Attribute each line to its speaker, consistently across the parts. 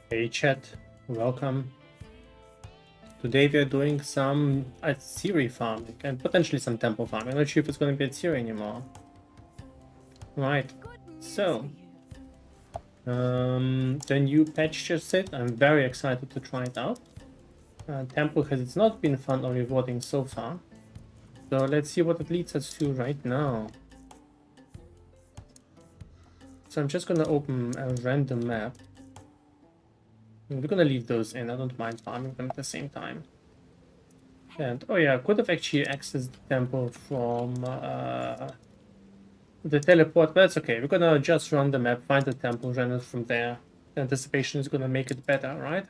Speaker 1: Hey chat, welcome. Today we are doing some Atsiri farming and potentially some temple farming. I'm not sure if it's going to be Atsiri anymore. Right, so the new patch just hit. I'm very excited to try it out. Temple has not been fun or rewarding so far. So let's see what it leads us to right now. So I'm just going to open a random map. We're going to leave those in. I don't mind farming them at the same time. And oh yeah, I could have actually accessed the temple from the teleport, but that's okay. We're gonna just run the map, find the temple, run it from there. The anticipation is gonna make it better, right?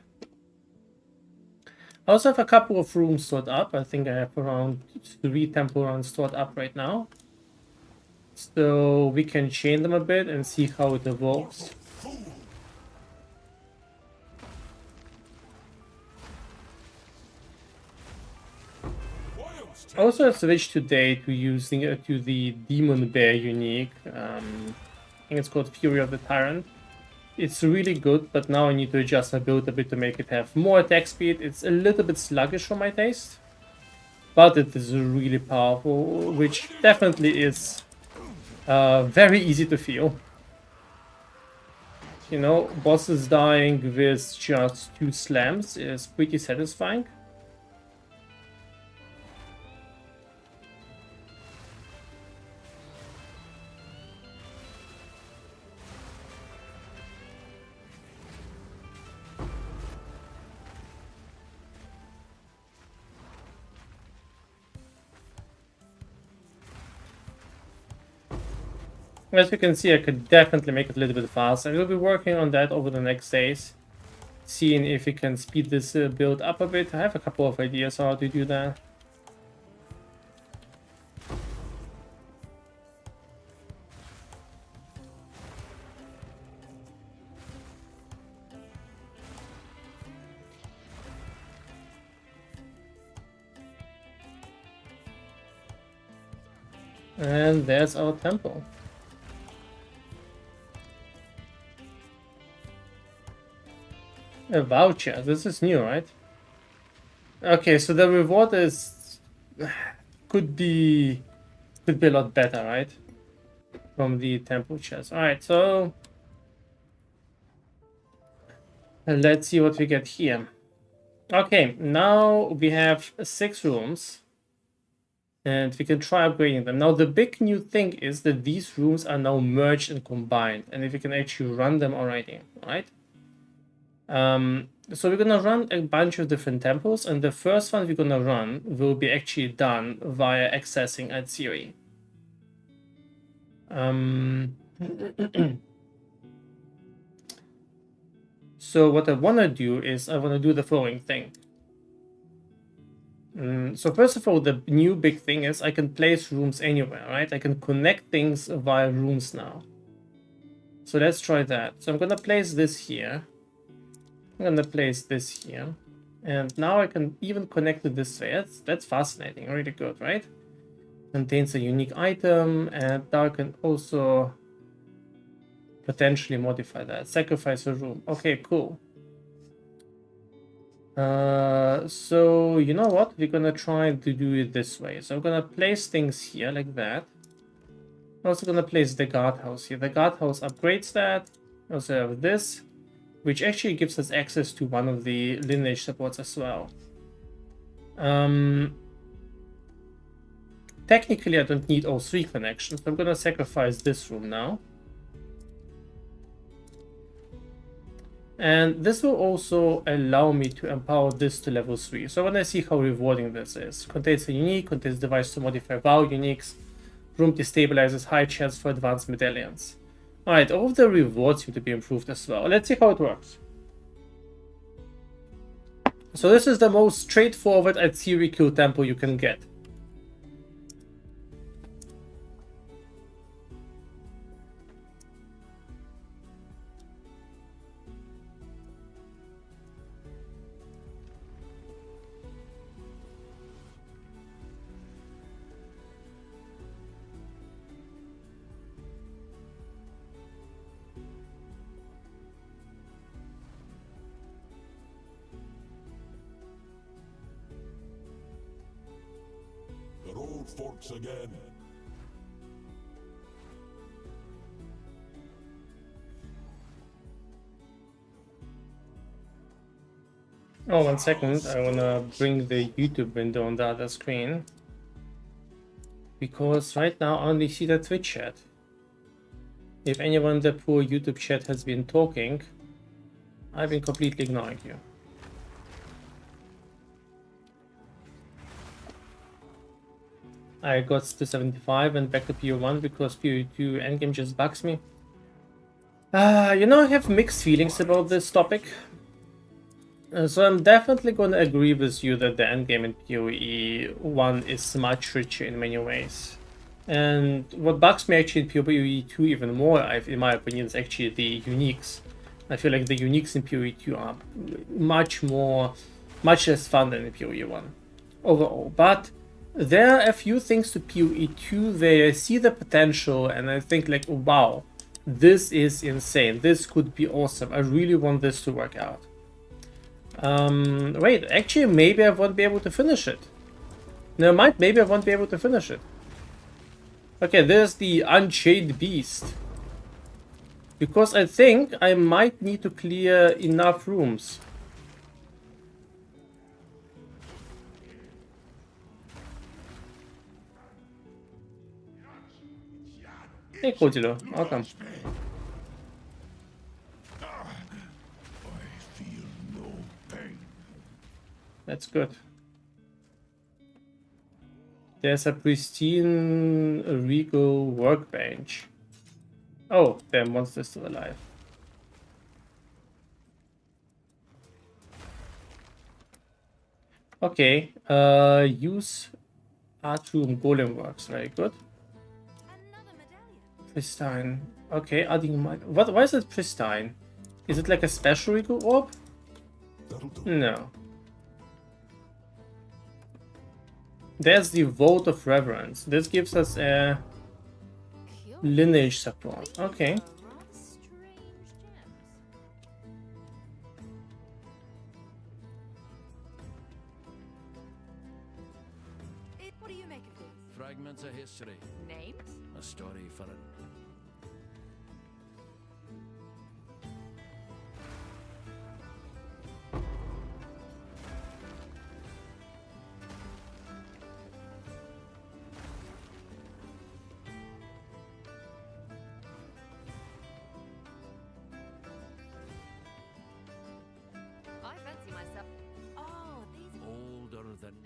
Speaker 1: I also have a couple of rooms stored up. I think I have around 3 temple runs stored up right now. So we can chain them a bit and see how it evolves. I also switched today to using to the Demon Bear unique. I think it's called Fury of the Tyrant. It's really good, but now I need to adjust my build a bit to make it have more attack speed. It's a little bit sluggish for my taste, but it is really powerful, which definitely is very easy to feel. You know, bosses dying with just 2 slams is pretty satisfying. As you can see, I could definitely make it a little bit faster. I will be working on that over the next days, seeing if we can speed this build up a bit. I have a couple of ideas how to do that. And there's our temple. A voucher. This is new, right? Okay, so the reward is could be a lot better, right? From the temple chest. All right, so let's see what we get here. Okay, now we have 6 rooms, and we can try upgrading them. Now the big new thing is that these rooms are now merged and combined, and if we can actually run them already, right? So we're gonna run a bunch of different temples, and the first one we're gonna run will be actually done via accessing Atsiri. So what I wanna do is I wanna do the following thing. So first of all, the new big thing is I can place rooms anywhere, right? I can connect things via rooms now. So let's try that. So I'm gonna place this here. I'm gonna place this here. And now I can even connect it this way. That's fascinating, really good, right? Contains a unique item, and now I can also potentially modify that. Sacrifice a room. Okay, cool. So you know what? We're gonna try to do it this way. So I'm gonna place things here like that. I'm also gonna place the guardhouse here. The guardhouse upgrades that. I also have this, which actually gives us access to one of the lineage supports as well. Technically, I don't need all 3 connections. I'm gonna sacrifice this room now. And this will also allow me to empower this to level 3. So when I see how rewarding this is, contains a unique, contains device to modify vow uniques, room destabilizes, high chance for advanced medallions. Alright, all of the rewards seem to be improved as well. Let's see how it works. So this is the most straightforward Atsiri kill tempo you can get.
Speaker 2: forks again.
Speaker 1: Oh, 1 second. I wanna bring the YouTube window on the other screen. Because right now I only see the Twitch chat. If anyone in the poor YouTube chat has been talking, I've been completely ignoring you. I got to 75 and back to PO1 because PO2 endgame just bugs me. You know, I have mixed feelings about this topic. So I'm definitely going to agree with you that the endgame in PoE 1 is much richer in many ways. And what bugs me actually in PoE 2 even more, in my opinion, is actually the uniques. I feel like the uniques in PoE 2 are much less fun than in PoE 1 overall. But there are a few things to PoE 2 where I see the potential and I think like, wow, this is insane. This could be awesome. I really want this to work out. Wait, actually, maybe I won't be able to finish it. Never mind, maybe I won't be able to finish it. Okay, there's the Unchained Beast. Because I think I might need to clear enough rooms. Hey, Kojiro, welcome. That's good. There's a pristine regal workbench. Oh, the monster's still alive. Okay, use art room golem works. Very good. Pristine. Okay, adding my what? Why is it pristine? Is it like a special regal orb? No. There's the Vote of Reverence. This gives us a lineage support. Okay.
Speaker 3: What do you make of these?
Speaker 4: Fragments of history.
Speaker 3: Names?
Speaker 4: A story for it.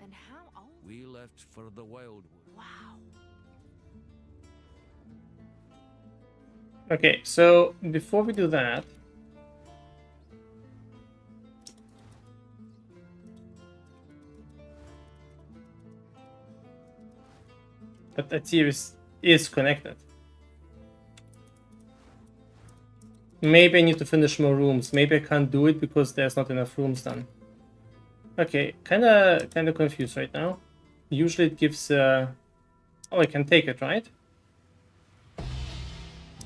Speaker 3: And how old?
Speaker 4: We left for the Wildwood.
Speaker 3: Wow.
Speaker 1: Okay, so before we do that, but that series is connected. Maybe I need to finish more rooms. Maybe I can't do it because there's not enough rooms done. Okay, kinda confused right now. Usually it gives oh, I can take it, right?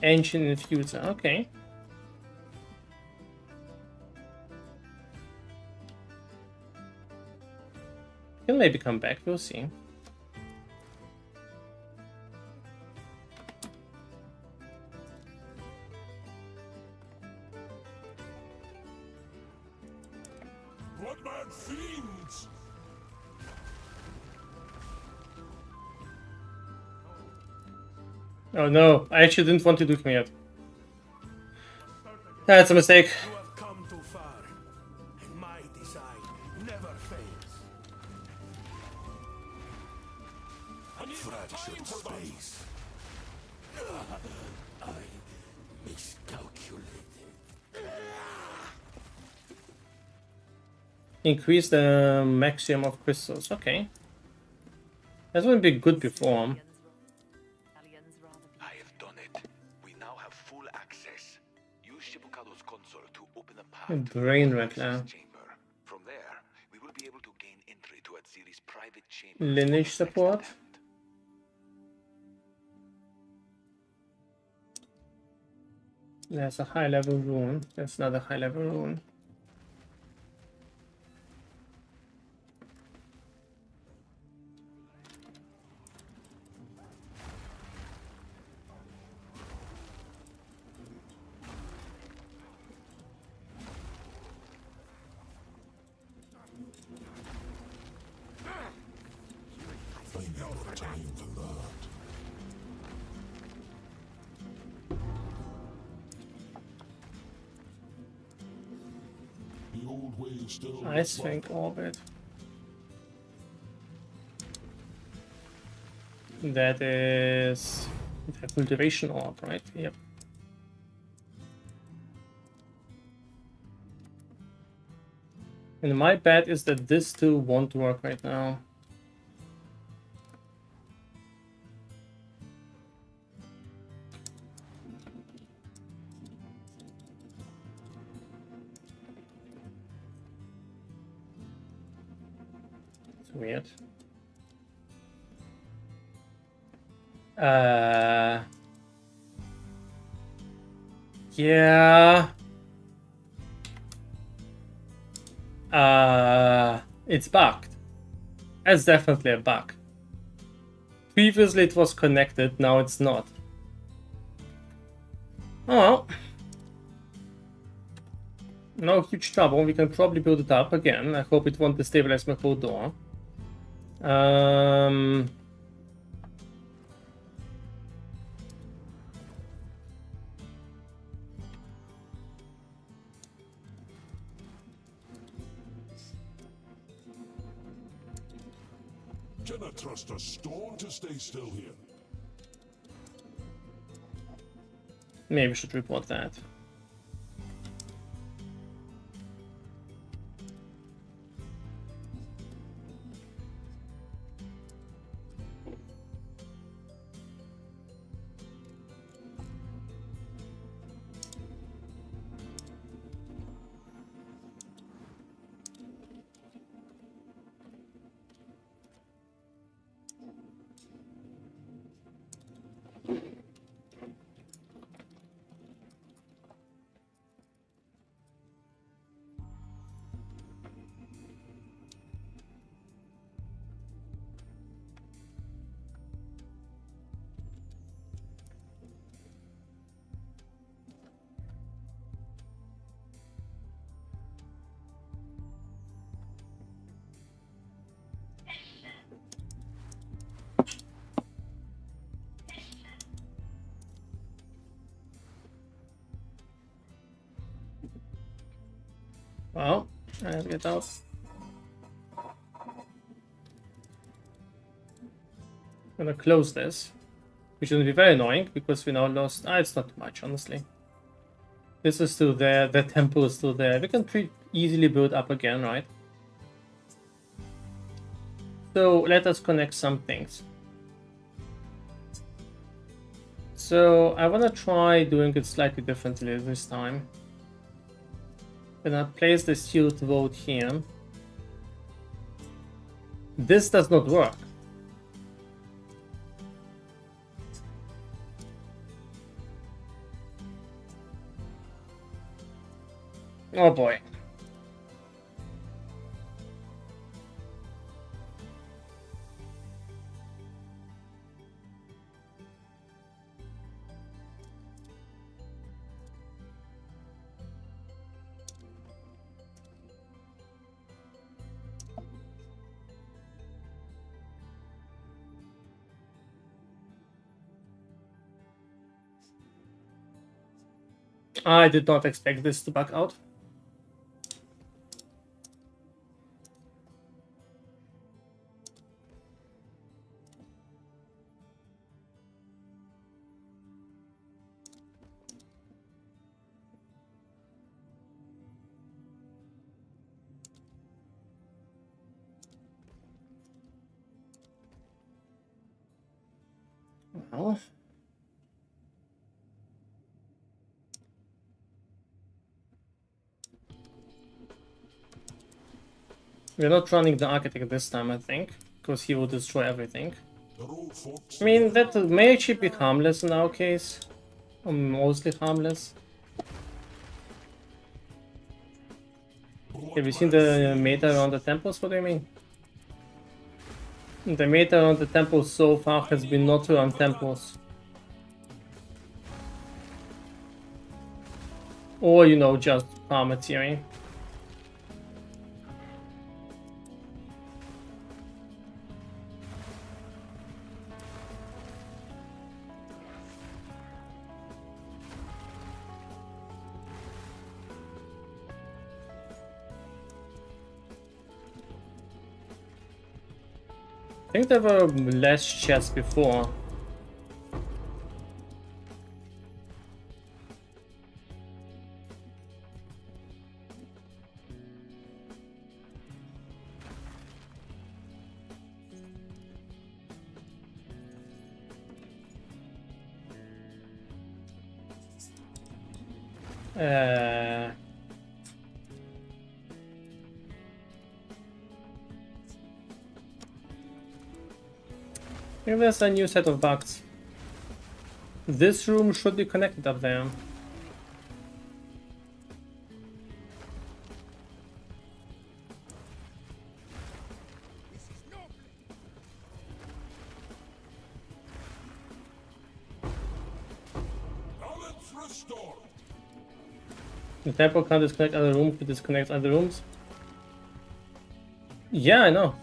Speaker 1: Ancient Infuser, okay. Can maybe come back, we'll see.
Speaker 2: Bloodman fiends!
Speaker 1: Oh no, I actually didn't want to do him yet. That's a mistake.
Speaker 2: You have come too far, and my design never fails. Fractured space. I miscalculated.
Speaker 1: Increase the maximum of crystals. Okay. That wouldn't be good before.
Speaker 5: I have done it. We now have full access. Use Shibukado's console to open a path
Speaker 1: Brain
Speaker 5: to the
Speaker 1: rattler.
Speaker 5: access chamber. From there, we will be able to gain entry to Atziri's private chamber.
Speaker 1: Lineage support. There's a high level rune. There's another high level rune. Ice Fang Orbit. That is the cultivation orb, right? Yep. And my bet is that this two won't work right now. It's weird. Yeah. It's bugged. That's definitely a bug. Previously it was connected, now it's not. Oh well. No huge trouble, we can probably build it up again. I hope it won't destabilize my whole door.
Speaker 2: Can I trust a stone to stay still here?
Speaker 1: Maybe we should report that. Well, let's get out. I'm gonna close this, which will be very annoying because we now lost. It's not too much, honestly. This is still there, the temple is still there. We can pretty easily build up again, right? So let us connect some things. So I wanna try doing it slightly differently this time. Gonna place the sealed vote here. This does not work. Oh boy. I did not expect this to back out. Well. We're not running the architect this time, I think, because he will destroy everything. I mean, that may actually be harmless in our case. Or mostly harmless. Have you seen the meta around the temples? What do you mean? The meta around the temples so far has been not around temples. Or, you know, just armor tiering. I think there were less chests before. Maybe there's a new set of bugs. This room should be connected up there.
Speaker 2: Balance restored.
Speaker 1: The temple can't disconnect other rooms, but disconnects other rooms. Yeah, I know.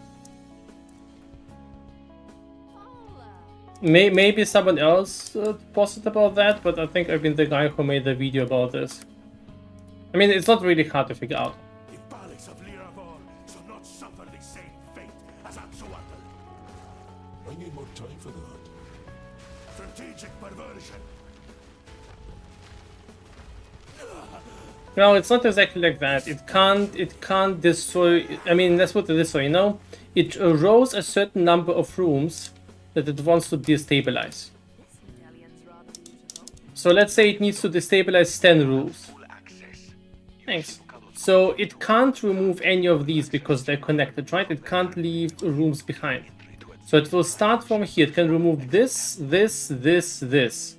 Speaker 1: Maybe someone else posted about that, but I think I've been the guy who made the video about this. I mean, it's not really hard to figure out.
Speaker 2: The Palace of Liravor shall not suffer the same fate as Axuatl.
Speaker 6: I need more time for that.
Speaker 2: Strategic perversion.
Speaker 1: No, it's not exactly like that. It can't destroy. I mean, let's put it this way, you know? It rows a certain number of rooms that it wants to destabilize.
Speaker 3: This medallion's rather beautiful.
Speaker 1: So let's say it needs to destabilize 10 rooms.
Speaker 5: Full access.
Speaker 1: Thanks. So it can't remove any of these because they're connected, right? It can't leave rooms behind. So it will start from here. It can remove this, this, this, this.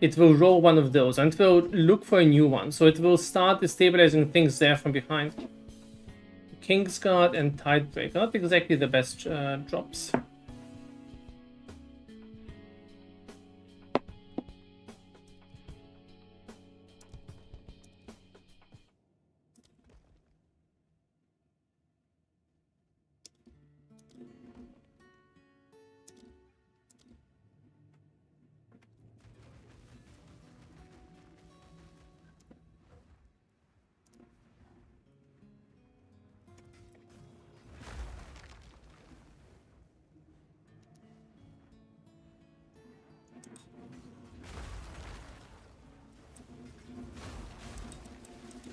Speaker 1: It will roll one of those and it will look for a new one. So it will start destabilizing things there from behind. Kingsguard and Tidebreaker, not exactly the best drops.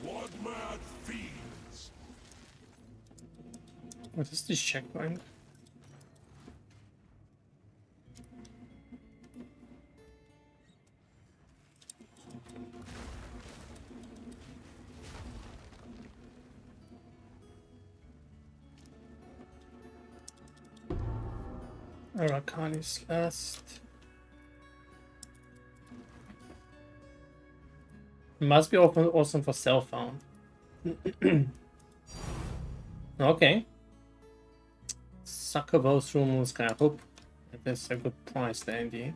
Speaker 2: Blood-mad fiends.
Speaker 1: What is this checkpoint? Arcane is last. Must be awesome for cell phone. Okay. Succubus room scrap. Hope there's a good price there indeed.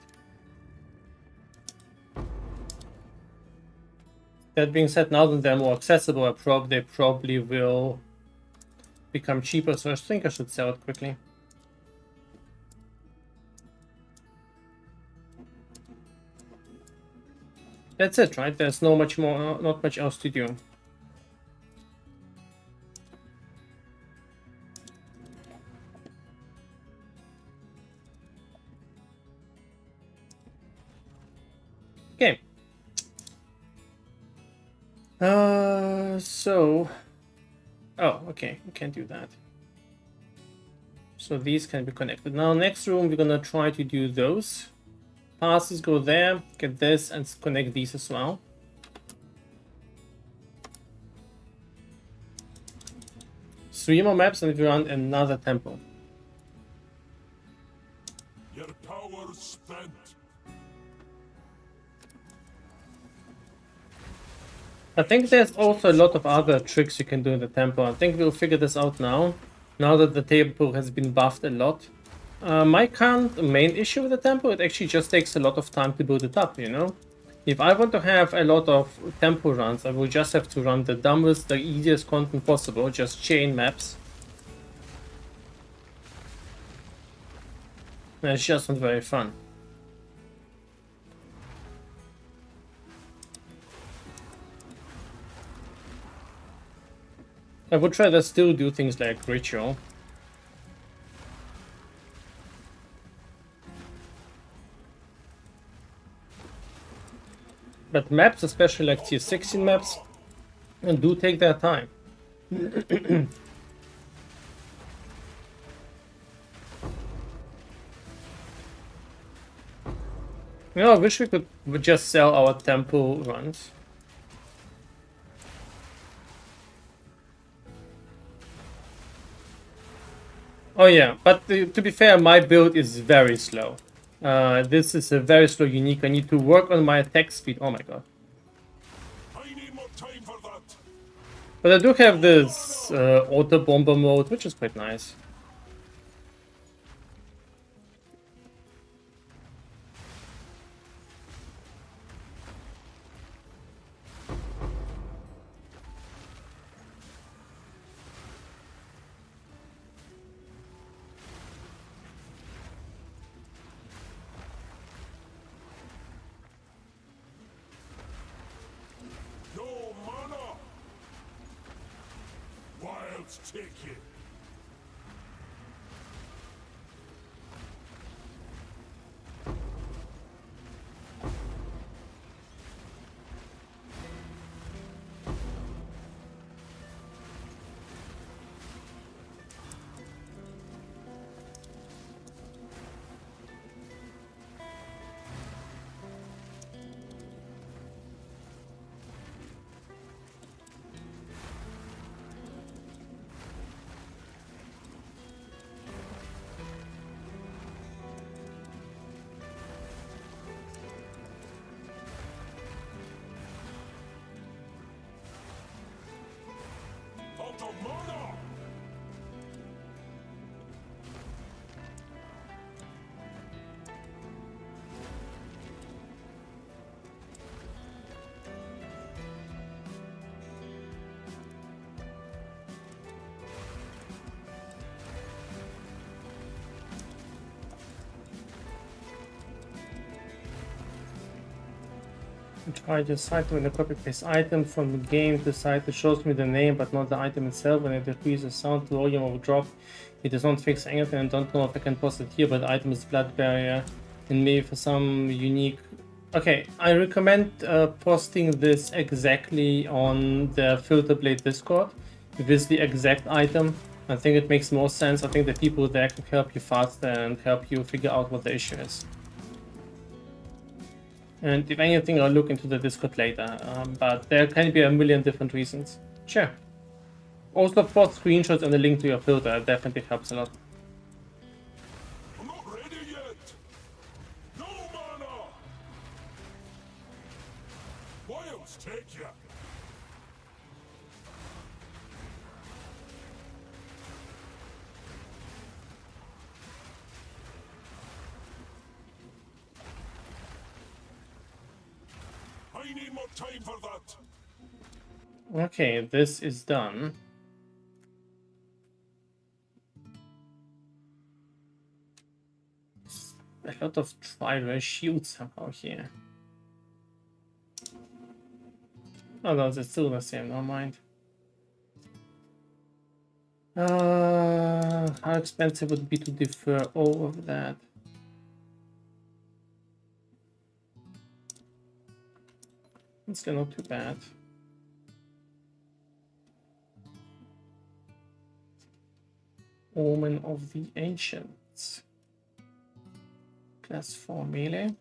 Speaker 1: That being said, now that they're more accessible, they probably will become cheaper, so I think I should sell it quickly. That's it, right? There's not much else to do. Okay. Oh, okay, we can't do that. So these can be connected. Now, next room, we're gonna try to do those. Passes go there, get this, and connect these as well. Three more maps, and we run another temple.
Speaker 2: Your power spent.
Speaker 1: I think there's also a lot of other tricks you can do in the temple. I think we'll figure this out now that the temple has been buffed a lot. My current main issue with the temple, it actually just takes a lot of time to build it up, you know? If I want to have a lot of temple runs, I will just have to run the dumbest, the easiest content possible, just chain maps. And it's just not very fun. I would rather still do things like ritual. But maps, especially like tier 16 maps, do take their time. You know, I wish we could just sell our temple runs. Oh yeah, but to be fair, my build is very slow. This is a very slow unique. I need to work on my attack speed. Oh my god.
Speaker 6: I need more time for that.
Speaker 1: But I do have this auto bomber mode, which is quite nice.
Speaker 6: No mana. Wilds take you. Out of mana.
Speaker 1: Try the site when I copy paste item from the game to site. It shows me the name but not the item itself. When it decreases sound volume of drop, it does not fix anything. I don't know if I can post it here, but the item is blood barrier and maybe for some unique. Okay, I recommend posting this exactly on the Filter Blade Discord with the exact item. I think it makes more sense. I think the people there can help you faster and help you figure out what the issue is. And if anything, I'll look into the Discord later, but there can be a million different reasons. Sure. Also, post screenshots and a link to your filter. It definitely helps a lot.
Speaker 6: I'm not ready yet. No mana. Wilds take you. I need more time for that.
Speaker 1: Okay, this is done. A lot of tri-ray shields somehow here. Oh no, it's still the same, never mind. How expensive would it be to defer all of that? It's still not too bad. Omen of the Ancients. Class 4 melee.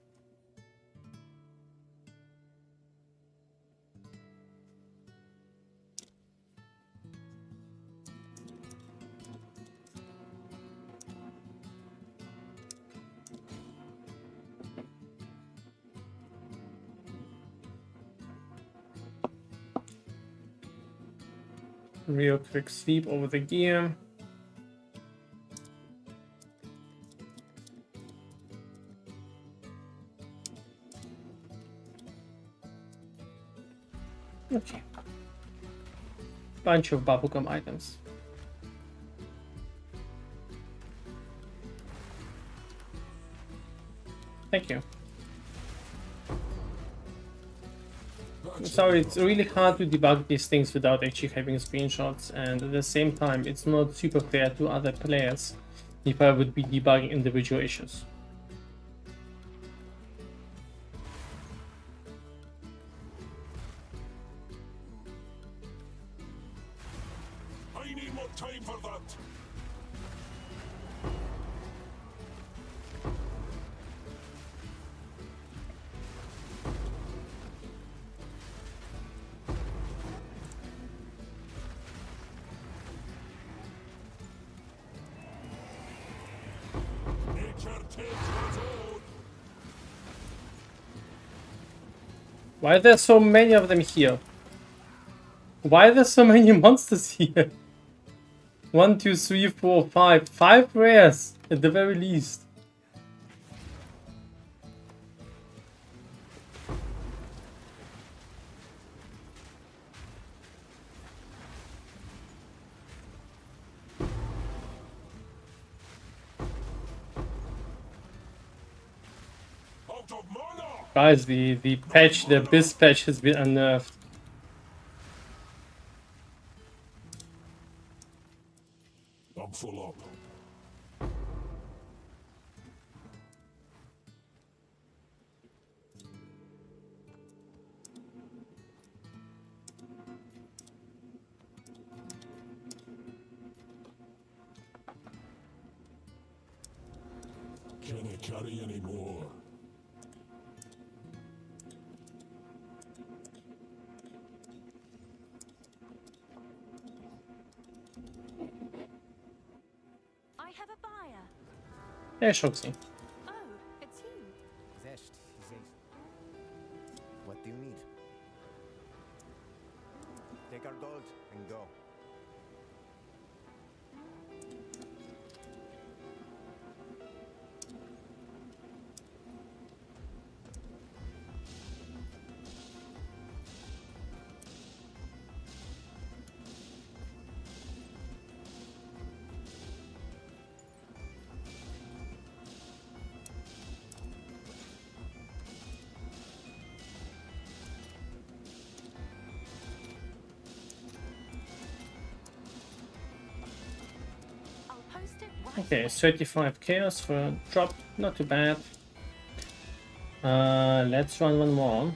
Speaker 1: Real quick sweep over the gear. Okay. Bunch of bubblegum items. Thank you. Sorry, it's really hard to debug these things without actually having screenshots, and at the same time, it's not super fair to other players if I would be debugging individual issues.
Speaker 6: takes its own.
Speaker 1: Why are there so many of them here? Why are there so many monsters here? 1, 2, 3, 4, 5. 5 rares at the very least.
Speaker 6: Out of mana.
Speaker 1: Guys, the patch, the Abyss patch has been unnerved.
Speaker 6: I'm full up. Can I carry any more?
Speaker 3: I have a buyer.
Speaker 1: Hey, Shoxy.
Speaker 3: Oh, it's you.
Speaker 7: Zest, Zest. What do you need? Take our gold and go.
Speaker 3: I'll post it right
Speaker 1: Okay,
Speaker 3: away.
Speaker 1: 35 chaos for a drop, not too bad. Let's run one more.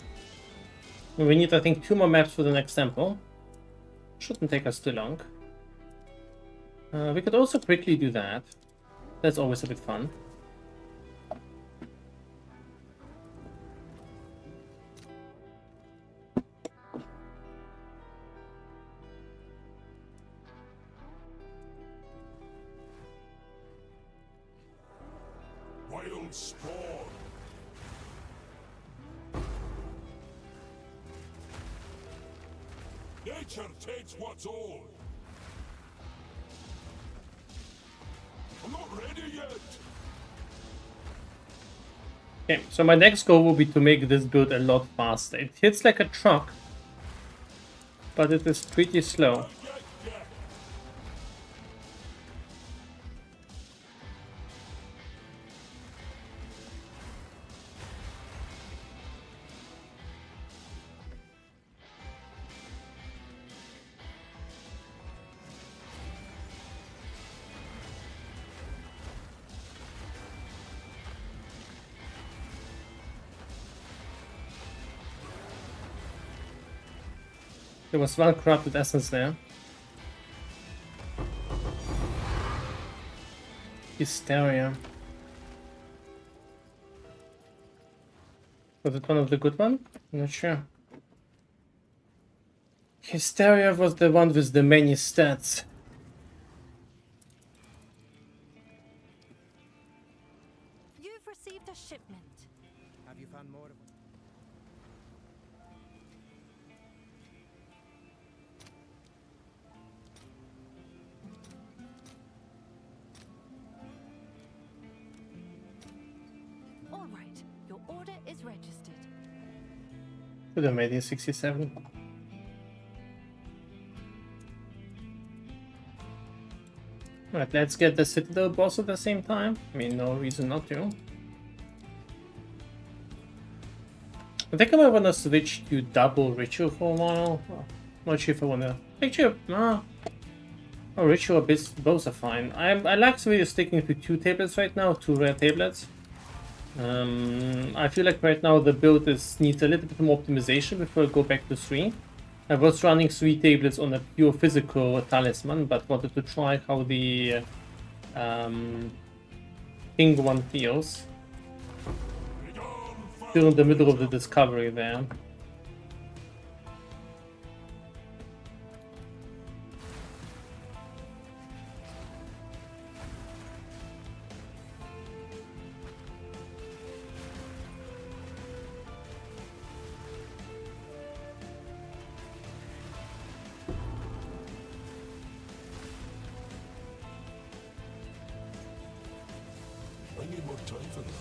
Speaker 1: We need, I think, 2 more maps for the next temple. Shouldn't take us too long. We could also quickly do that. That's always a bit fun.
Speaker 6: Wild spawn. Nature takes what's old. I'm not ready yet.
Speaker 1: Okay, so my next goal will be to make this build a lot faster. It hits like a truck, but it is pretty slow.
Speaker 6: Yeah.
Speaker 1: There was one corrupted essence there. Hysteria. Was it one of the good one? I'm not sure. Hysteria was the one with the many stats.
Speaker 3: You've received a shipment.
Speaker 7: Have you found more of them?
Speaker 3: All right, your order is registered.
Speaker 1: Should have made it 67. Alright, let's get the Citadel boss at the same time. I mean, no reason not to. I think I might want to switch to double ritual for a while. Oh, not sure if I want to. Actually, oh, ritual both are fine. I like really sticking to 2 tablets right now, 2 rare tablets. I feel like right now the build needs a little bit more optimization before I go back to 3. I was running 3 tablets on a pure physical talisman, but wanted to try how the ping one feels. Still in the middle of the discovery there.
Speaker 6: I need more time for that.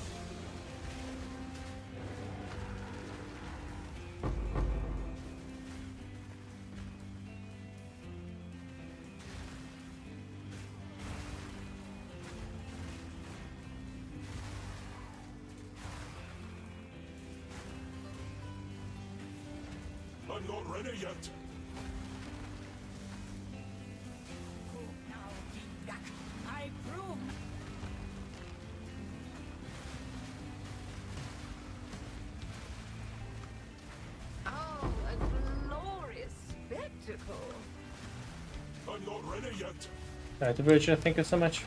Speaker 6: I'm not ready yet.
Speaker 3: I prove. Oh, a glorious spectacle.
Speaker 6: I'm not ready yet.
Speaker 1: Alright, the Virgin, thank you so much.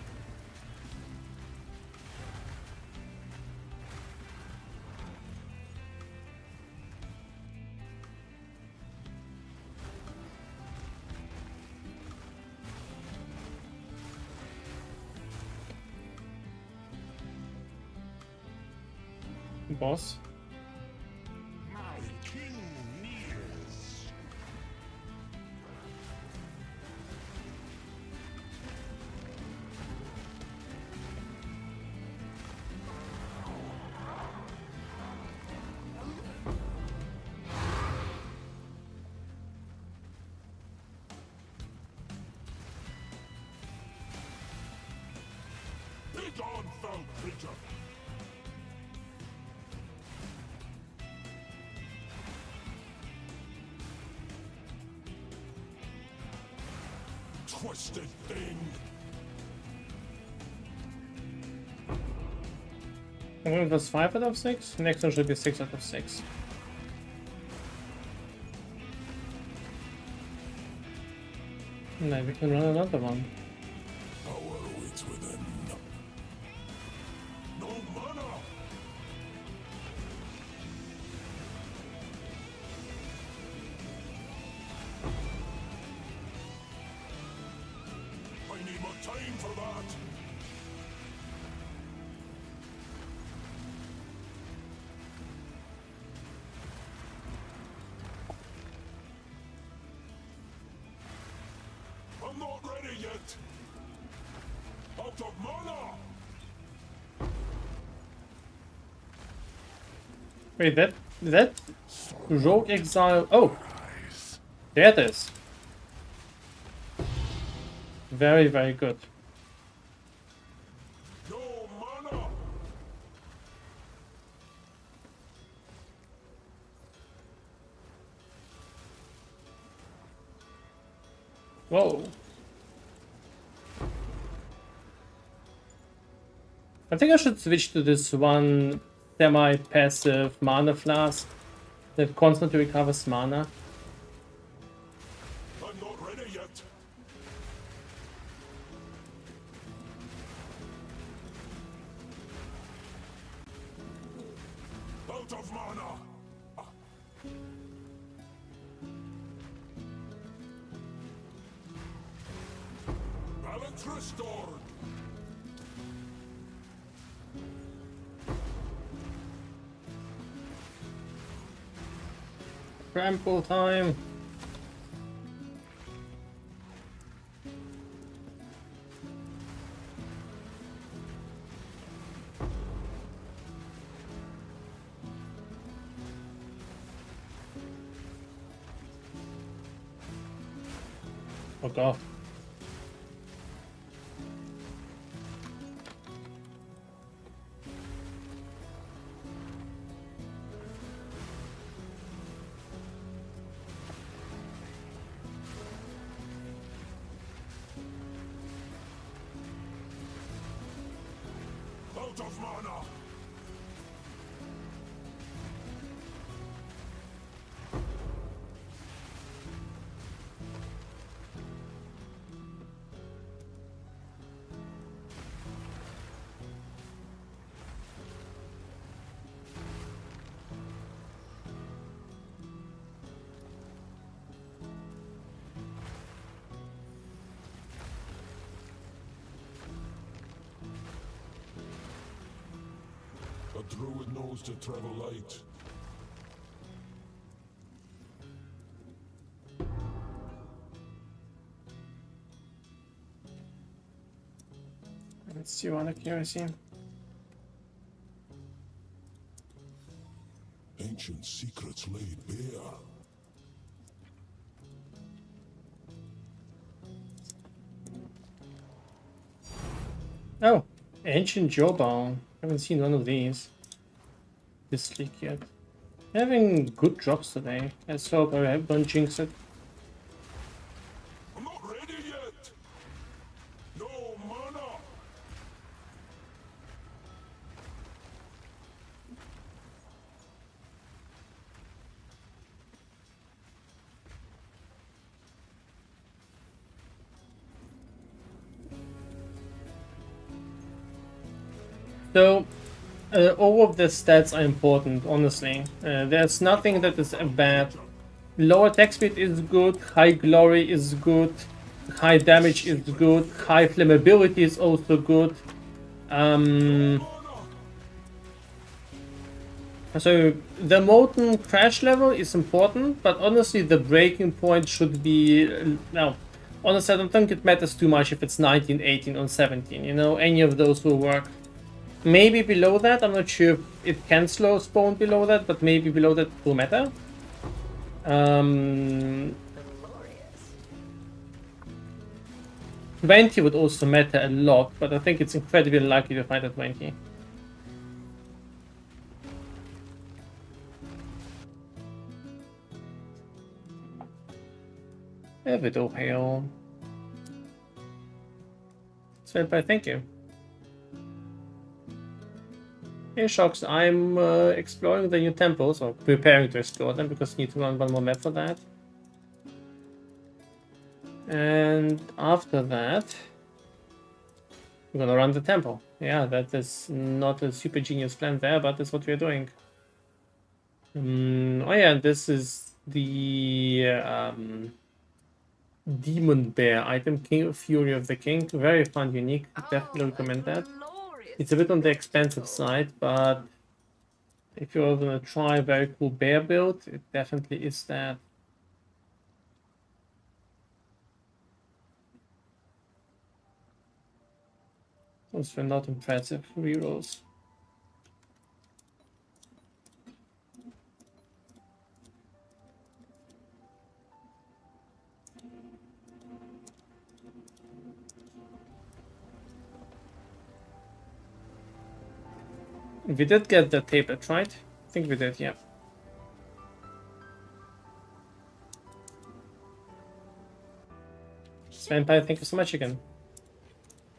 Speaker 1: Boss.
Speaker 6: My king nears. Be gone, foul creature! Twisted thing!
Speaker 1: I'm going with 5 out of 6. Next one should be 6 out of 6. Now we can run another one.
Speaker 6: Power awaits within. No mana! I need more time for that! I'm not ready yet! Out of mana!
Speaker 1: Wait, that rogue exile. Oh, there it is. Very, very good.
Speaker 6: No mana!
Speaker 1: Whoa. I think I should switch to this one semi-passive mana flask that constantly recovers mana.
Speaker 6: I'm not ready yet! Out of mana! Balance restored!
Speaker 1: Trample time. Oh god.
Speaker 6: Out of mana! A druid knows to travel light.
Speaker 1: Let's see one accuracy.
Speaker 6: Ancient secrets laid bare.
Speaker 1: Oh, ancient jawbone. Haven't seen one of these this leak yet. Having good drops today. Let's hope I don't jinx it.
Speaker 6: I'm not ready yet. No mana.
Speaker 1: So, all of the stats are important, honestly. There's nothing that is bad. Low attack speed is good, high glory is good, high damage is good, high flammability is also good. So the molten crash level is important, but honestly the breaking point should be... no, honestly I don't think it matters too much if it's 19, 18 or 17, you know, any of those will work. Maybe below that, I'm not sure if it can slow spawn below that, but maybe below that will matter. 20 would also matter a lot, but I think it's incredibly likely to find a 20. Evido hail. Senpai, thank you. Hey Shocks, I'm exploring the new temples, or preparing to explore them, because I need to run one more map for that. And after that, we're gonna run the temple. Yeah, that is not a super genius plan there, but that's what we're doing. Oh yeah, this is the Demon Bear item, King of Fury of the King. Very fun, unique. Definitely recommend that. It's a bit on the expensive side, but if you're gonna try a very cool bear build, it definitely is that. Those were not impressive rerolls. We did get the tablet, right? I think we did, yeah. Senpai, thank you so much again.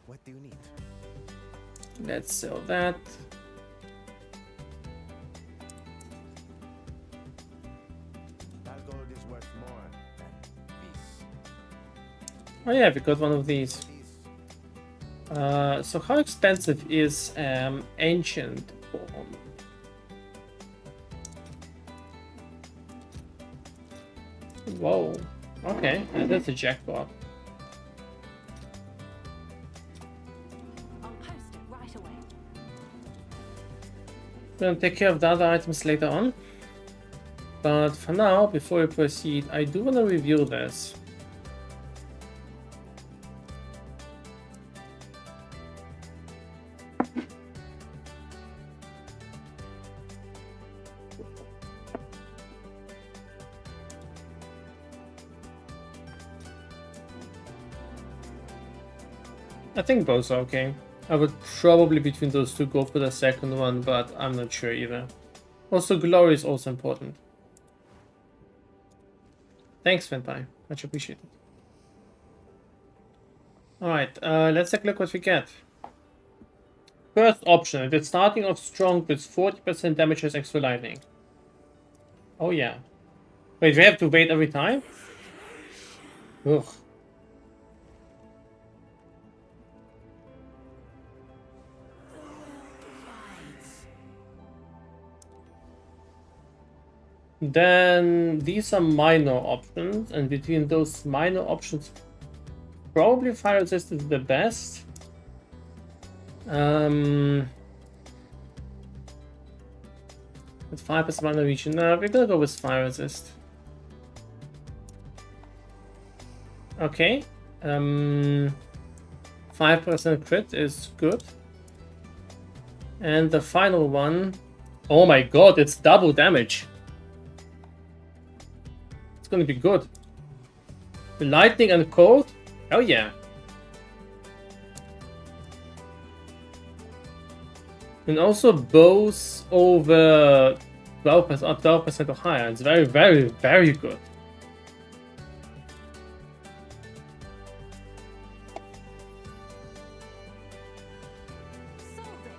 Speaker 7: What do you need?
Speaker 1: Let's sell that.
Speaker 7: That gold is worth more than this.
Speaker 1: Oh yeah, we got one of these. So how expensive is Ancient Form? Whoa, okay, that's a jackpot.
Speaker 3: I'll post it right away.
Speaker 1: We're gonna take care of the other items later on. But for now, before we proceed, I do want to review this. I think both are okay. I would probably between those two go for the second one, but I'm not sure either. Also, glory is also important. Thanks, Senpai. Much appreciated. Alright, let's take a look what we get. First option, if it's starting off strong with 40% damage as extra lightning. Oh yeah. Wait, we have to wait every time? Ugh. Then these are minor options, and between those minor options, probably fire resist is the best. With 5% minor region, no, we're gonna go with fire resist. Okay, 5% crit is good, and the final one, oh my god, it's double damage. gonna be good. Lightning and cold? Oh yeah. And also bows over 12% or higher. It's very, very, very good.
Speaker 3: Sold it.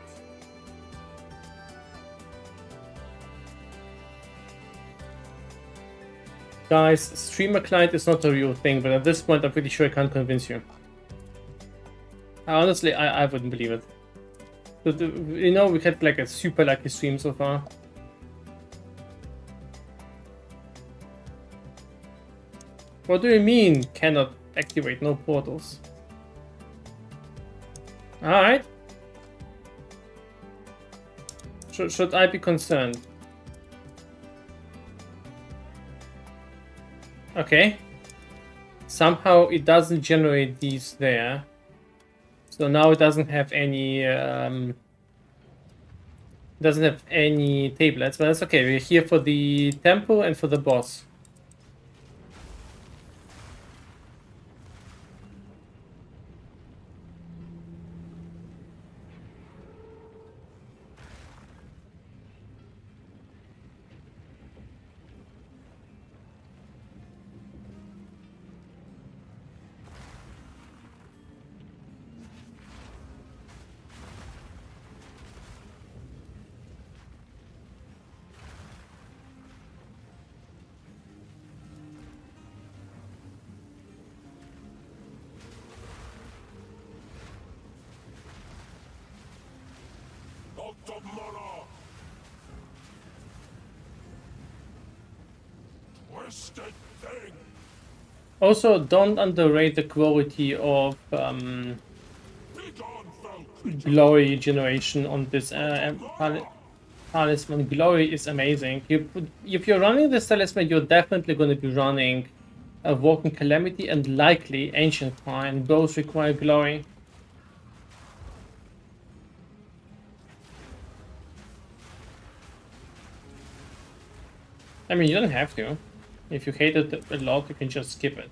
Speaker 1: Guys, streamer client is not a real thing, but at this point I'm pretty sure I can't convince you. Honestly, I wouldn't believe it. But, you know, we had like a super lucky stream so far. What do you mean cannot activate no portals? Alright. Should I be concerned? Okay. Somehow it doesn't generate these there. So now it doesn't have any tablets, but that's okay. We're here for the temple and for the boss.
Speaker 6: Out of mana! Twisted thing!
Speaker 1: Also, don't underrate the quality of
Speaker 6: Be gone, foul creature!
Speaker 1: glory generation on this talisman. Glory is amazing. If you're running this talisman, you're definitely going to be running a Walking Calamity and likely Ancient Fire. Both require glory. I mean, you don't have to. If you hate it a lot, you can just skip it.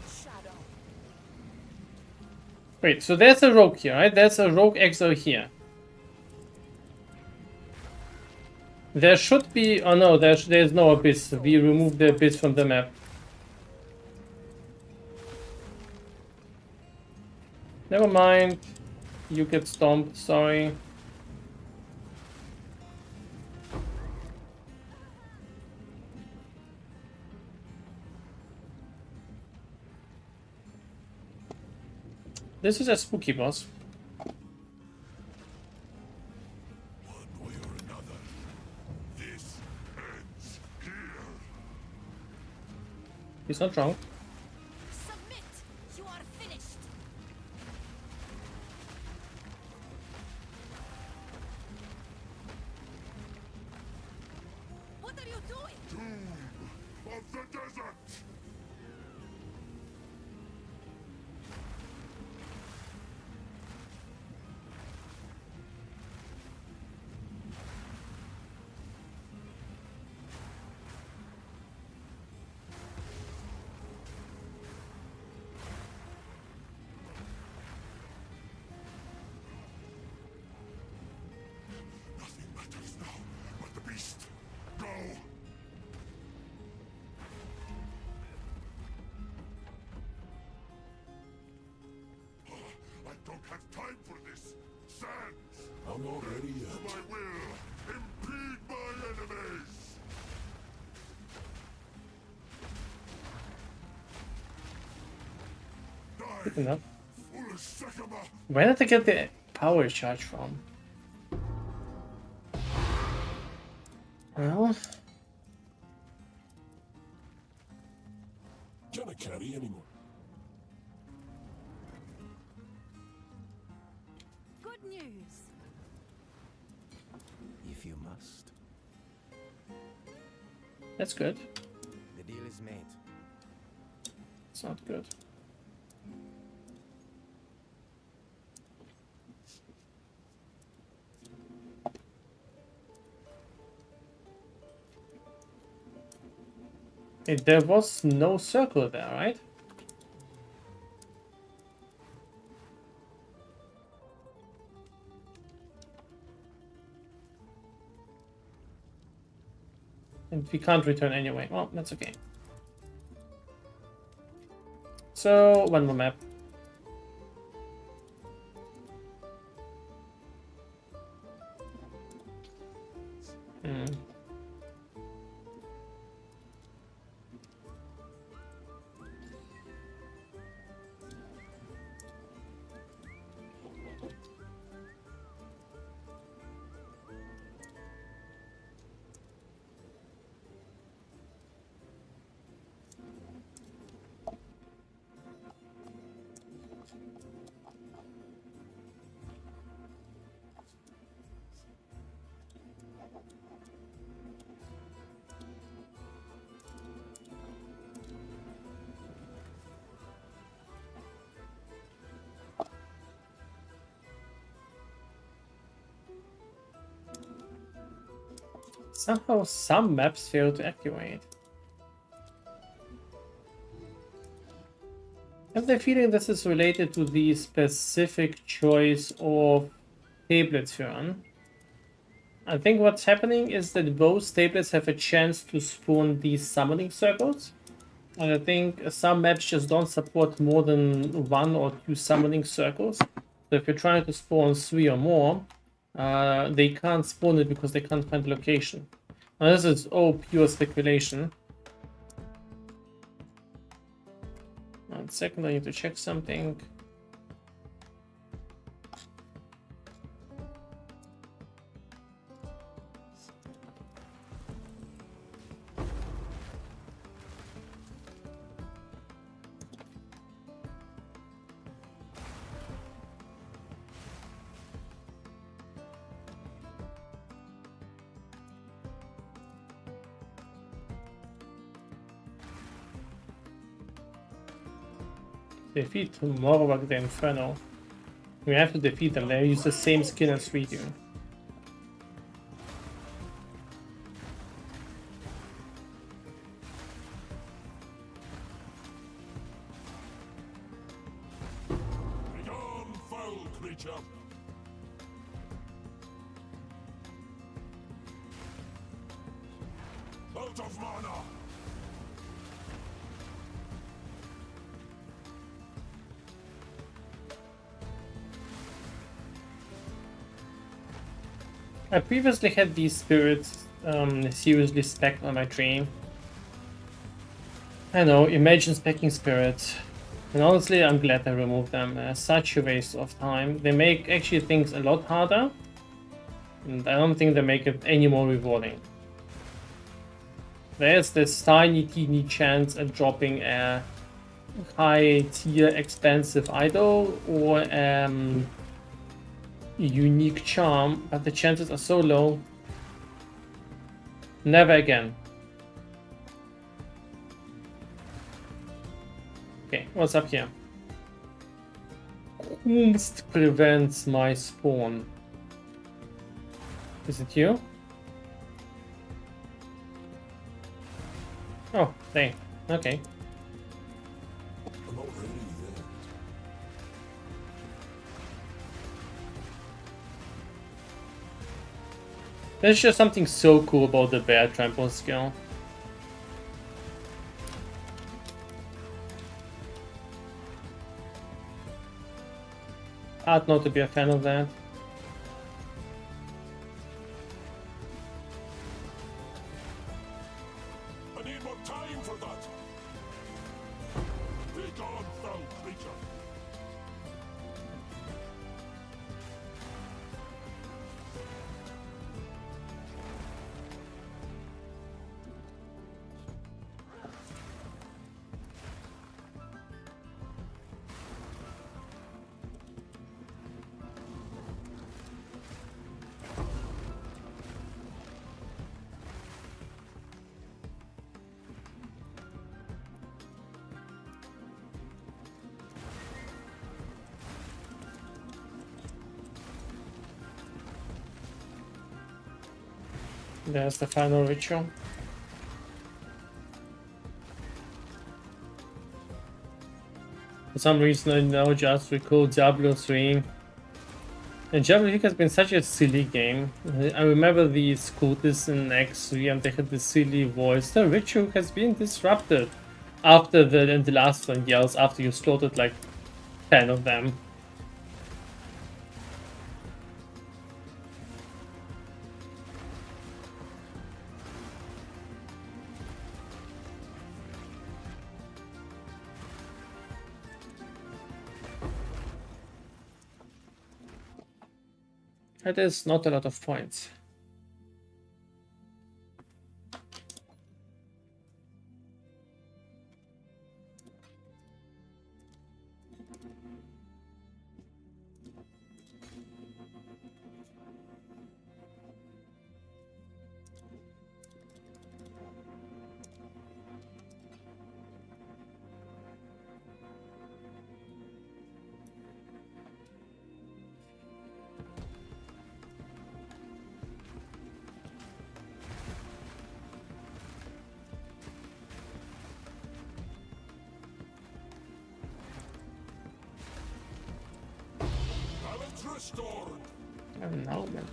Speaker 3: Shadow.
Speaker 1: Wait, so there's a rogue here, right? There's a rogue exile here. There should be... Oh no, there's no abyss. We removed the abyss from the map. Never mind. You get stomped, sorry. This is a spooky boss.
Speaker 6: One way or another, this ends here.
Speaker 1: He's not wrong.
Speaker 3: Submit. You are finished. What are you doing?
Speaker 6: Tomb of the desert! Nothing matters now but the beast. Go! I don't have time for this. Sands! I'm not ready yet. My will! Impede my enemies!
Speaker 1: Good
Speaker 6: Die!
Speaker 1: enough.
Speaker 6: Foolish Sekama!
Speaker 1: Where did I get the power charge from? Well,
Speaker 6: Can I carry anymore?
Speaker 3: Good news.
Speaker 7: If you must.
Speaker 1: that's good.
Speaker 7: The deal is made.
Speaker 1: It's not good. There was no circle there, right? And we can't return anyway. Well, that's okay. So, one more map. Somehow some maps fail to activate. I have the feeling this is related to the specific choice of tablets you're on. I think what's happening is that both tablets have a chance to spawn these summoning circles. And I think some maps just don't support more than 1 or 2 summoning circles. So if you're trying to spawn 3 or more, they can't spawn it because they can't find the location. Now this is all pure speculation. 1 second, I need to check something. Defeat Morwag the Inferno. We have to defeat them. They use the same skin as we do.
Speaker 6: Begone, foul creature! Out of mana!
Speaker 1: I previously had these spirits seriously specced on my tree. I know, imagine specking spirits. And honestly, I'm glad I removed them. Such a waste of time. They make actually things a lot harder. And I don't think they make it any more rewarding. There's this tiny, teeny chance at dropping a high tier expensive idol or unique charm, but the chances are so low. Never again. Okay, what's up here? Whomst prevents my spawn. Is it you? Oh, dang. Okay.
Speaker 6: I'm not ready yet.
Speaker 1: There's just something so cool about the bear trample skill. Hard not to be a fan of that.
Speaker 6: I need more time for that! Begone, foul creature!
Speaker 1: There's the final ritual. For some reason I now just recall Diablo 3. And Diablo 3 has been such a silly game. I remember the Scotus in X3 and they had this silly voice. The ritual has been disrupted. After the last one yells after you slaughtered like 10 of them. That is not a lot of points.
Speaker 6: Balance restored.
Speaker 1: I don't know, man.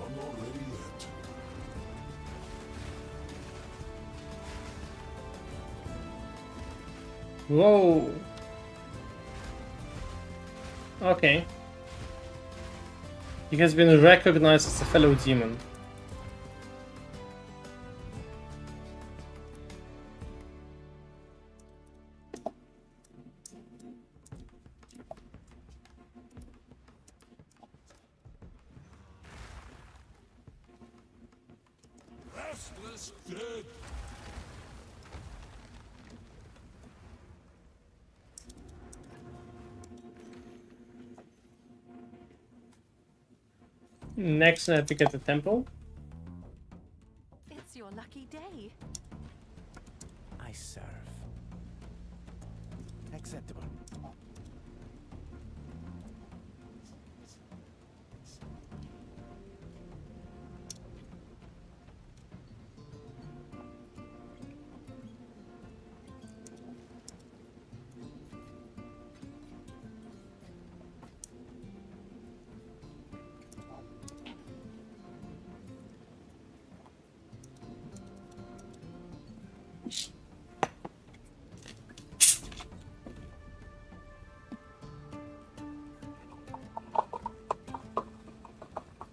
Speaker 6: I'm not ready yet.
Speaker 1: Whoa. Okay. He has been recognized as a fellow demon.
Speaker 6: Restless dead.
Speaker 1: Next, I have to get the temple.
Speaker 3: It's your lucky day.
Speaker 7: I serve. Acceptable.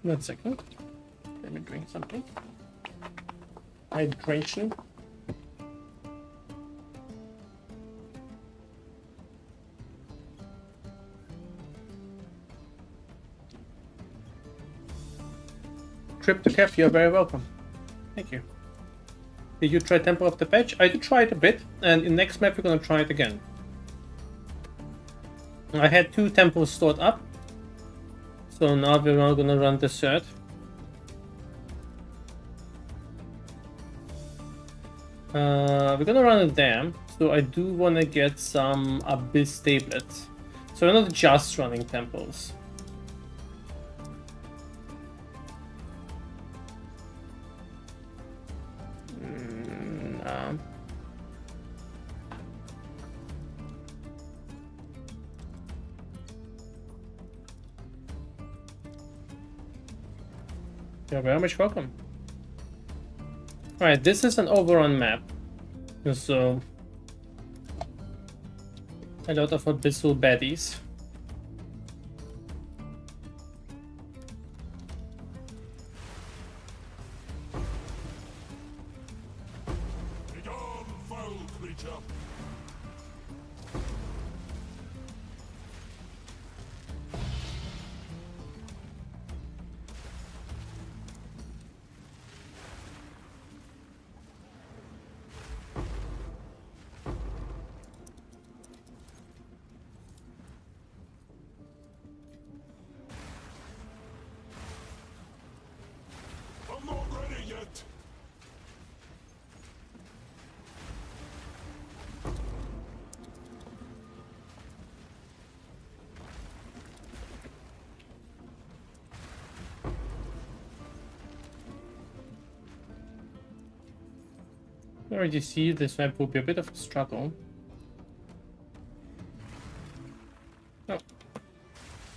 Speaker 1: One second. Let me drink something. Hydration. Trip to Kev, you're very welcome. Thank you. Did you try Temple of the Patch? I did try it a bit, and in next map we're gonna try it again. I had 2 temples stored up, so now we're all gonna run the third. We're gonna run it there, so I do wanna get some Abyss tablets. So we're not just running temples. No. You're very much welcome. Alright, this is an overrun map. So a lot of abyssal baddies.
Speaker 6: Begone, foul creature.
Speaker 1: already see this map will be a bit of a struggle. Oh.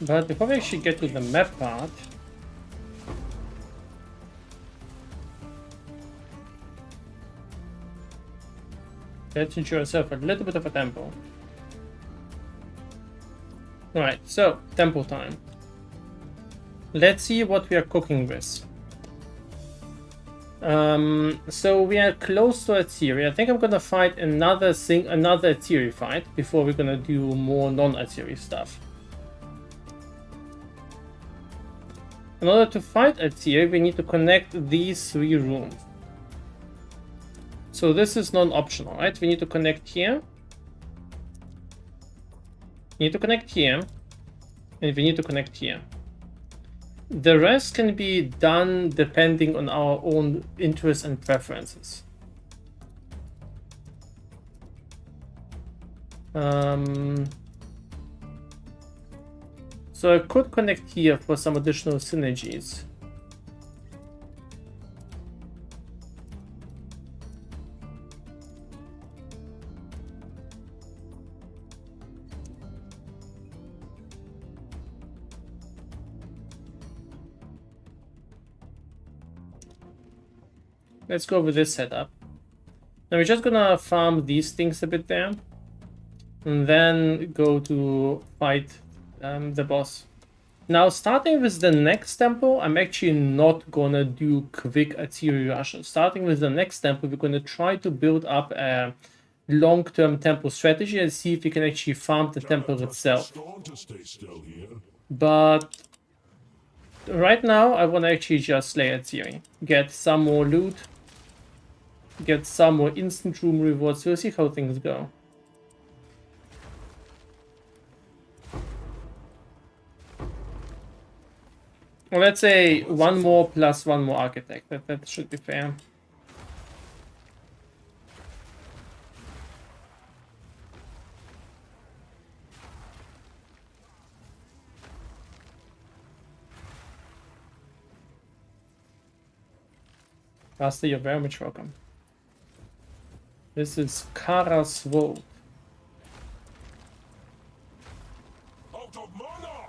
Speaker 1: But before we actually get to the map part, let's ensure ourselves a little bit of a tempo. Alright, so tempo time. Let's see what we are cooking with. So we are close to Atiri. I think I'm gonna fight another Atiri fight before we're gonna do more non-Atiri stuff. In order to fight Atiri, we need to connect these 3 rooms. So this is non-optional, right? We need to connect here. We need to connect here. And we need to connect here. The rest can be done depending on our own interests and preferences. So I could connect here for some additional synergies. Let's go with this setup. Now we're just gonna farm these things a bit there, and then go to fight the boss. Now, starting with the next tempo, I'm actually not gonna do quick Atiri rushes. Starting with the next tempo, we're gonna try to build up a long-term tempo strategy and see if we can actually farm the tempo itself. But right now, I wanna actually just slay Atiri, get some more loot, get some more instant room rewards. We'll see how things go. Well, let's say 1 more plus 1 more architect. That should be fair. Master, you're very much welcome. This is Kara's Vote.
Speaker 6: Out of mana!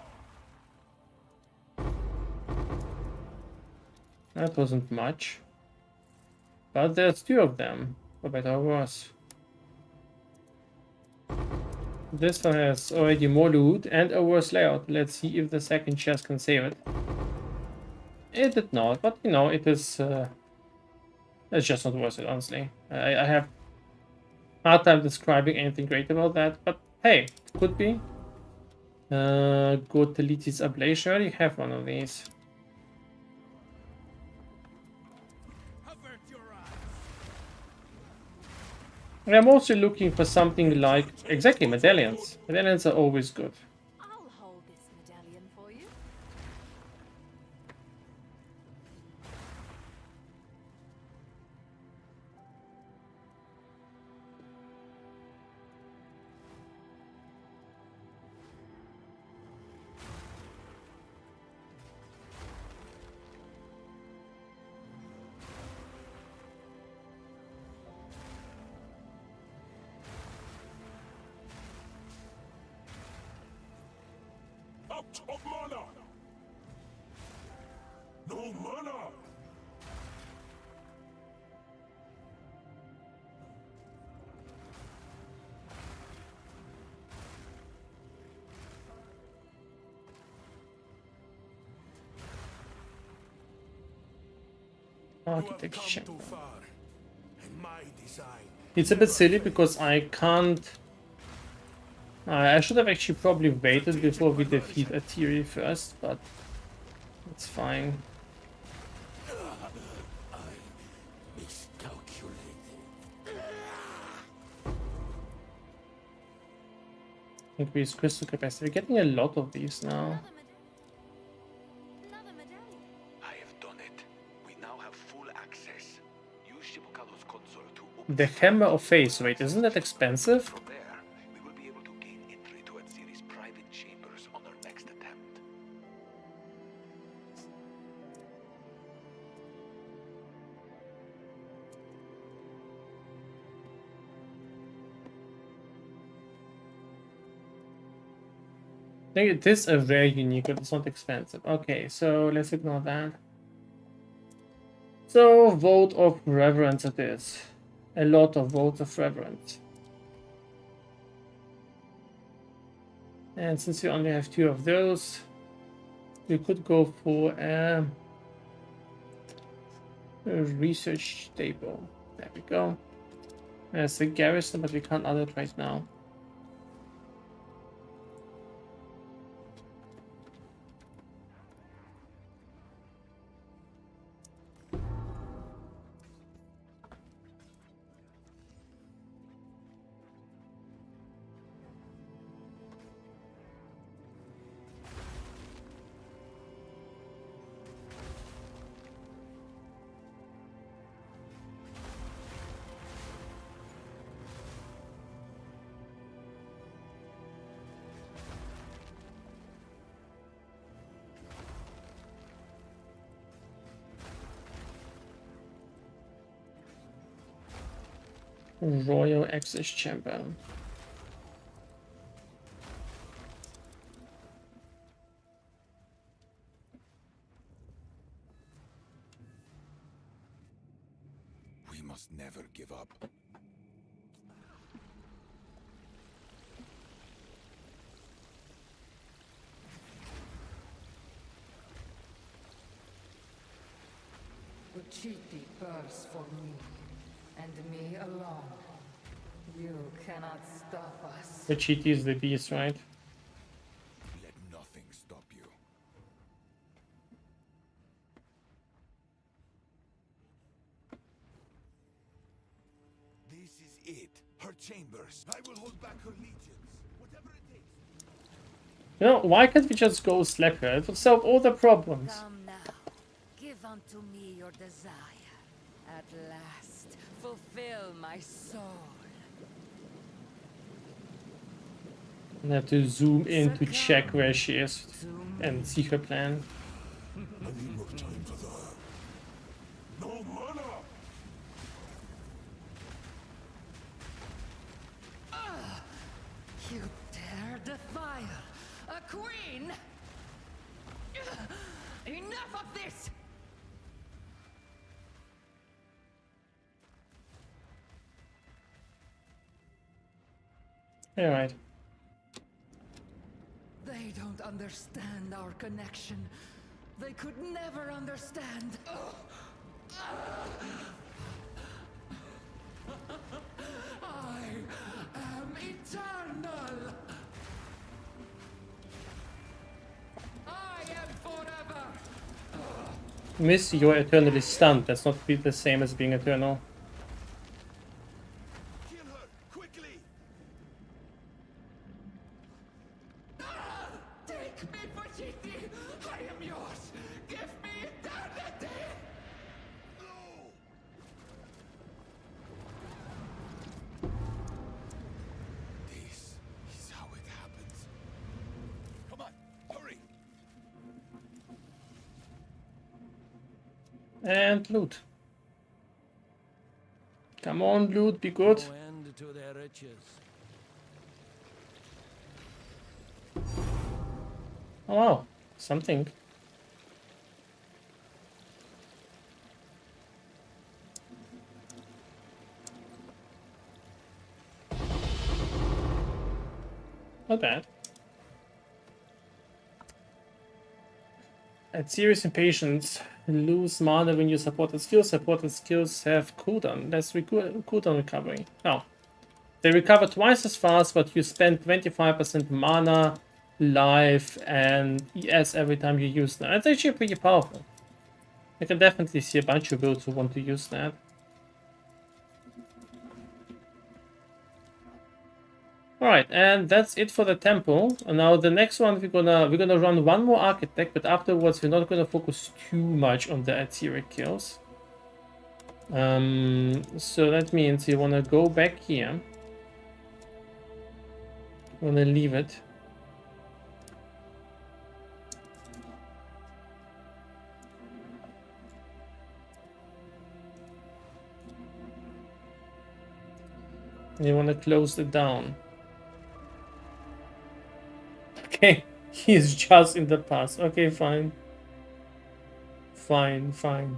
Speaker 1: That wasn't much. But there's 2 of them, for better or worse. This one has already more loot and a worse layout. Let's see if the second chest can save it. It did not, but you know, it is... it's just not worth it, honestly. I have hard time describing anything great about that, but hey, could be. Go to Liti's Ablation. I already have one of these. I'm also looking for something like, exactly, medallions. Medallions are always good.
Speaker 3: I'll hold this medallion for you.
Speaker 6: Out of mana! No mana!
Speaker 1: Architecture.
Speaker 2: Too far, and my design.
Speaker 1: It's a bit silly because I can't... I should have actually probably waited before we defeat Atiri first, but it's fine. Increase crystal capacity. We're getting a lot of these now.
Speaker 3: Another medallion.
Speaker 5: I have done it. We now have full access. Use Shibukado's console to open
Speaker 1: The Hammer of Face. Wait, isn't that expensive?
Speaker 5: from there. We will be able to gain entry to Atziri's private chambers on our next attempt.
Speaker 1: I think it is a rare unique, but it's not expensive. Okay, so let's ignore that. So, vote of reverence it is. A lot of votes of reverence. And since we only have 2 of those, we could go for a research table. There we go. There's a garrison, but we can't add it right now. Royal Access Chamber.
Speaker 6: We must never give up.
Speaker 8: Uchiti bursts for me, and me alone. You cannot stop us.
Speaker 1: The cheat is the beast, right?
Speaker 6: Let nothing stop you.
Speaker 2: This is it. Her chambers. I will hold back her legions. Whatever it takes.
Speaker 1: You know, why can't we just go slap her? It would solve all the problems.
Speaker 3: Come now. Give unto me your desire. At last, fulfill my soul.
Speaker 1: I have to zoom in to check where she is and see her plan.
Speaker 6: I need more time for that. No mana!
Speaker 8: You dare defile a queen? Enough of this!
Speaker 1: Alright.
Speaker 8: They don't understand our connection. They could never understand. I am eternal. I am forever.
Speaker 1: Miss, you're eternally stunned. That's not the same as being eternal.
Speaker 2: Kill her quickly.
Speaker 8: Take me, Vajiti! I am yours! Give me eternity!
Speaker 6: This is how it happens.
Speaker 2: Come on, hurry.
Speaker 1: And loot. Come on, loot, be good.
Speaker 4: No end to their riches.
Speaker 1: Oh wow, something. Not bad. At serious impatience, lose mana when you supported skills. Supported skills have cooldown. That's cooldown recovery. No. They recover twice as fast, but you spend 25% mana, life, and ES every time you use them. It's actually pretty powerful. I can definitely see a bunch of builds who want to use that. Alright, and that's it for the temple. And now the next one we're gonna run one more architect, but afterwards we're not gonna focus too much on the Aetheric kills. So that means you wanna go back here. You wanna leave it. And you wanna close it down. Okay, He's just in the past. Okay, fine. Fine.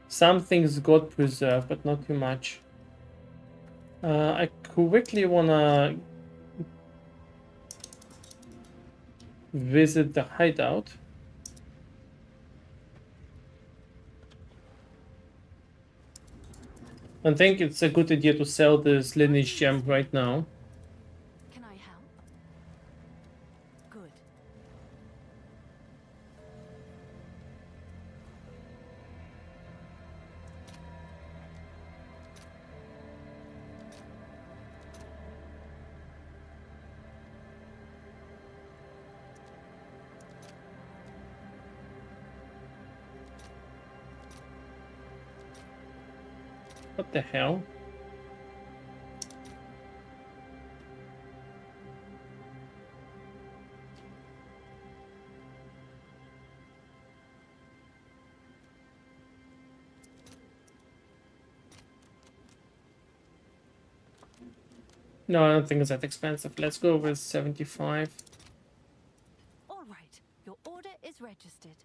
Speaker 1: Some things got preserved, but not too much. I quickly wanna visit the hideout. I think it's a good idea to sell this lineage gem right now.
Speaker 3: Can I help? Good.
Speaker 1: What the hell? No, I don't think it's that expensive. Let's go with 75.
Speaker 3: All right. Your order is registered.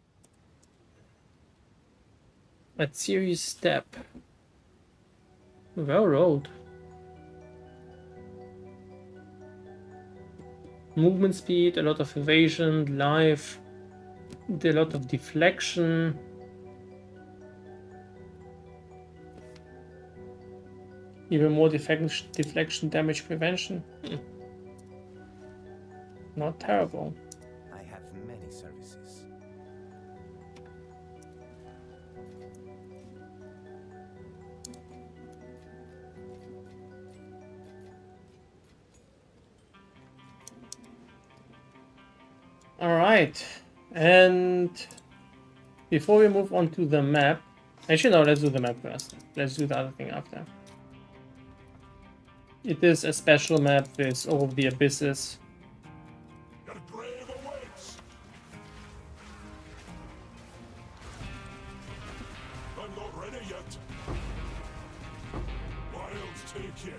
Speaker 1: A serious step. Well rolled. Movement speed, a lot of evasion, life, a lot of deflection. Even more deflection damage prevention. Not terrible.
Speaker 7: I have many services.
Speaker 1: Alright, and before we move on to the map, actually no, let's do the map first. Let's do the other thing after. It is a special map with all of the abysses.
Speaker 6: Your grave awaits. I'm not ready yet. Wilds take you.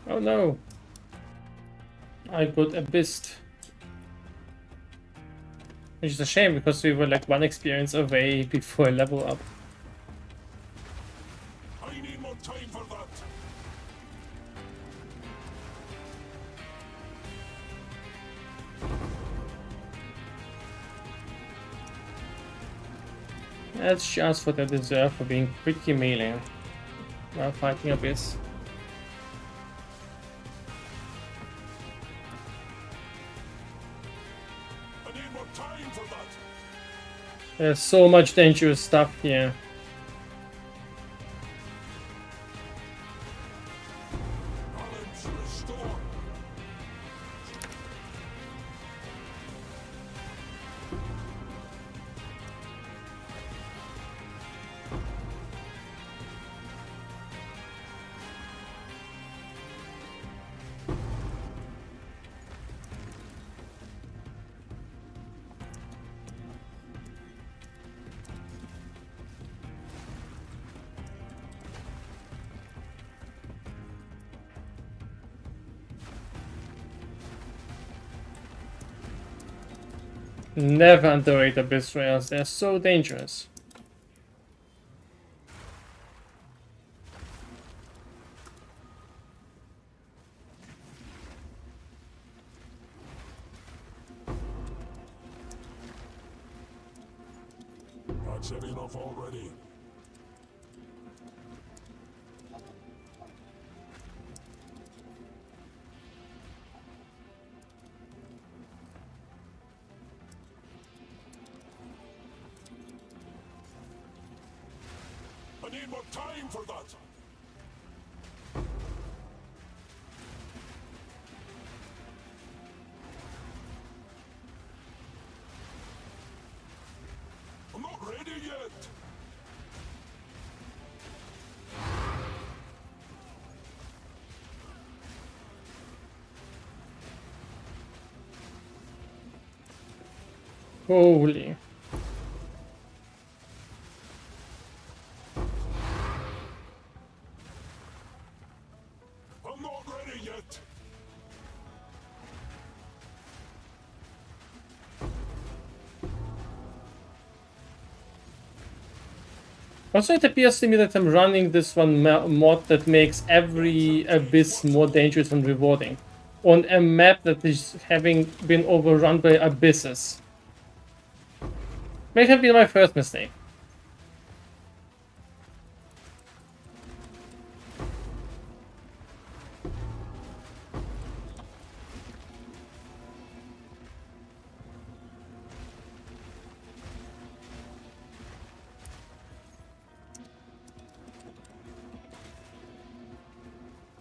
Speaker 1: Oh no! I got abyssed. Which is a shame because we were like one experience away before level up.
Speaker 6: I need more time for that.
Speaker 1: That's just what I deserve for being pretty melee while fighting Abyss.
Speaker 6: I need more time for that.
Speaker 1: There's so much dangerous stuff here.
Speaker 6: Knowledge restored.
Speaker 1: Never underrate Abyss Rails, they're so dangerous.
Speaker 6: It's heavy enough already. I need more time for that. I'm not ready yet.
Speaker 1: Holy.
Speaker 6: I'm not ready yet.
Speaker 1: Also, it appears to me that I'm running this one mod that makes every abyss more dangerous and rewarding on a map that is having been overrun by abysses. May have been my first mistake.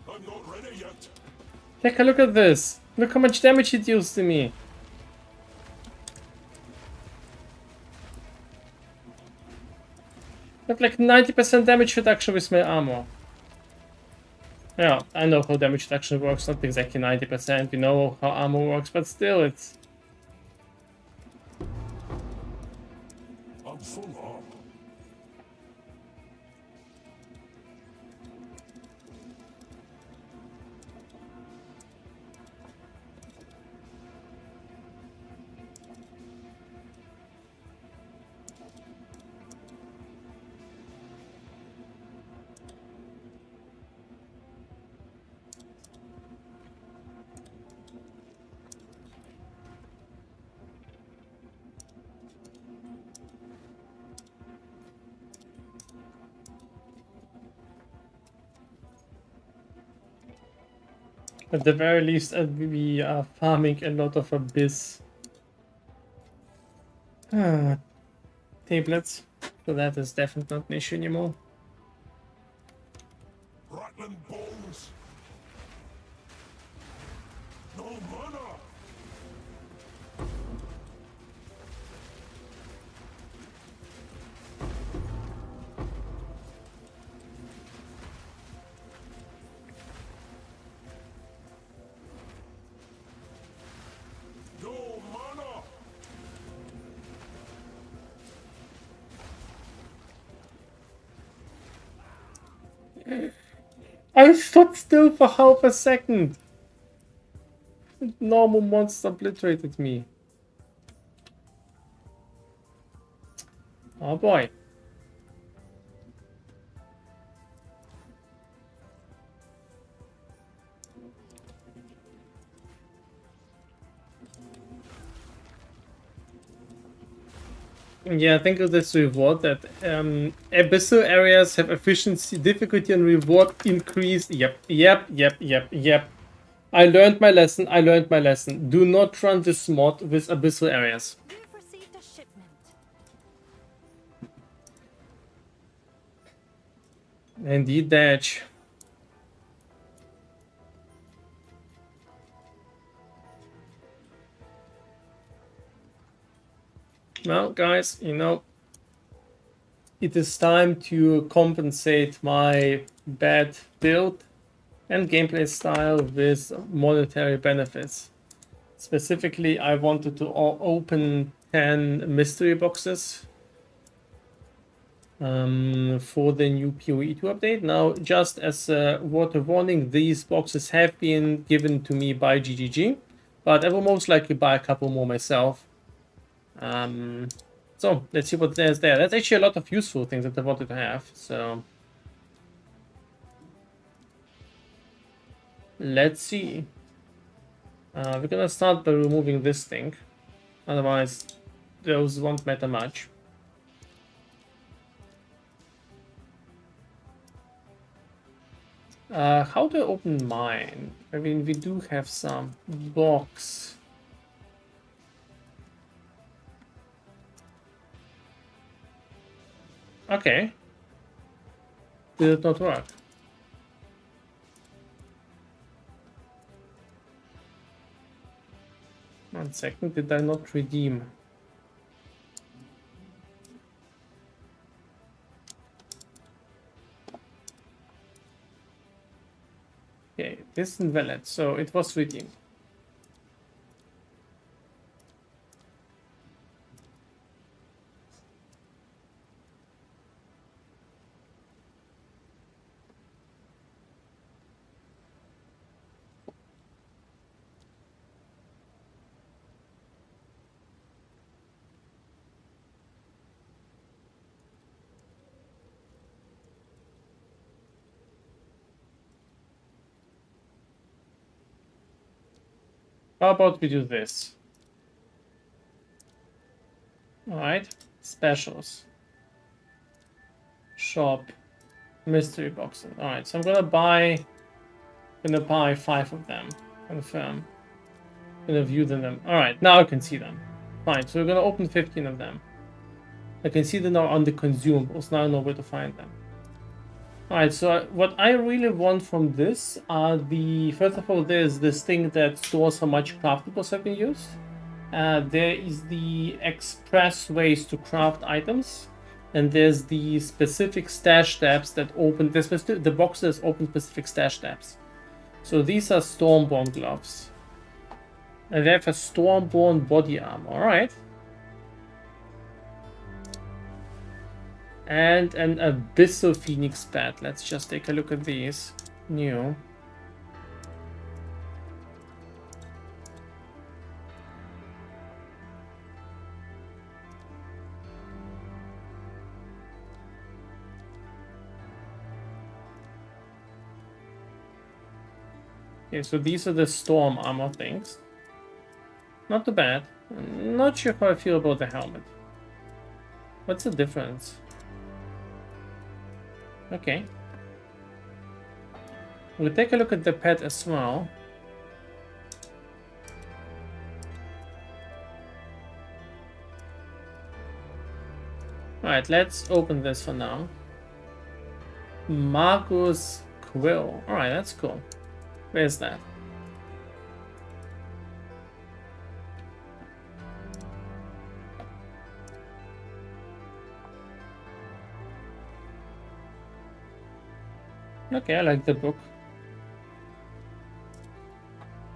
Speaker 6: I'm not ready yet.
Speaker 1: Take a look at this. Look how much damage it deals to me. I have like 90% damage reduction with my armor. Yeah, I know how damage reduction works, not exactly 90%, we know how armor works, but still it's...
Speaker 6: I'm full up.
Speaker 1: At the very least, we are farming a lot of abyss tablets, so that is definitely not an issue anymore.
Speaker 6: Rattling bones. No mana. No mana.
Speaker 1: I stood still for half a second. Normal monster obliterated me. Oh boy. Yeah, I think of this reward that abyssal areas have efficiency, difficulty, and reward increased. Yep. I learned my lesson. Do not run this mod with abyssal areas.
Speaker 3: We've received a shipment.
Speaker 1: Indeed, Dodge. Well, guys, you know, it is time to compensate my bad build and gameplay style with monetary benefits. Specifically, I wanted to open 10 mystery boxes for the new PoE 2 update. Now, just as a water warning, these boxes have been given to me by GGG, but I will most likely buy a couple more myself. So let's see what there's there. That's actually a lot of useful things that I wanted to have, so let's see. We're gonna start by removing this thing, otherwise those won't matter much. How do I open mine? I mean, we do have some box. Okay. Did it not work? One second, did I not redeem? Okay, this is invalid, so it was redeemed. How about we do this? Alright, specials. Shop. Mystery boxes. Alright, so I'm gonna buy 5 of them. Confirm. Gonna view them. Alright, now I can see them. Fine, so we're gonna open 15 of them. I can see them now on the consumables. Now I know where to find them. Alright, so what I really want from this are first of all, there's this thing that stores how much craftables have been used. There is the express ways to craft items, and there's the specific stash tabs that open the boxes open specific stash tabs. So these are Stormborn gloves, and they have a Stormborn body armor. All right. And an Abyssal Phoenix Bat. Let's just take a look at these. New. Okay, so these are the storm armor things. Not too bad. I'm not sure how I feel about the helmet. What's the difference? Okay. We'll take a look at the pet as well. Alright, let's open this for now. Marcus Quill. Alright, that's cool. Where's that? Okay, I like the book.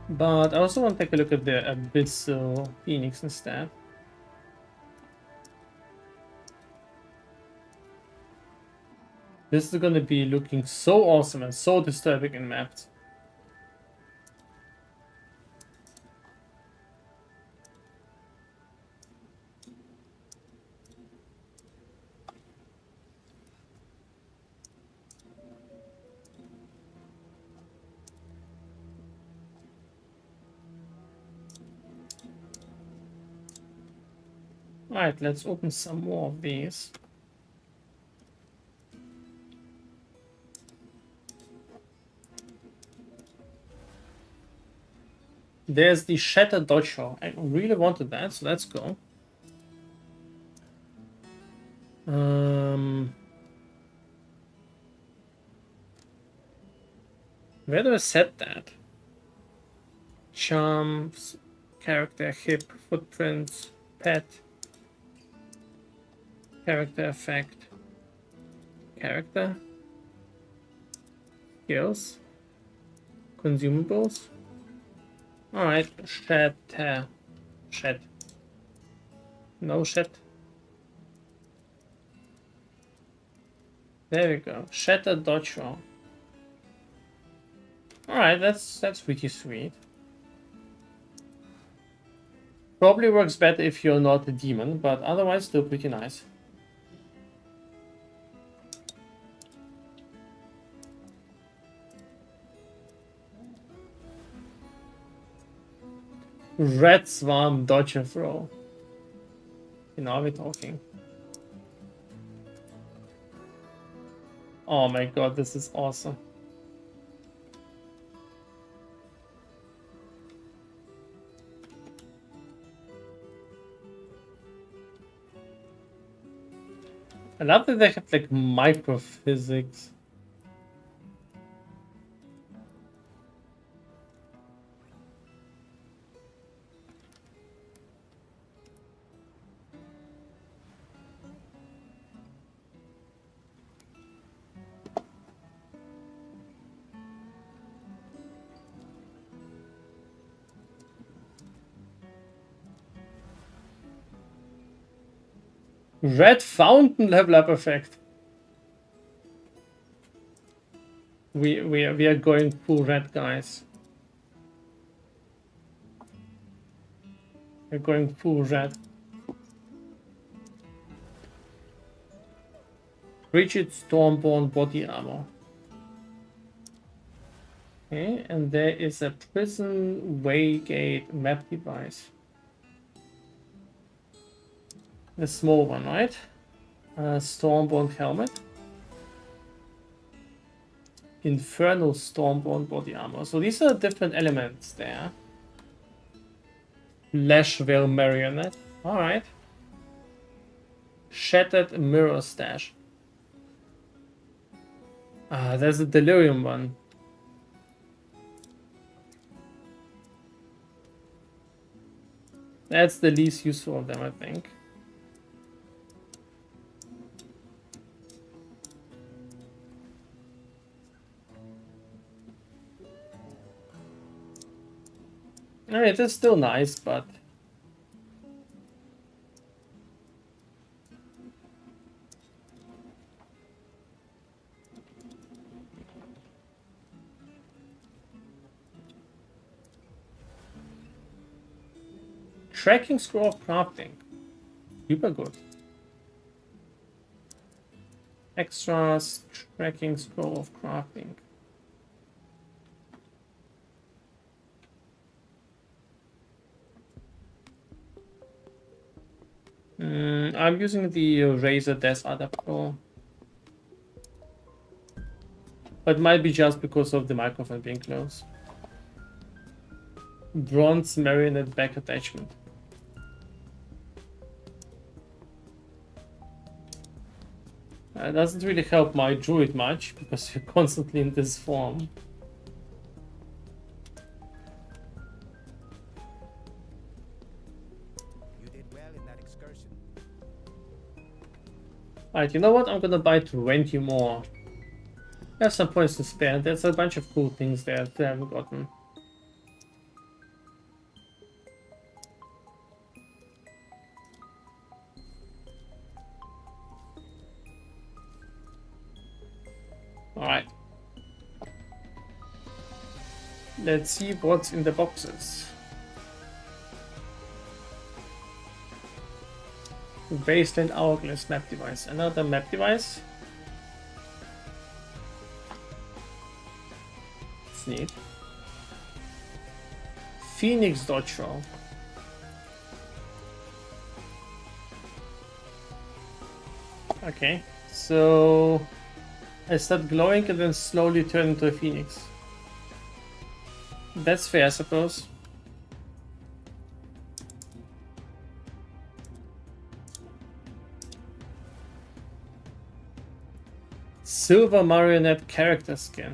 Speaker 1: But I also want to take a look at the Abyssal Phoenix instead. This is going to be looking so awesome and so disturbing in mapped. Alright, let's open some more of these. There's the Shattered Dojo. I really wanted that, so let's go. Where do I set that? Charms, character, hip, footprints, pet, character effect, character, skills, consumables. Alright, shed. No shed. There we go. Shattered Dojo. Alright, that's pretty sweet. Probably works better if you're not a demon, but otherwise still pretty nice. Red Swarm dodge and throw. You know, we're talking. Oh my god, this is awesome. I love that they have like microphysics. Red fountain level up effect. We are going full red, guys. We're going full red. Rigid Stormborn body armor. Okay, and there is a prison waygate map device. The small one, right? Stormborn helmet. Infernal Stormborn body armor. So these are different elements there. Lashville marionette. Alright. Shattered mirror stash. Ah, there's a delirium one. That's the least useful of them, I think. Alright, it's still nice, but tracking scroll of crafting. Super good. Extras, tracking scroll of crafting. I'm using the Razer Desk adapter. But it might be just because of the microphone being close. Bronze marionette back attachment. It doesn't really help my druid much because you're constantly in this form.
Speaker 7: You did well in that excursion.
Speaker 1: Alright, you know what? I'm gonna buy 20 more. I have some points to spare. There's a bunch of cool things there that I haven't gotten. Alright. Let's see what's in the boxes. Wasteland Hourglass map device. Another map device. It's neat. Phoenix Dojo. Okay, so I start glowing and then slowly turn into a phoenix. That's fair, I suppose. Silver marionette character skin.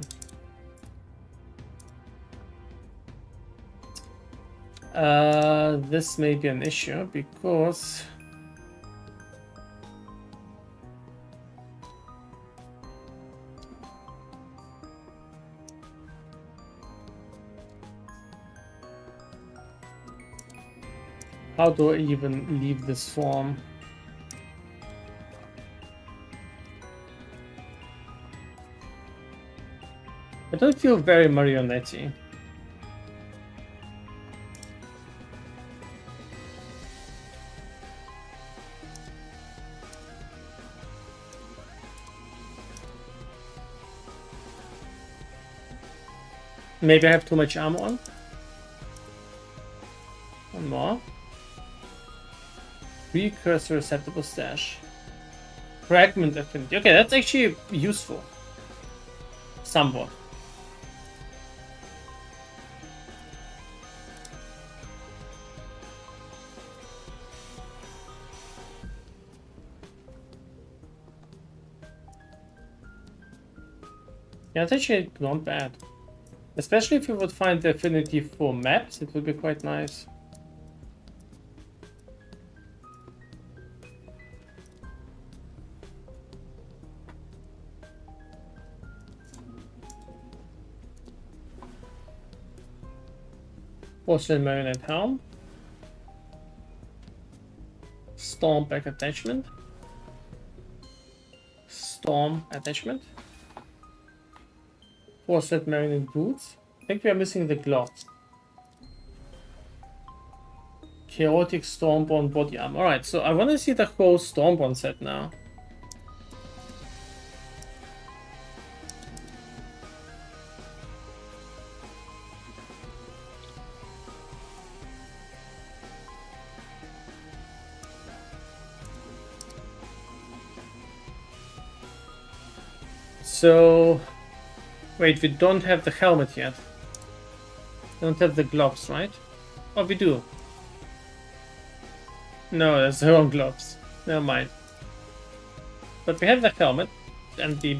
Speaker 1: This may be an issue because how do I even leave this form? I don't feel very marionette-y. Maybe I have too much armor on. One more. Precursor acceptable stash. Fragment affinity. Okay, that's actually useful. Somewhat. Yeah, it's actually not bad. Especially if you would find the affinity for maps, it would be quite nice. Porcelain Marionette Helm. Storm back attachment. Storm attachment. Porcelain Marionette boots. I think we are missing the gloves. Chaotic Stormborn body armor. Alright, so I want to see the whole Stormborn set now. So, wait, we don't have the helmet yet. We don't have the gloves, right? Oh, we do. No, that's the wrong gloves. Never mind. But we have the helmet and the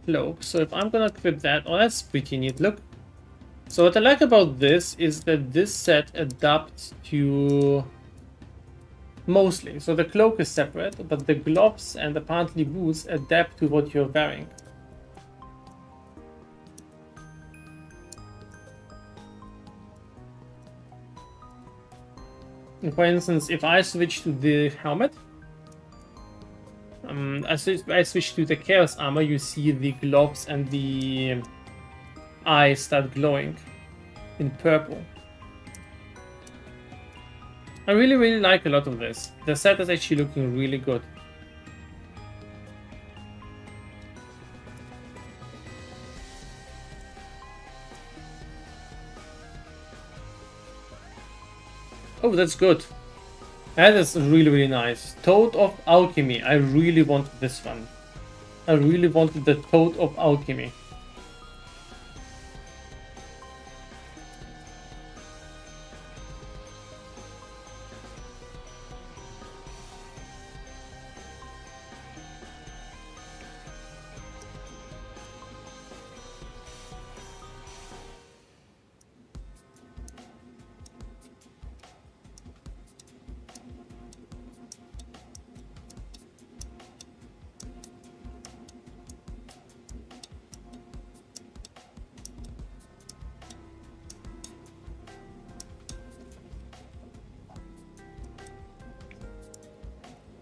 Speaker 1: cloak. So if I'm gonna equip that, oh, that's pretty neat. Look. So what I like about this is that this set adapts to mostly. So the cloak is separate, but the gloves and apparently boots adapt to what you're wearing. For instance, if I switch to the helmet, I switch to the Chaos Armor, you see the gloves and the eyes start glowing in purple. I really like a lot of this. The set is actually looking really good. Oh, that's good. That is really nice. Toad of Alchemy. I really wanted this one. I really wanted the Toad of Alchemy.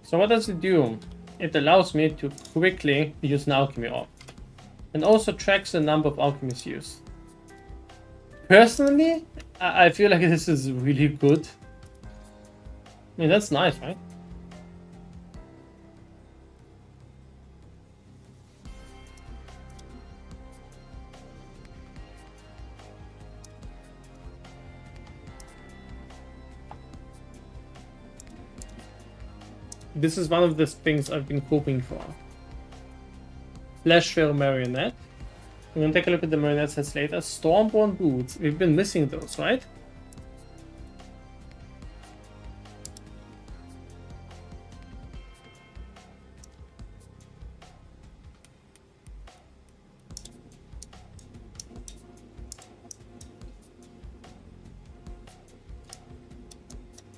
Speaker 1: So what does it do? It allows me to quickly use an alchemy orb. And also tracks the number of alchemies used. Personally, I feel like this is really good. I mean, that's nice, right? This is one of the things I've been hoping for. Flashwell Marionette. We're gonna take a look at the Marionette sets later. Stormborn boots. We've been missing those, right?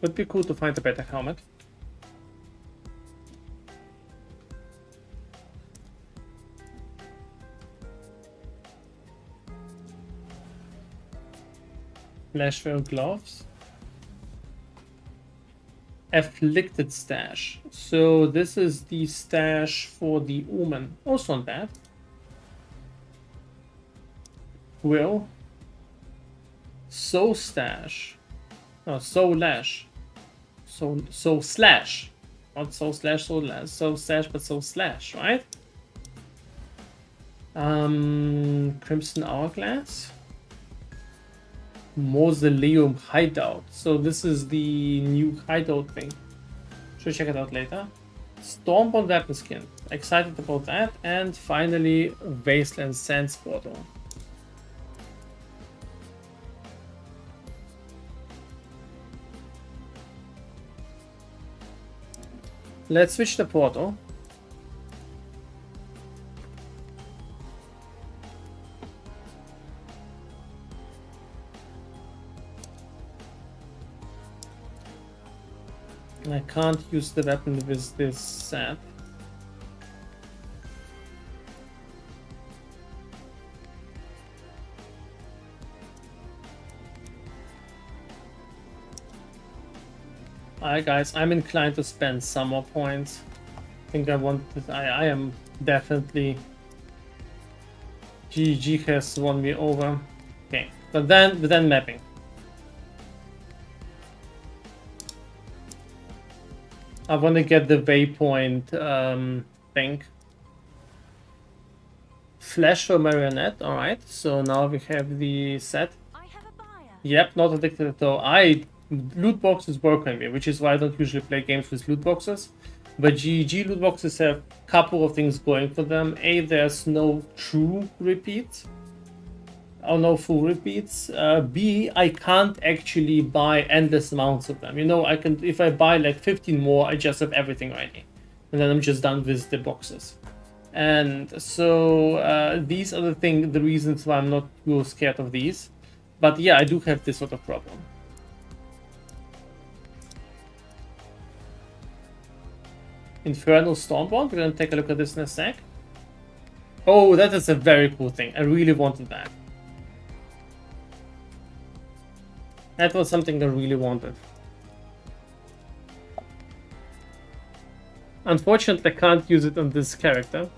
Speaker 1: Would be cool to find a better helmet. Flashwell gloves. Afflicted stash. So this is the stash for the Omen. Also not bad. Will. So stash. No, so lash. So slash. Not so slash, so lash. So stash, but so slash, right? Crimson Hourglass. Mausoleum hideout. So this is the new hideout thing. Should check it out later. Stormborn weapon skin. Excited about that. And finally, Wasteland Sands portal. Let's switch the portal. I can't use the weapon with this set. Alright guys, I'm inclined to spend some more points. I think I am definitely... GG has won me over. Okay, but then mapping. I want to get the waypoint thing. Flash for marionette, alright. So now we have the set.
Speaker 3: I have a buyer.
Speaker 1: Yep, not addicted at all. Loot boxes work on me, which is why I don't usually play games with loot boxes. But GG loot boxes have a couple of things going for them. A, there's no true repeats. Or no full repeats. B, I can't actually buy endless amounts of them. You know, I can, if I buy like 15 more, I just have everything ready. And then I'm just done with the boxes. And so these are the reasons why I'm not too scared of these. But yeah, I do have this sort of problem. Infernal Stormbound, we're gonna take a look at this in a sec. Oh, that is a very cool thing. I really wanted that. That was something I really wanted. Unfortunately, I can't use it on this character.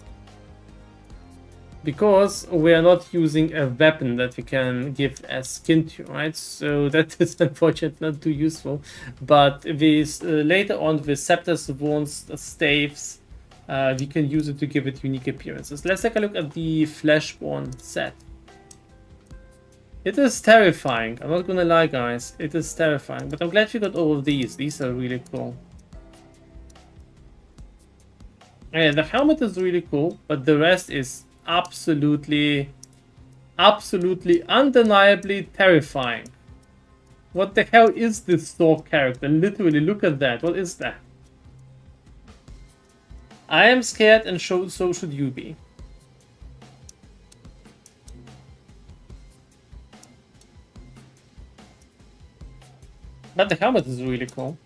Speaker 1: Because we are not using a weapon that we can give as skin to, right? So that is unfortunately not too useful. But with later on with scepters, wands, staves, we can use it to give it unique appearances. Let's take a look at the Fleshborn set. It is terrifying. I'm not gonna lie, guys. It is terrifying. But I'm glad we got all of these. These are really cool. Yeah, the helmet is really cool, but the rest is absolutely, undeniably terrifying. What the hell is this Thor character? Literally, look at that. What is that? I am scared, and so should you be. But the helmet is really cool.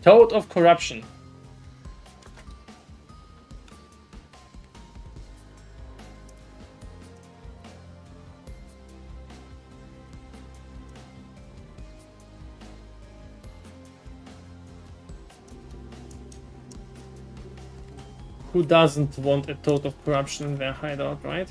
Speaker 1: Toad of Corruption. Who doesn't want a Toad of Corruption in their hideout, right?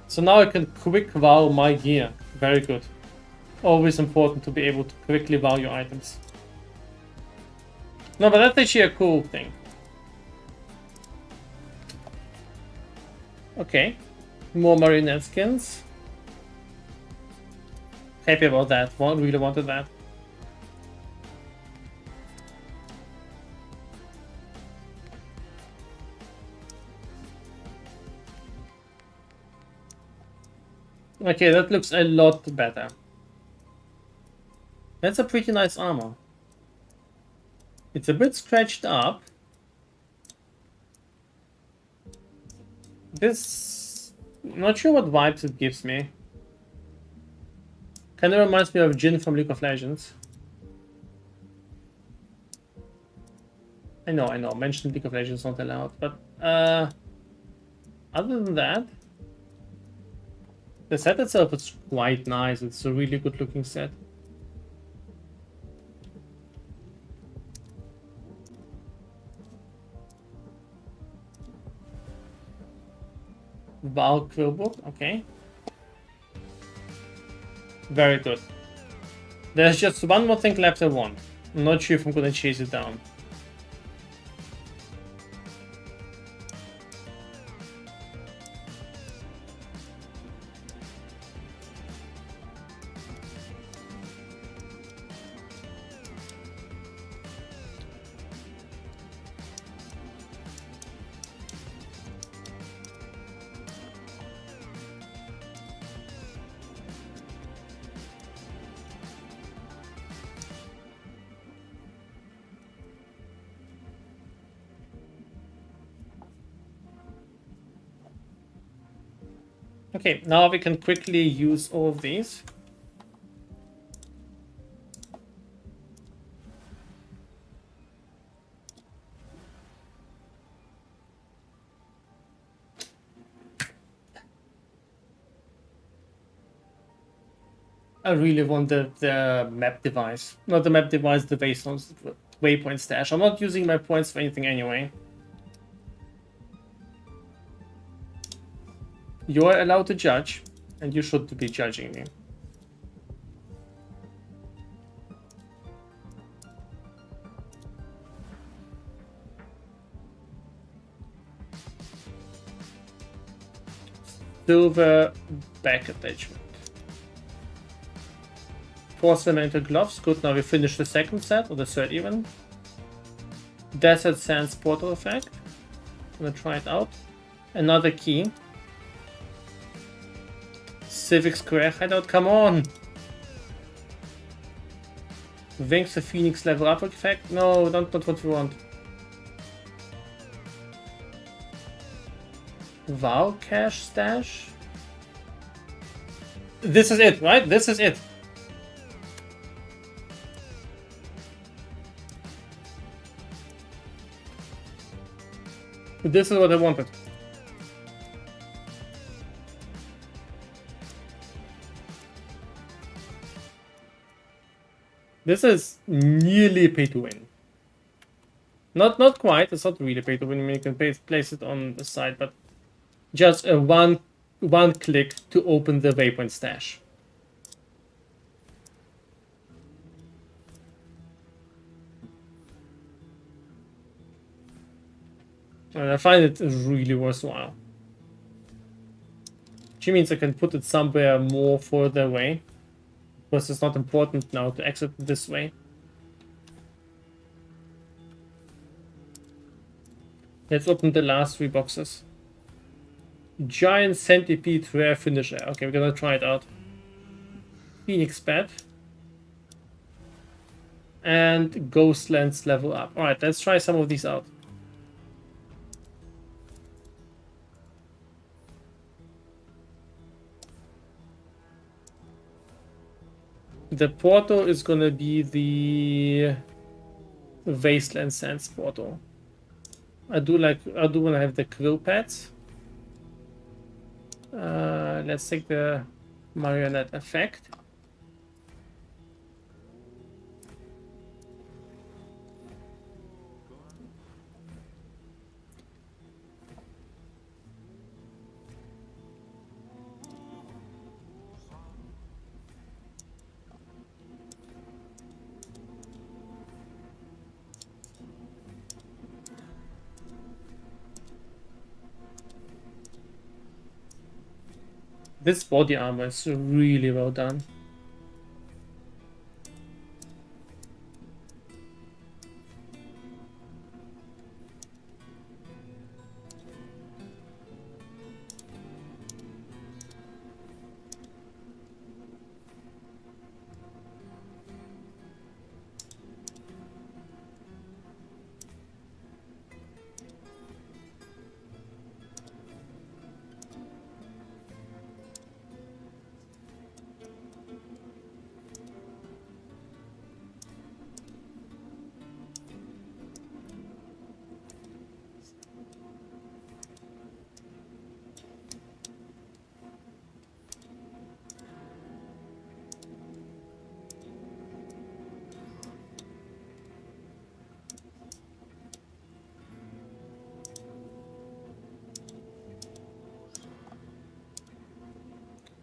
Speaker 1: So now I can quick vow my gear. Very good. Always important to be able to quickly vow your items. No, but that's actually a cool thing. Okay. More marionette skins. Happy about that. Really wanted that. Okay, that looks a lot better. That's a pretty nice armor. It's a bit scratched up. This... not sure what vibes it gives me. Kinda reminds me of Jhin from League of Legends. I know, mentioned League of Legends not allowed, but other than that, the set itself is quite nice. It's a really good looking set. Val Quillbook, okay. Very good. There's just one more thing left I want. I'm not sure if I'm gonna chase it down. Okay, now we can quickly use all of these. I really want the map device. Not the map device, the waypoint stash. I'm not using my points for anything anyway. You're allowed to judge, and you should be judging me. Silver back attachment. 4 cylindrical gloves. Good, now we finish the second set, or the third even. Desert Sands portal effect. I'm gonna try it out. Another key. Civic Square hideout, come on! Wings the Phoenix level up effect? No, not what we want. Wow, cash stash? This is it, right? This is it. This is what I wanted. This is nearly pay to win. Not quite. It's not really pay to win. I mean, you can place it on the side, but just a one click to open the waypoint stash. And I find it really worthwhile. Which means I can put it somewhere more further away. Because it's not important now to exit this way. Let's open the last 3 boxes. Giant Centipede Rare Finisher. Okay, we're gonna try it out. Phoenix Pet. And Ghostlands level up. Alright, let's try some of these out. The portal is gonna be the Wasteland Sands portal. I do wanna have the quill pads. Let's take the marionette effect. This body armor is really well done.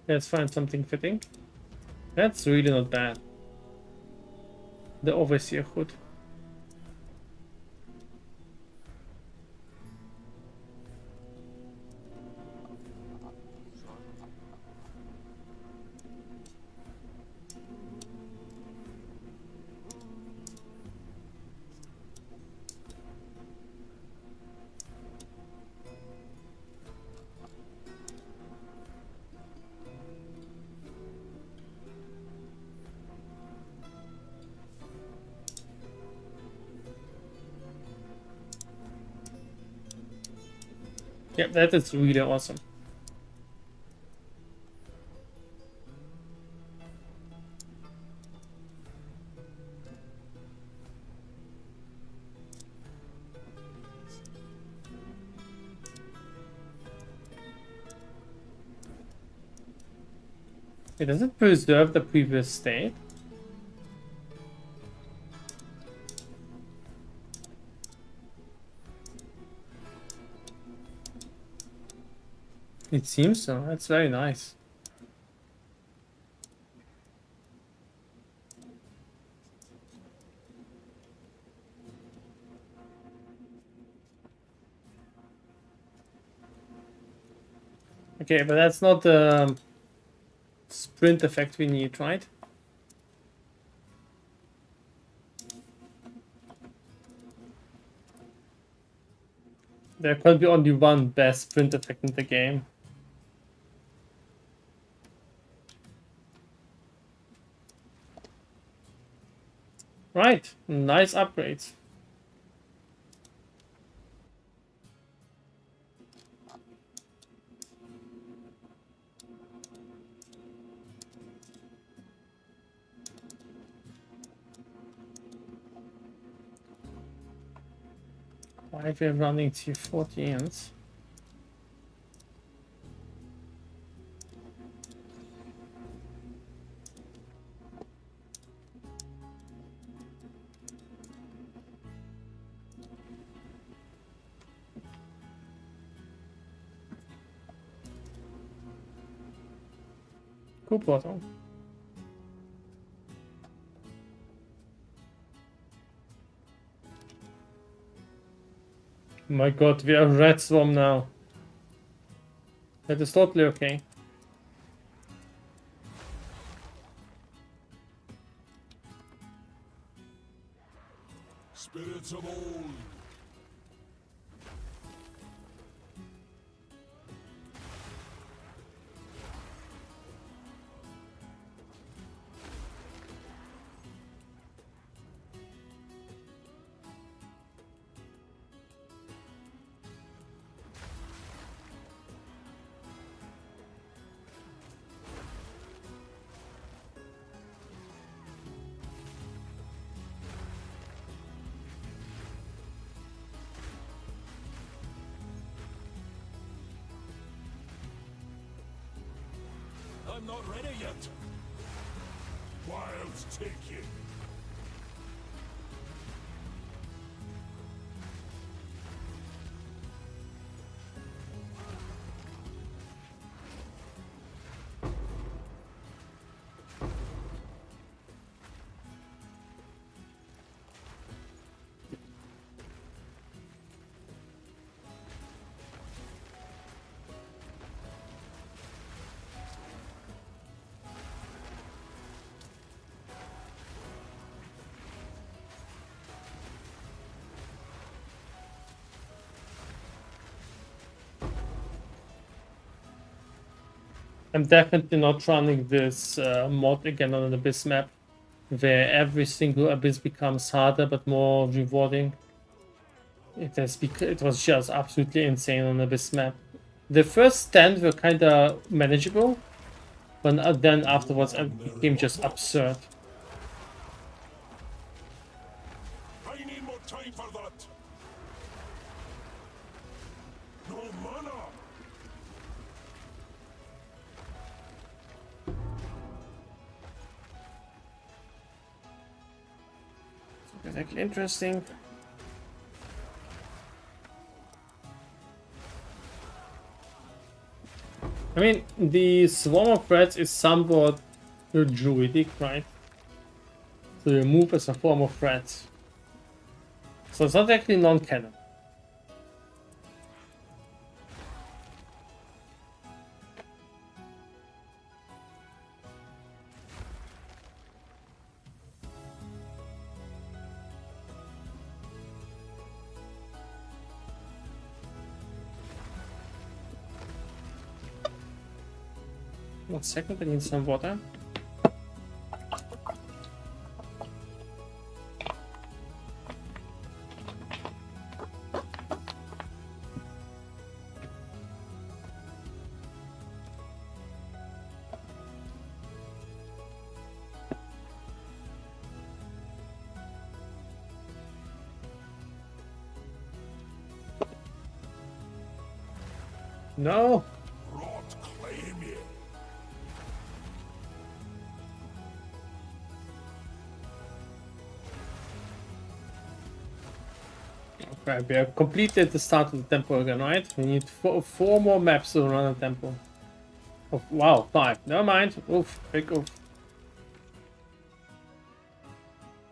Speaker 1: Let's find something fitting. That's really not bad. The overseer hood. Yep, that is really awesome. It doesn't preserve the previous state. It seems so. That's very nice. Okay, but that's not the sprint effect we need, right? There could be only one best sprint effect in the game. Right, nice upgrades. Why we're running T14s? Cool bottom. My god, we are red swarm now. That is totally okay.
Speaker 6: Spirits of old. I'm not ready yet. Wilds take you.
Speaker 1: I'm definitely not running this mod again on an Abyss map, where every single Abyss becomes harder but more rewarding. It was just absolutely insane on Abyss map. The first 10 were kinda manageable, but then afterwards it became just absurd.
Speaker 6: I need more time for that. No mana.
Speaker 1: It's actually interesting. I mean, the Swarm of Rats is somewhat druidic, right? So you move as a form of rats. So it's not actually non-canon. One second, I need some water. No!
Speaker 6: Rot claim you.
Speaker 1: Right, we have completed the start of the temple again, right? We need four more maps to run a temple. Oh, wow, 5. Never mind. Oof, big oof.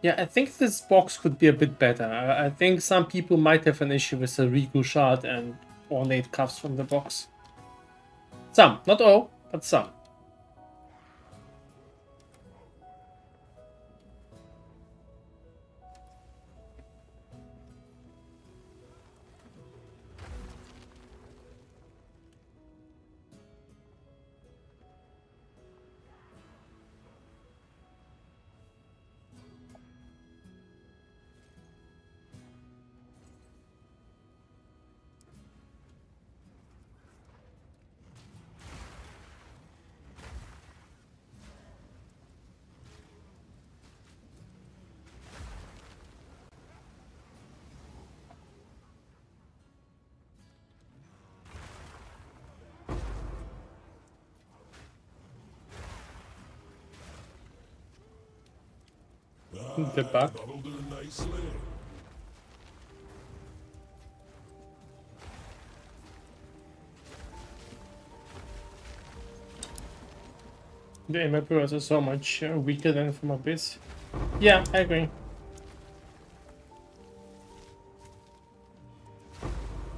Speaker 1: Yeah, I think this box could be a bit better. I think some people might have an issue with the Riku shard and ornate cuffs from the box. Some, not all, but some. The bug.
Speaker 6: That'll do nicely.
Speaker 1: The Emperors are so much weaker than from Abyss. Yeah, I agree.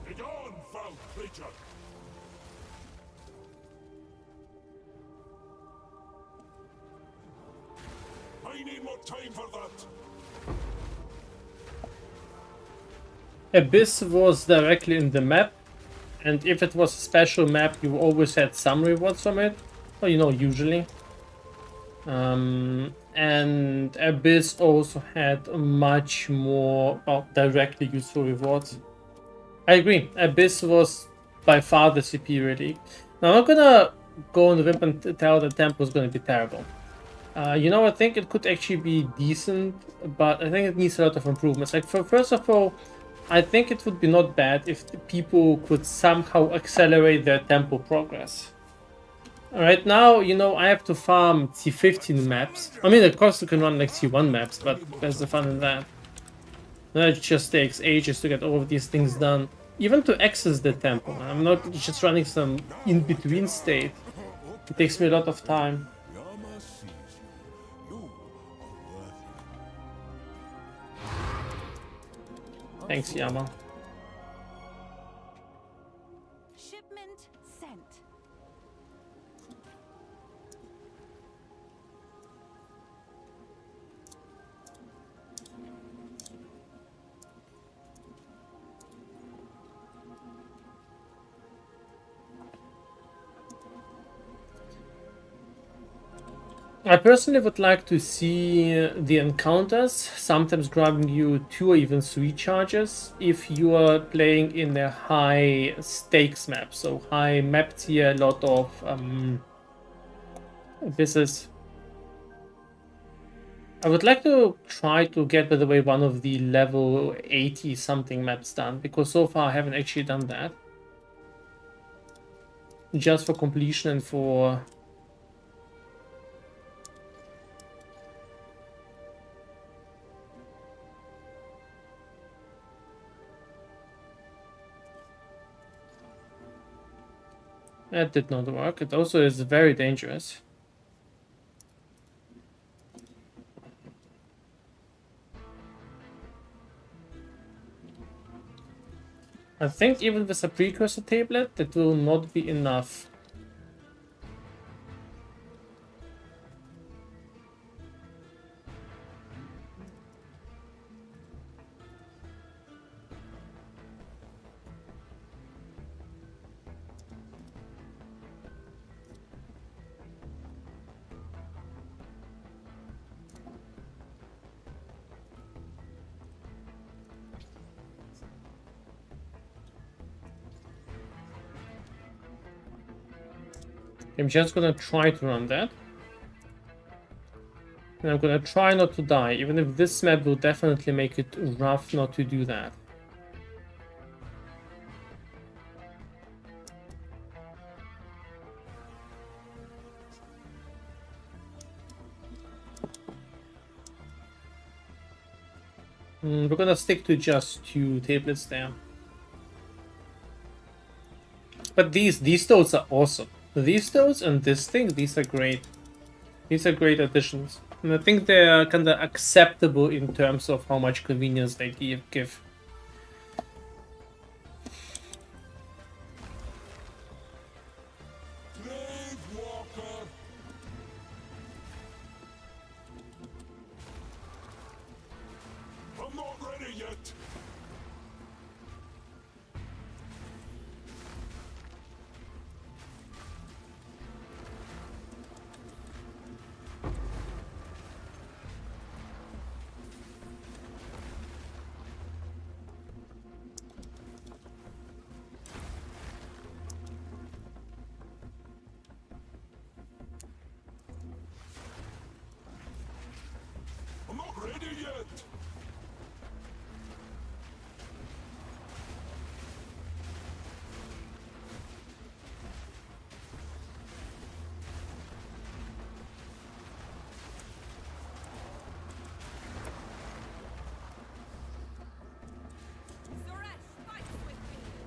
Speaker 6: Begone, foul creature! I need more time for that.
Speaker 1: Abyss was directly in the map, and if it was a special map, you always had some rewards from it. Well, you know, usually. And Abyss also had much more directly useful rewards. I agree. Abyss was by far the superior league. Now I'm not gonna go on the whip and tell the temple is gonna be terrible. You know, I think it could actually be decent, but I think it needs a lot of improvements. Like, first of all, I think it would be not bad if the people could somehow accelerate their tempo progress. Right now, you know, I have to farm C15 maps. I mean, of course you can run like C1 maps, but there's the fun in that. It just takes ages to get all of these things done. Even to access the temple. I'm not just running some in-between state. It takes me a lot of time.
Speaker 6: Yama sees you. You are worthy.
Speaker 1: Thanks, Yama.
Speaker 3: Shipment sent.
Speaker 1: I personally would like to see the encounters sometimes grabbing you 2 or even 3 charges if you are playing in a high stakes map. So high map tier, a lot of abysses. I would like to try to get, by the way, one of the level 80 something maps done, because so far I haven't actually done that. Just for completion and for... That did not work. It also is very dangerous. I think even with a precursor tablet, that will not be enough. I'm just gonna try to run that. And I'm gonna try not to die, even if this map will definitely make it rough not to do that. We're gonna stick to just 2 tablets there. But these stones are awesome. These stones and this thing, these are great. These are great additions. And I think they're kind of acceptable in terms of how much convenience they give.
Speaker 6: Grave Walker! I'm not ready yet! I'm not ready yet!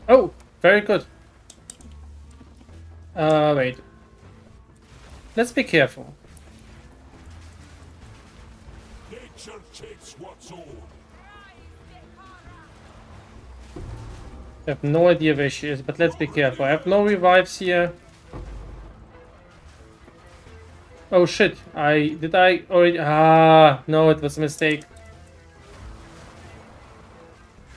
Speaker 1: Oh, very good. Wait. Let's be careful.
Speaker 6: Nature takes what's old.
Speaker 1: I have no idea where she is, but let's be careful. I have no revives here. Oh shit, did I already... Ah, no, it was a mistake.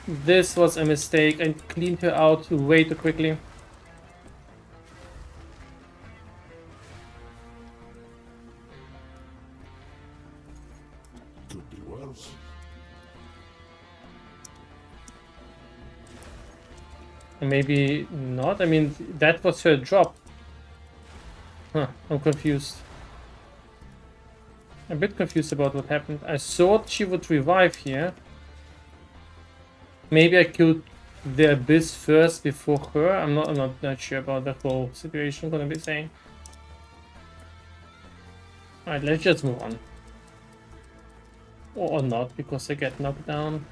Speaker 1: This was a mistake. I cleaned her out way too quickly.
Speaker 6: Could be worse.
Speaker 1: Maybe not. I mean, that was her drop. Huh, I'm confused. A bit confused about what happened. I thought she would revive here. Maybe I killed the Abyss first before her. I'm not sure about the whole situation, I'm gonna be saying. Alright, let's just move on. Or not, because I get knocked down.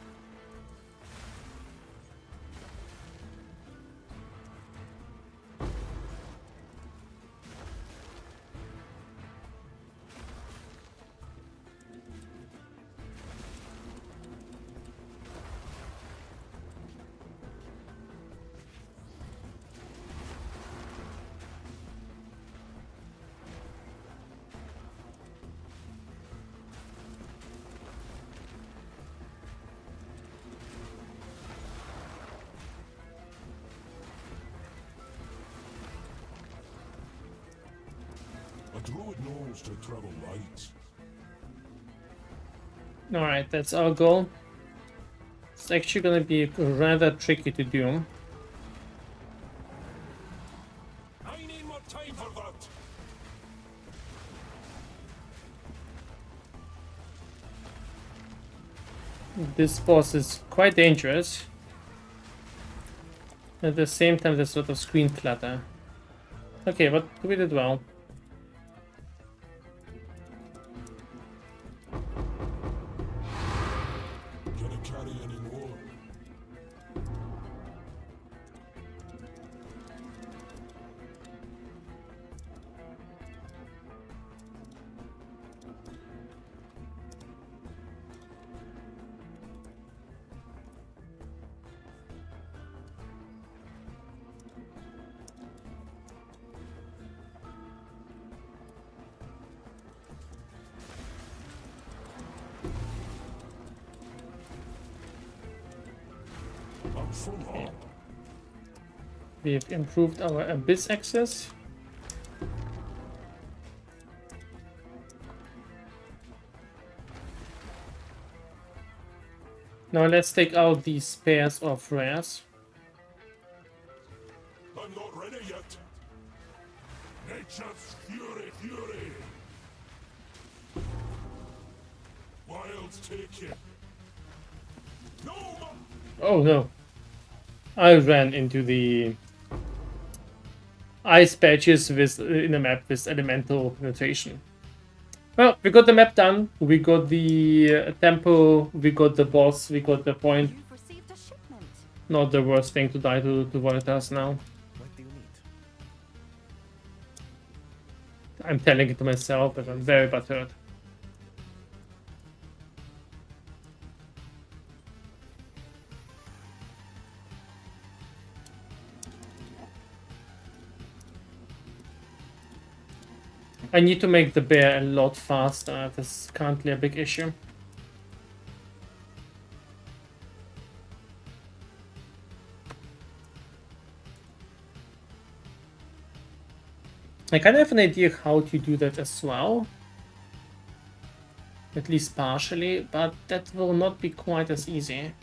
Speaker 6: A druid knows to travel light.
Speaker 1: Alright, that's our goal. It's actually gonna be rather tricky to do.
Speaker 6: I need more time for that.
Speaker 1: This boss is quite dangerous. At the same time, there's sort of screen clutter. Okay, but we did well.
Speaker 6: Can I carry any more? I'm full on.
Speaker 1: We've improved our Abyss access. Now let's take out these pairs of rares.
Speaker 6: I'm not ready yet. Nature's fury. Wilds take you. No,
Speaker 1: Oh no. I ran into the ice patches with in the map with elemental penetration. Well, we got the map done. We got the temple. We got the boss. We got the point.
Speaker 3: You've received a shipment.
Speaker 1: Not the worst thing to die to Voritas now.
Speaker 7: What do you need?
Speaker 1: I'm telling it to myself, but I'm very butthurt. I need to make the bear a lot faster. That's currently a big issue. I kind of have an idea how to do that as well. At least partially, but that will not be quite as easy.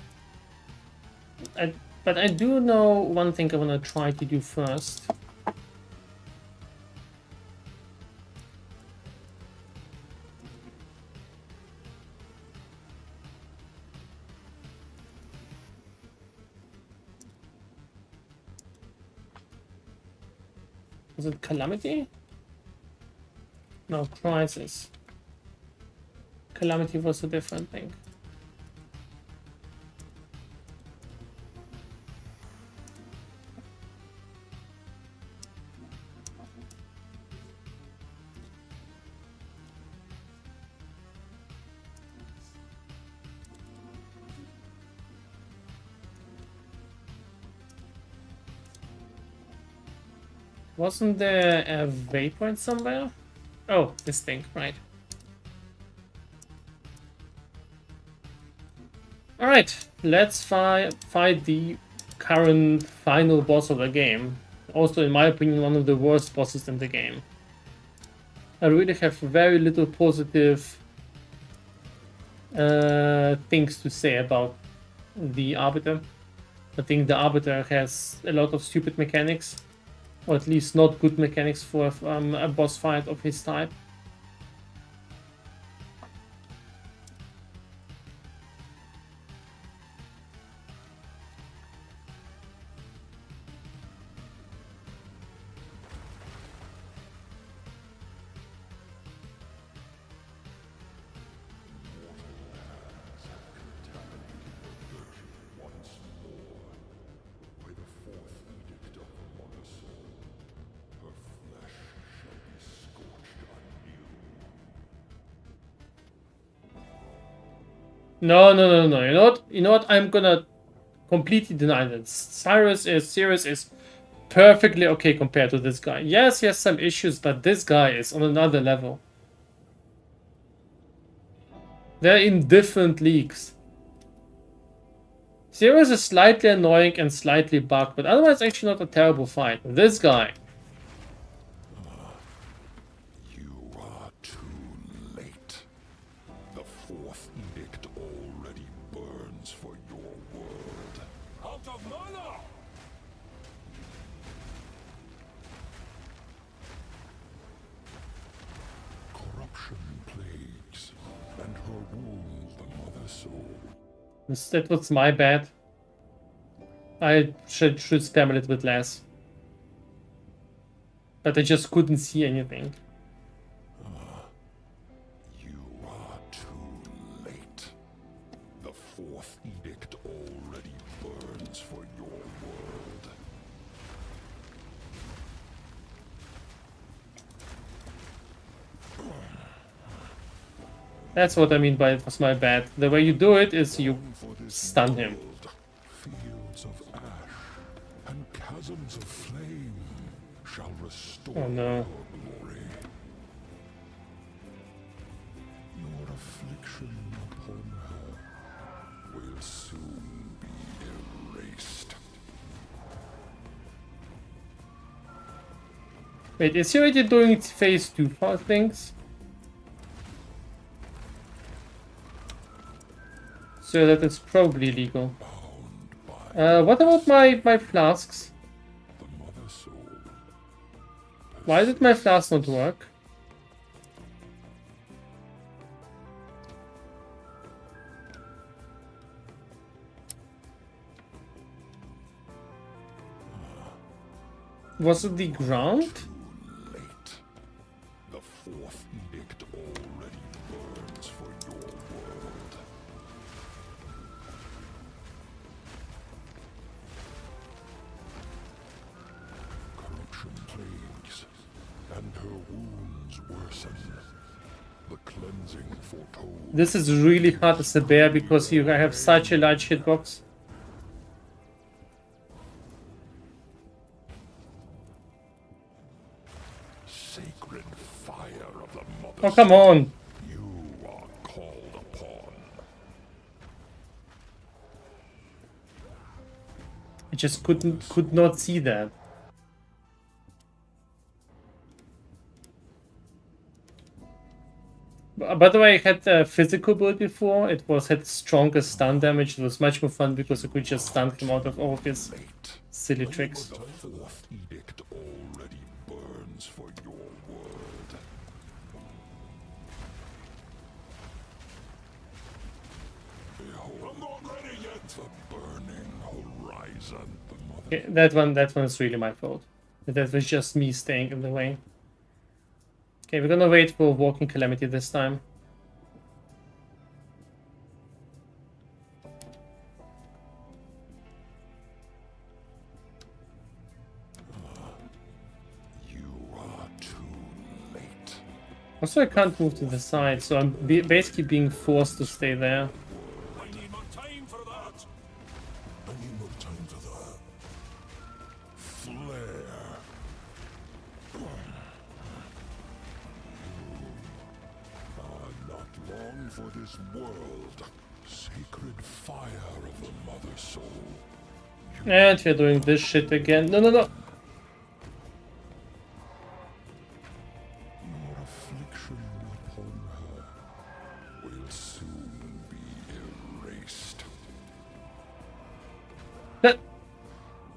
Speaker 1: But I do know one thing I want to try to do first. Is it Calamity? No, Crisis. Calamity was a different thing. Wasn't there a waypoint somewhere? Oh, this thing, right. Alright, let's fight the current final boss of the game. Also, in my opinion, one of the worst bosses in the game. I really have very little positive things to say about the Arbiter. I think the Arbiter has a lot of stupid mechanics. Or at least not good mechanics for a boss fight of his type. No. You know what? I'm gonna completely deny that. Sirius is perfectly okay compared to this guy. Yes, he has some issues, but this guy is on another level. They're in different leagues. Sirius is slightly annoying and slightly bugged, but otherwise actually not a terrible fight. This guy.
Speaker 6: You are too late. The fourth edict already burns for your world.
Speaker 2: Out of mana!
Speaker 6: Corruption plagues, and her wound the mother soul.
Speaker 1: That was my bad. I should spam a little bit less. But I just couldn't see anything.
Speaker 6: You are too late. The fourth edict already burns for your world.
Speaker 1: That's what I mean by it was my bad. The way you do it is you stun him.
Speaker 6: Fields of ash and chasms of flame shall restore
Speaker 1: Oh no.
Speaker 6: your glory. Your affliction upon her will soon be erased.
Speaker 1: Wait, is he already doing phase 2 things? So that is probably legal. What about my flasks?
Speaker 6: The mother soul.
Speaker 1: Why did my flask not work? Was it the ground?
Speaker 6: Too late. The fourth edict already her wounds worsen. The cleansing foretold.
Speaker 1: This is really hard as a bear because you have such a large hitbox.
Speaker 6: Sacred fire of the mother.
Speaker 1: Oh, come on.
Speaker 6: You are called upon.
Speaker 1: I just could not see that. By the way, I had a physical build before. It had stronger stun damage. It was much more fun because I could just stun him out of all of his silly tricks.
Speaker 6: The fourth edict already burns for your word. Behold, I'm not ready yet. The burning horizon. The mother.
Speaker 1: Okay, that one is really my fault. That was just me staying in the way. Okay, we're gonna wait for Walking Calamity this time.
Speaker 6: You are too late.
Speaker 1: Also, I can't move to the side, so I'm basically being forced to stay there.
Speaker 2: I need more time for that.
Speaker 6: I need more time for that. Flare. Not long for this world. Sacred fire of the mother soul.
Speaker 1: And we're doing this shit again. No, no, no.
Speaker 6: Your affliction upon her will soon be erased.
Speaker 1: That-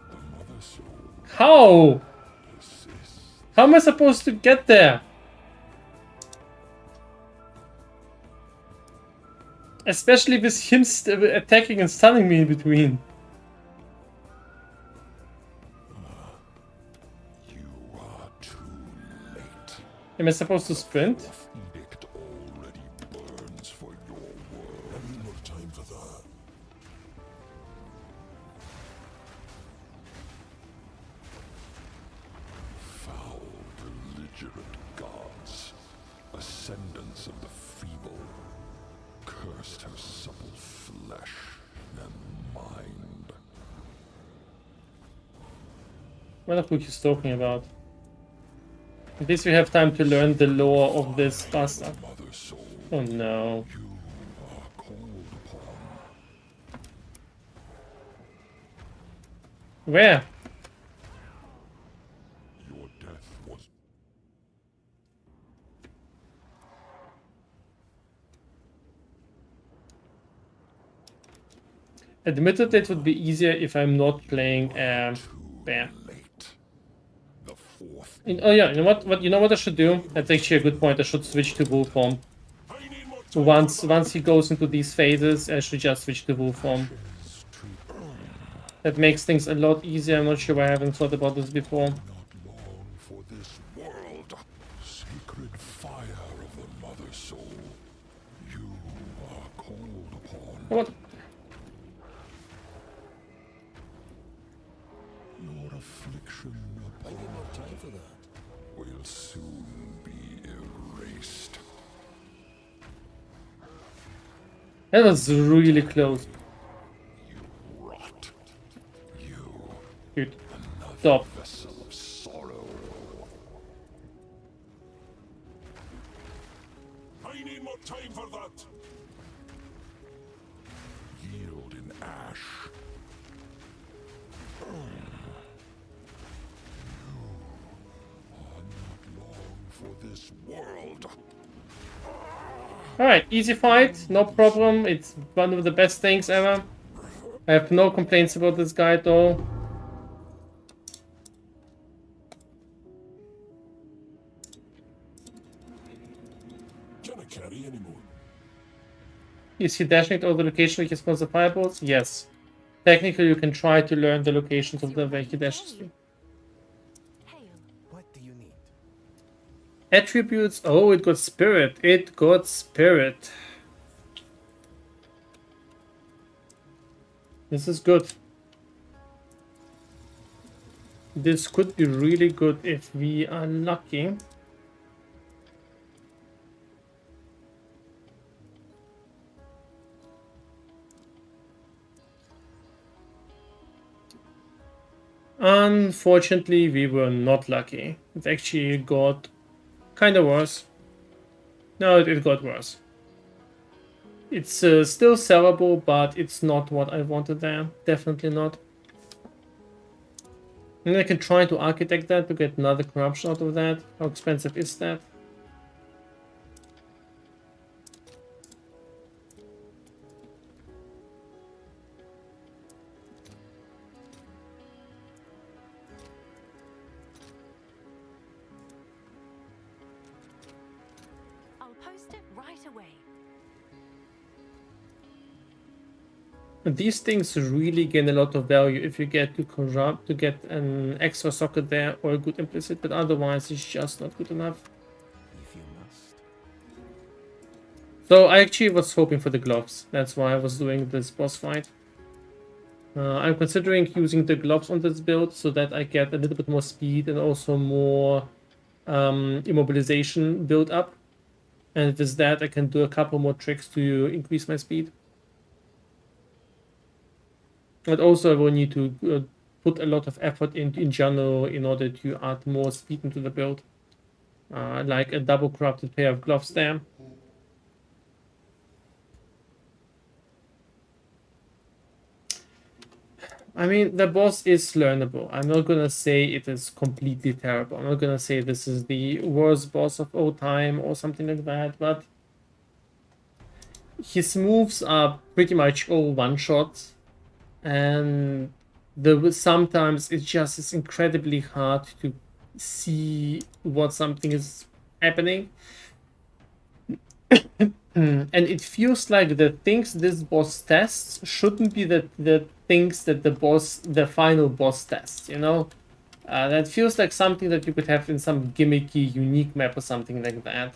Speaker 6: The mother soul
Speaker 1: How?
Speaker 6: persists.
Speaker 1: How am I supposed to get there? Especially with him attacking and stunning me in between.
Speaker 6: You are too late.
Speaker 1: Am I supposed to sprint?
Speaker 6: Fourth edict already burns for your word. I need more time for that. Foul, belligerent gods, ascendants of the feeble, cursed her supple flesh and mind.
Speaker 1: What the fuck he's talking about? At least we have time to learn the lore of this bastard.
Speaker 6: Mother soul,
Speaker 1: Oh no.
Speaker 6: you are called upon.
Speaker 1: Where?
Speaker 6: Your death was
Speaker 1: Admitted it would be easier if I'm not playing bear.
Speaker 6: late. The fourth.
Speaker 1: Oh yeah, you know what? You know what I should do? That's actually a good point. I should switch to wolf form.
Speaker 2: I need more
Speaker 1: So once he goes into these phases, I should just switch to wolf form. That makes things a lot easier. I'm not sure why I haven't thought about this before.
Speaker 6: Not long for this world. Sacred fire of the mother soul. You are called upon.
Speaker 1: What?
Speaker 6: Your affliction
Speaker 4: I
Speaker 6: upon
Speaker 4: need more time for that.
Speaker 6: will soon be erased.
Speaker 1: That was really close.
Speaker 6: You rot. You,
Speaker 1: Dude,
Speaker 6: another
Speaker 1: stop.
Speaker 6: vessel of sorrow.
Speaker 2: I need more time for that.
Speaker 6: Yield in ash. You are not long for this world.
Speaker 1: Alright, easy fight, no problem. It's one of the best things ever. I have no complaints about this guy at all.
Speaker 2: Can I carry anymore?
Speaker 1: Is he dashing to all the location where he spawns the fireballs? Yes. Technically, you can try to learn the locations of the where he dashes to.
Speaker 7: What do you need?
Speaker 1: Attributes. Oh, it got spirit. It got spirit. This is good. This could be really good if we are lucky. Unfortunately, we were not lucky. It actually got kind of worse. No, it got worse. It's still sellable, but it's not what I wanted there. Definitely not. And I can try to architect that to get another corruption out of that. How expensive is that?
Speaker 9: I'll post it right away.
Speaker 1: These things really gain a lot of value if you get to corrupt, to get an extra socket there or a good implicit, but otherwise it's just not good enough.
Speaker 7: If you must.
Speaker 1: So I actually was hoping for the gloves. That's why I was doing this boss fight. I'm considering using the gloves on this build so that I get a little bit more speed and also more immobilization build up. And with that I can do a couple more tricks to increase my speed. But also I will need to put a lot of effort in general in order to add more speed into the build. Like a double corrupted pair of gloves there. I mean, the boss is learnable. I'm not gonna say it is completely terrible. I'm not gonna say this is the worst boss of all time or something like that, but his moves are pretty much all one-shots, and sometimes it just is incredibly hard to see what something is happening. And it feels like the things this boss tests shouldn't be the things that the final boss tests, you know? That feels like something that you could have in some gimmicky, unique map or something like that.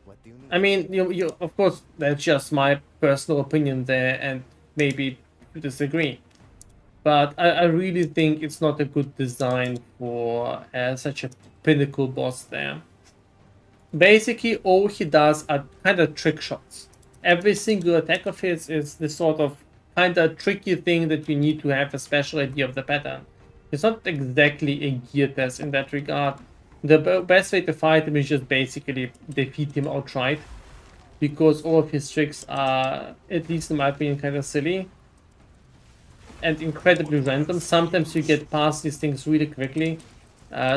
Speaker 7: What do you need?
Speaker 1: I mean, you of course, that's just my personal opinion there, and maybe you disagree. But I really think it's not a good design for such a pinnacle boss there. Basically, all he does are kind of trick shots. Every single attack of his is this sort of kind of tricky thing that you need to have a special idea of the pattern. It's not exactly a gear test in that regard. The best way to fight him is just basically defeat him outright, because all of his tricks are, at least in my opinion, kind of silly and incredibly random. Sometimes you get past these things really quickly.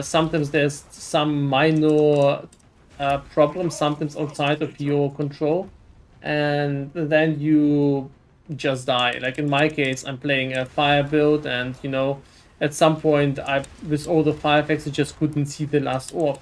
Speaker 1: Sometimes there's some minor problem, sometimes outside of your control, and then you just die. Like in my case, I'm playing a fire build, and you know, at some point, with all the fire effects, I just couldn't see the last orb.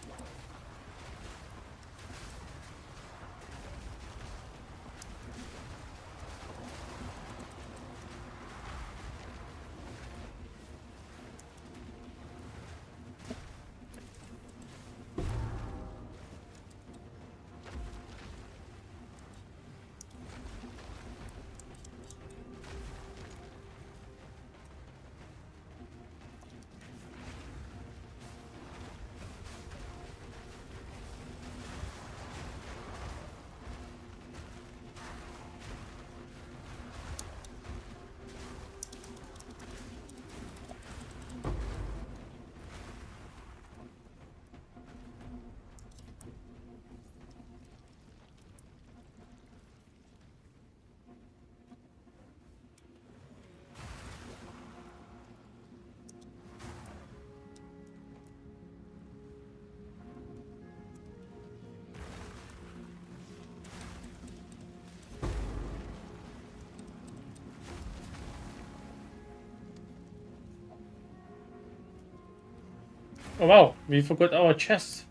Speaker 1: Oh wow, we forgot our chest.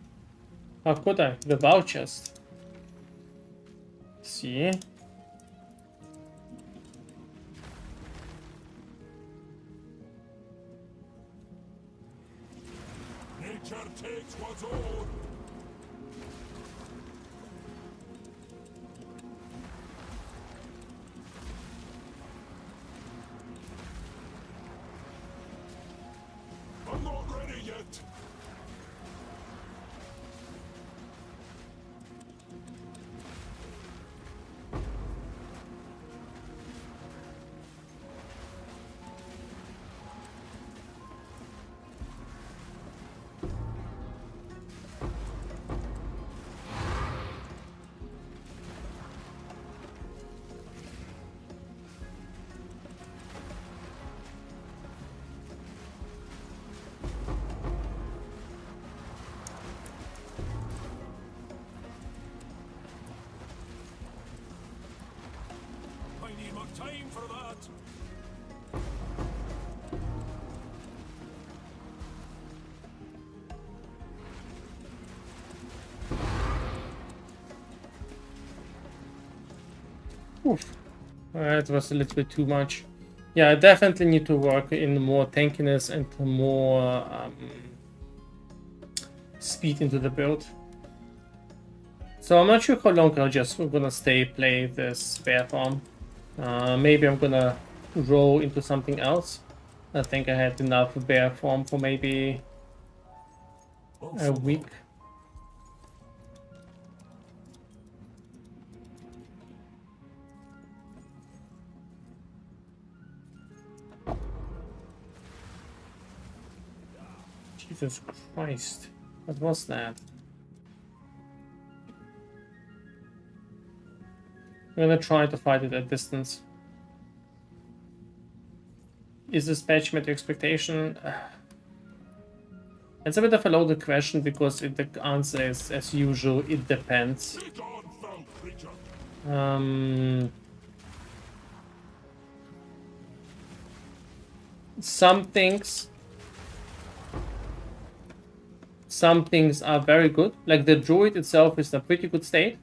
Speaker 1: How could I? The bow chest. See?
Speaker 6: Nature takes what's own. I'm not ready yet.
Speaker 2: for that.
Speaker 1: Oof. That was a little bit too much. Yeah, I definitely need to work in more tankiness and more speed into the build. So I'm not sure how long I'm just gonna play this bear farm. Maybe I'm gonna roll into something else. I think I had enough bear farm for maybe a week. Jesus Christ, what was that? I'm gonna try to fight it at distance. Is this patch met your expectation? It's a bit of a loaded question because the answer is, as usual, it depends. Some things are very good, like the druid itself is in a pretty good state.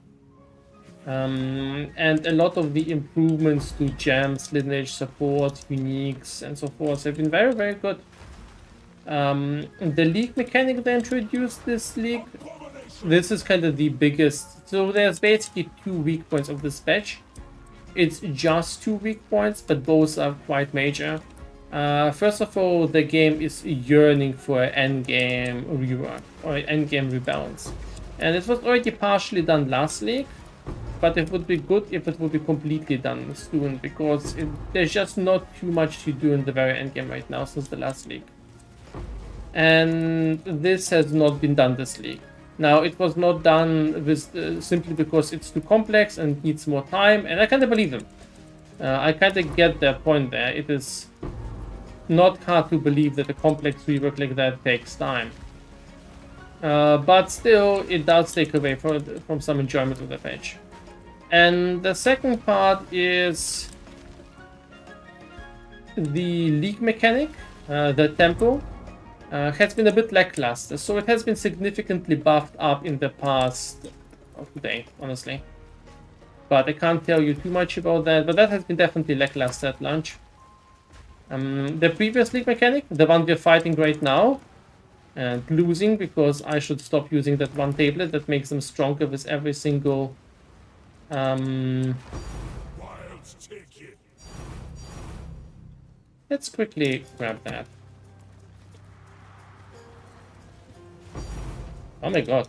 Speaker 1: And a lot of the improvements to gems, lineage, support, uniques, and so forth have been very, very good. The league mechanic they introduced this league, this is kind of the biggest. So there's basically 2 weak points of this patch. It's just 2 weak points, but both are quite major. First of all, the game is yearning for an endgame rework or endgame rebalance, and it was already partially done last league. But it would be good if it would be completely done soon, because there's just not too much to do in the very end game right now since the last league. And this has not been done this league. Now, it was not done with simply because it's too complex and needs more time, and I kind of believe them. I kind of get their point there. It is not hard to believe that a complex rework like that takes time. But still, it does take away from some enjoyment of the patch. And the second part is the league mechanic, the tempo, has been a bit lackluster. So it has been significantly buffed up in the past day, honestly. But I can't tell you too much about that, but that has been definitely lackluster at launch. The previous league mechanic, the one we're fighting right now, and losing because I should stop using that one tablet that makes them stronger with every single let's quickly grab that. Oh my god.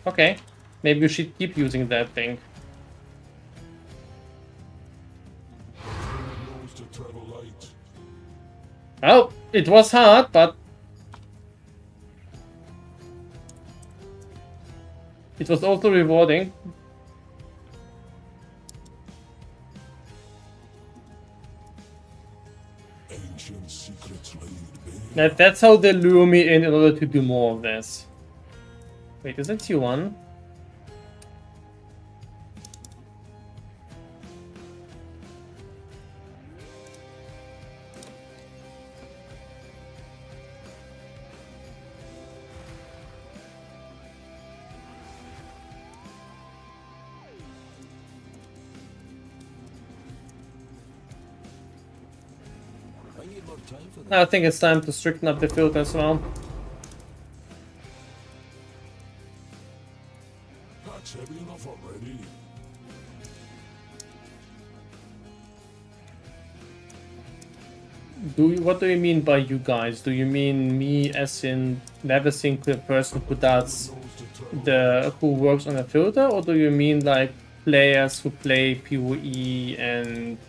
Speaker 1: Okay, maybe we should keep using that thing. Oh, it was hard, but it was also rewarding. That's how they lure me in order to do more of this. Wait, is it T1? I think it's time to straighten up the filter as well.
Speaker 6: That's heavy enough already.
Speaker 1: What do you mean by you guys? Do you mean me as in NeverSink, the person who does who works on a filter, or do you mean like players who play PoE and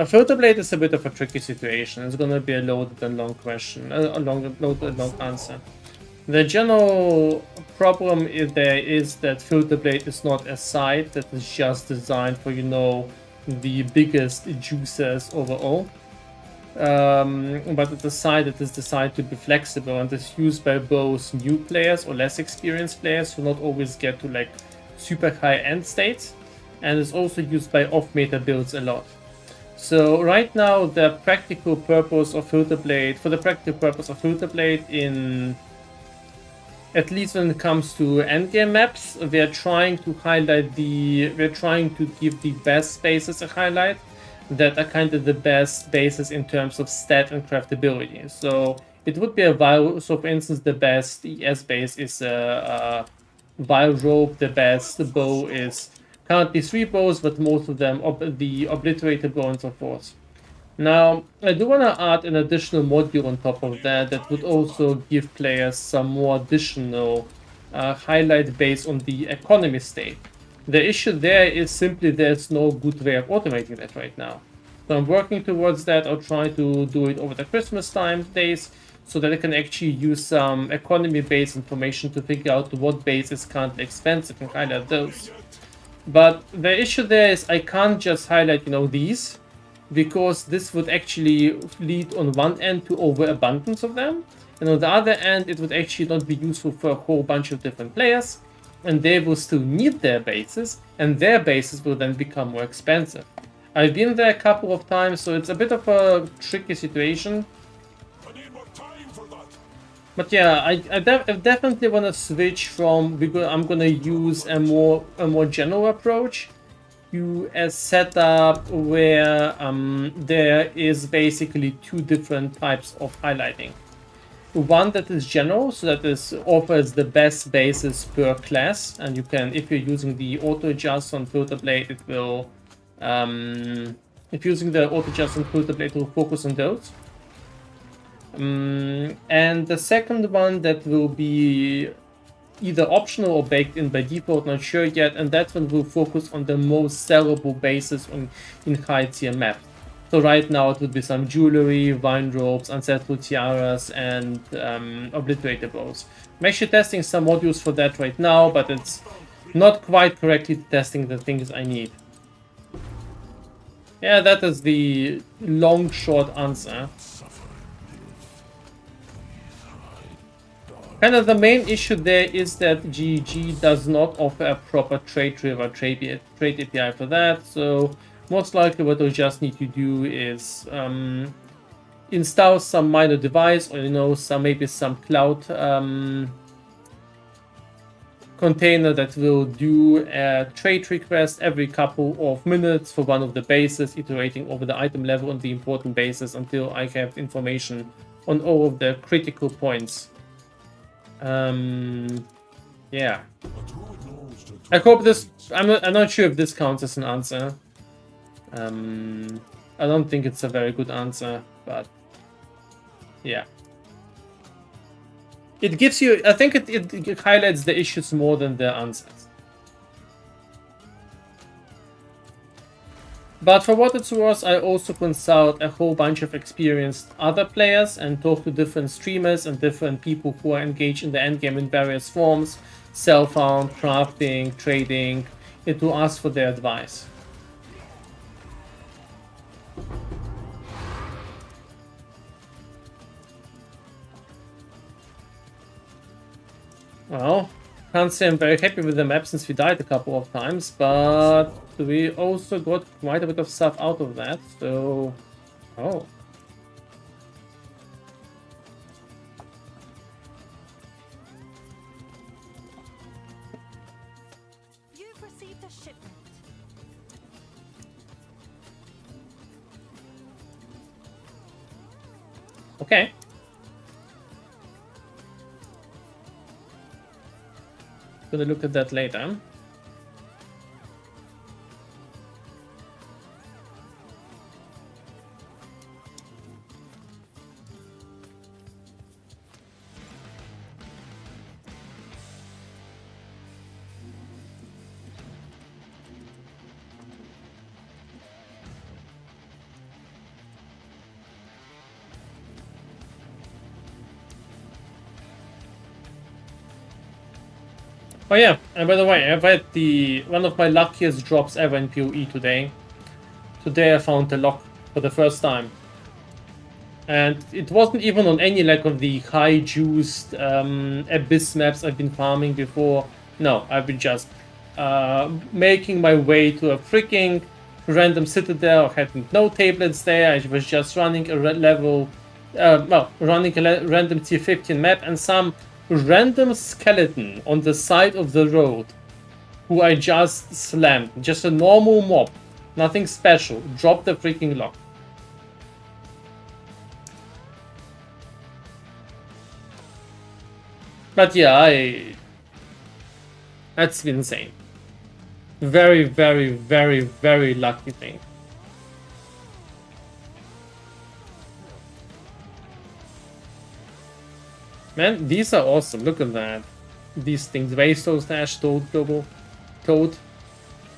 Speaker 1: Filter Blade is a bit of a tricky situation. It's gonna be a loaded and long question, a loaded and long answer. The general problem is that Filter Blade is not a site that is just designed for, you know, the biggest juicers overall. But it's a site that is designed to be flexible and is used by both new players or less experienced players who not always get to like super high end states. and is also used by off-meta builds a lot. So right now, the practical purpose of Filter Blade, in, at least when it comes to endgame maps, we're trying to give the best spaces a highlight that are kind of the best bases in terms of stat and craftability. So it would be a vial. So for instance, the best ES base is a vial rope. The best bow is currently 3 bows, but most of them the obliterated bow and so forth. Now, I do want to add an additional module on top of that would also give players some more additional highlight based on the economy state. The issue there is simply there's no good way of automating that right now. So I'm working towards that. I'll try to do it over the Christmas days, so that I can actually use some economy-based information to figure out what base is currently expensive and highlight those. But the issue there is I can't just highlight, these, because this would actually lead on one end to overabundance of them, and on the other end it would actually not be useful for a whole bunch of different players, and they will still need their bases, and their bases will then become more expensive. I've been there a couple of times, so it's a bit of a tricky situation.
Speaker 6: I need more time for that.
Speaker 1: But yeah, I definitely want to switch from, I'm going to use a more general approach to a setup where there is basically 2 different types of highlighting. One that is general, so that is offers the best bases per class, and you can, if you're using the auto adjust on Filter Blade, it will if using the auto adjust on Filter Blade, it will focus on those. And the second one that will be either optional or baked in by default, not sure yet, and that one will focus on the most sellable bases in high tier maps. So right now it would be some jewelry, vine ropes, ancestral tiaras, and obliterator bows. I'm actually testing some modules for that right now, but it's not quite correctly testing the things I need. Yeah, that is the long, short answer. Kind of the main issue there is that GG does not offer a proper trade API for that, so most likely what you'll just need to do is install some minor device, or maybe some cloud container that will do a trade request every couple of minutes for one of the bases, iterating over the item level on the important bases until I have information on all of the critical points. Yeah. I hope this. I'm not sure if this counts as an answer. I don't think it's a very good answer, but yeah. It gives you. I think it highlights the issues more than the answers. But for what it's worth, I also consult a whole bunch of experienced other players and talk to different streamers and different people who are engaged in the endgame in various forms, self-found, crafting, trading, and to ask for their advice. Well, can't say I'm very happy with the map since we died a couple of times, but we also got quite a bit of stuff out of that, so... Oh.
Speaker 9: You've received a shipment.
Speaker 1: Okay. Gonna look at that later. Oh yeah, and by the way, I've had one of my luckiest drops ever in PoE today. Today I found a lock for the first time. And it wasn't even on any of the high juiced abyss maps I've been farming before. No, I've been just making my way to a freaking random citadel. I had no tablets there. I was just running a random tier 15 map, and some random skeleton on the side of the road who I just slammed. Just a normal mob, nothing special. Dropped the freaking lock. But yeah, that's insane. Very, very, very, very lucky thing. Man, these are awesome. Look at that. These things. Vaso Stash, Toad Global, Toad,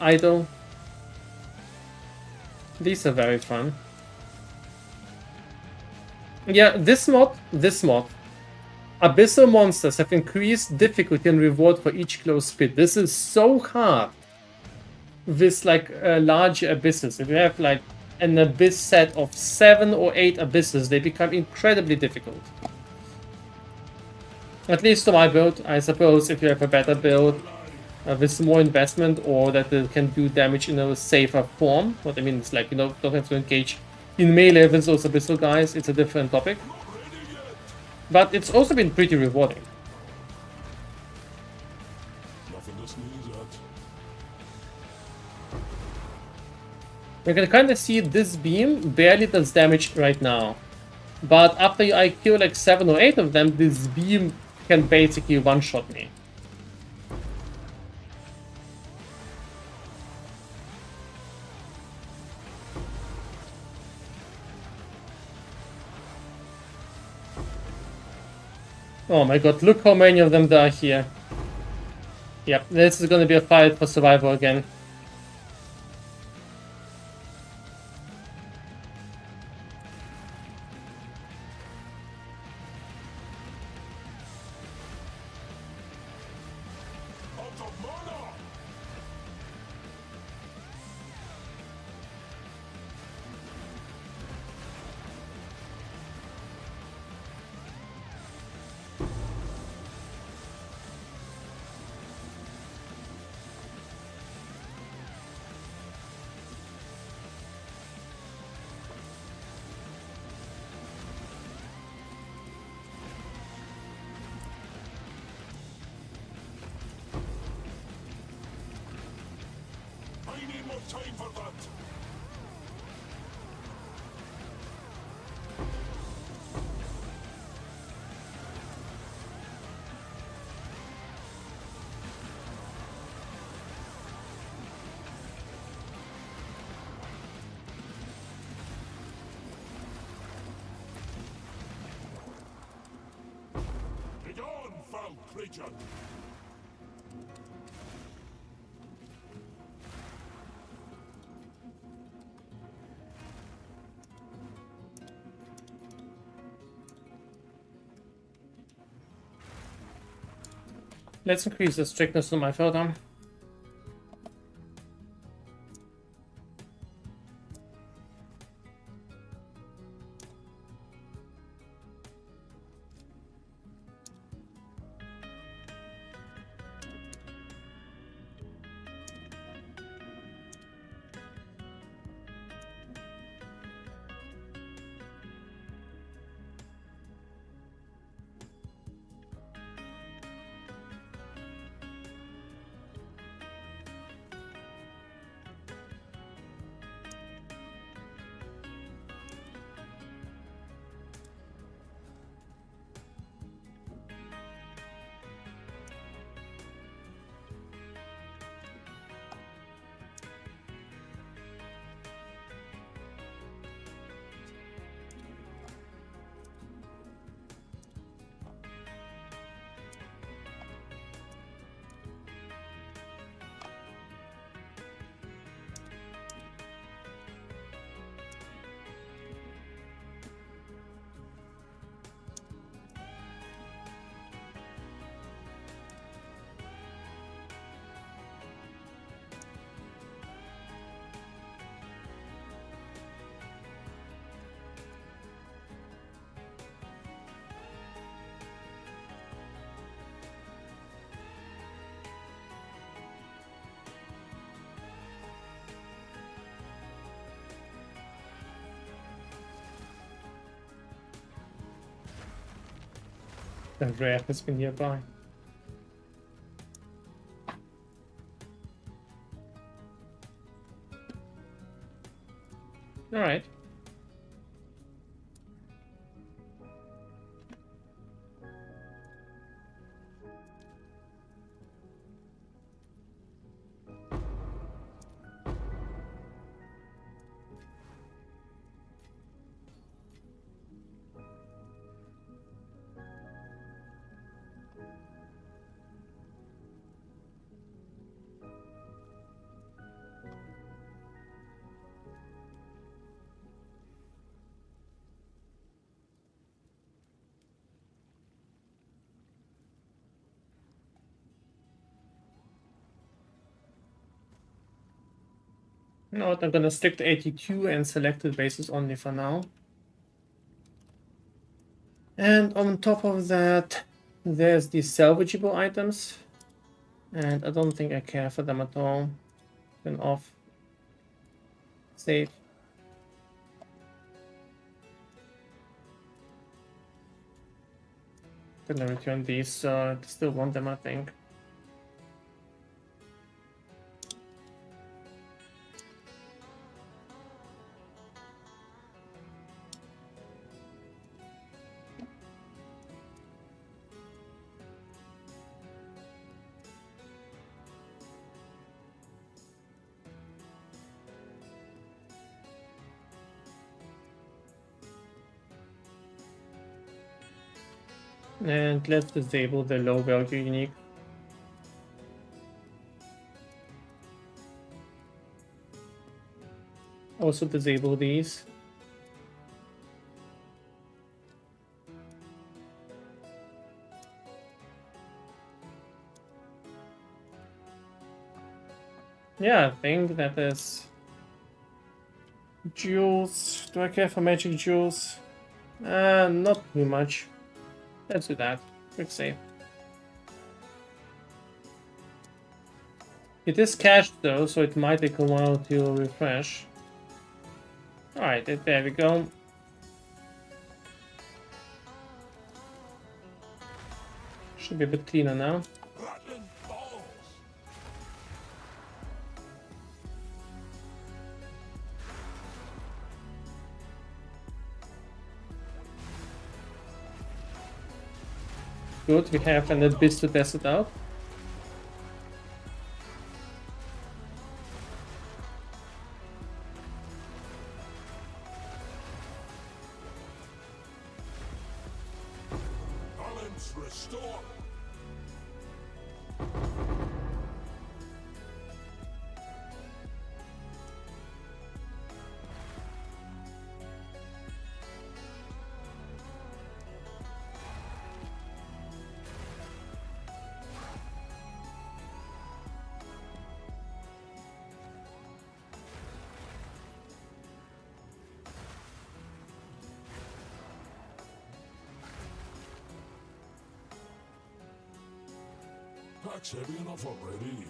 Speaker 1: Idol. These are very fun. Yeah, this mod. Abyssal monsters have increased difficulty and reward for each close pit. This is so hard with like large abysses. If you have like an abyss set of 7 or 8 abysses, they become incredibly difficult. At least to my build. I suppose if you have a better build with more investment, or that it can do damage in a safer form. What I mean is like, you know, don't have to engage in melee with those abyssal guys. It's a different topic. But it's also been pretty rewarding.
Speaker 6: Nothing to sneeze at.
Speaker 1: You can kind of see this beam barely does damage right now. But after I kill like 7 or 8 of them, this beam can basically one-shot me. Oh my god, look how many of them there are here. Yep, this is gonna be a fight for survival again.
Speaker 6: Out of mana! I need more time for that! Begone, foul creature!
Speaker 1: Let's increase the strictness of my filter. The rare has been nearby. Alright. You know what, I'm gonna stick to 82 and selected bases only for now. And on top of that, there's the salvageable items. And I don't think I care for them at all. Then off. Save. Gonna return these, so I still want them, I think. And let's disable the low value unique. Also disable these. Yeah, I think that is jewels. Do I care for magic jewels? Not too much. Let's do that. Quick save. It is cached though, so it might take a while to refresh. Alright, there we go. Should be a bit cleaner now. Good, we have an abyss to test it out.
Speaker 6: Balance restore. Pack's heavy enough already.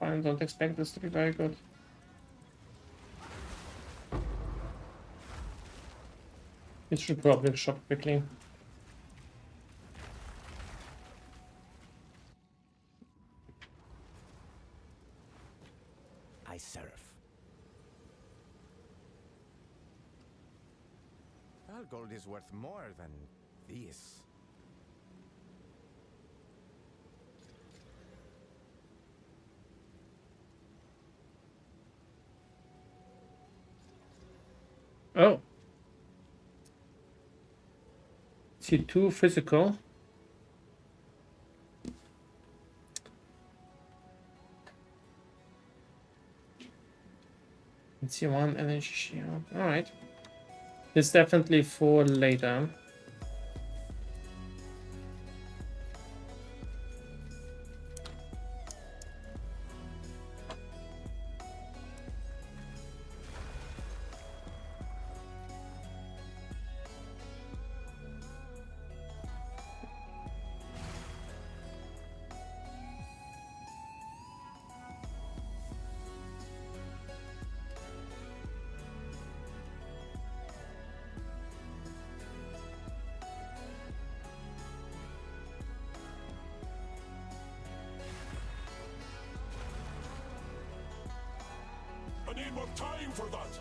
Speaker 1: I don't expect this to be very good. It should probably shop quickly.
Speaker 7: I serve. Our gold is worth more than this.
Speaker 1: Oh. See, 2 physical. Let's see, 1 energy shield. Alright. It's definitely for later.
Speaker 6: need more time for that.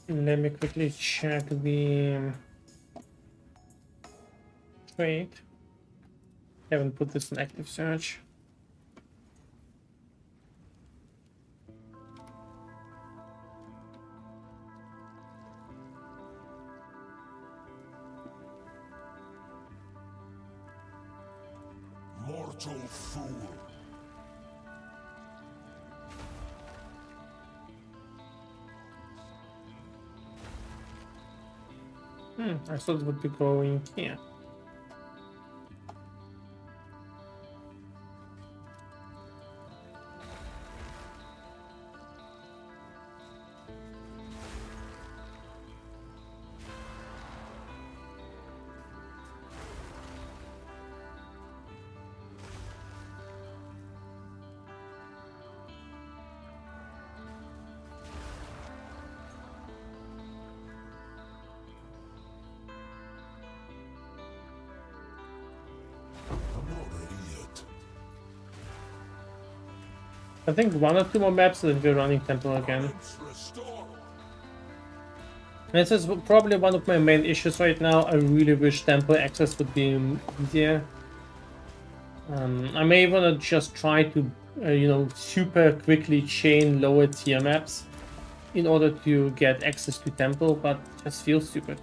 Speaker 1: Let me quickly check the trade. Haven't put this in active search.
Speaker 6: Mortal fool.
Speaker 1: I thought it would be going here.
Speaker 6: I'm not ready yet.
Speaker 1: I think 1 or 2 more maps and then we're running temple again.
Speaker 6: Balance restore.
Speaker 1: This is probably one of my main issues right now. I really wish temple access would be easier. I may want to just try to, you know, super quickly chain lower tier maps in order to get access to temple, but it just feels stupid.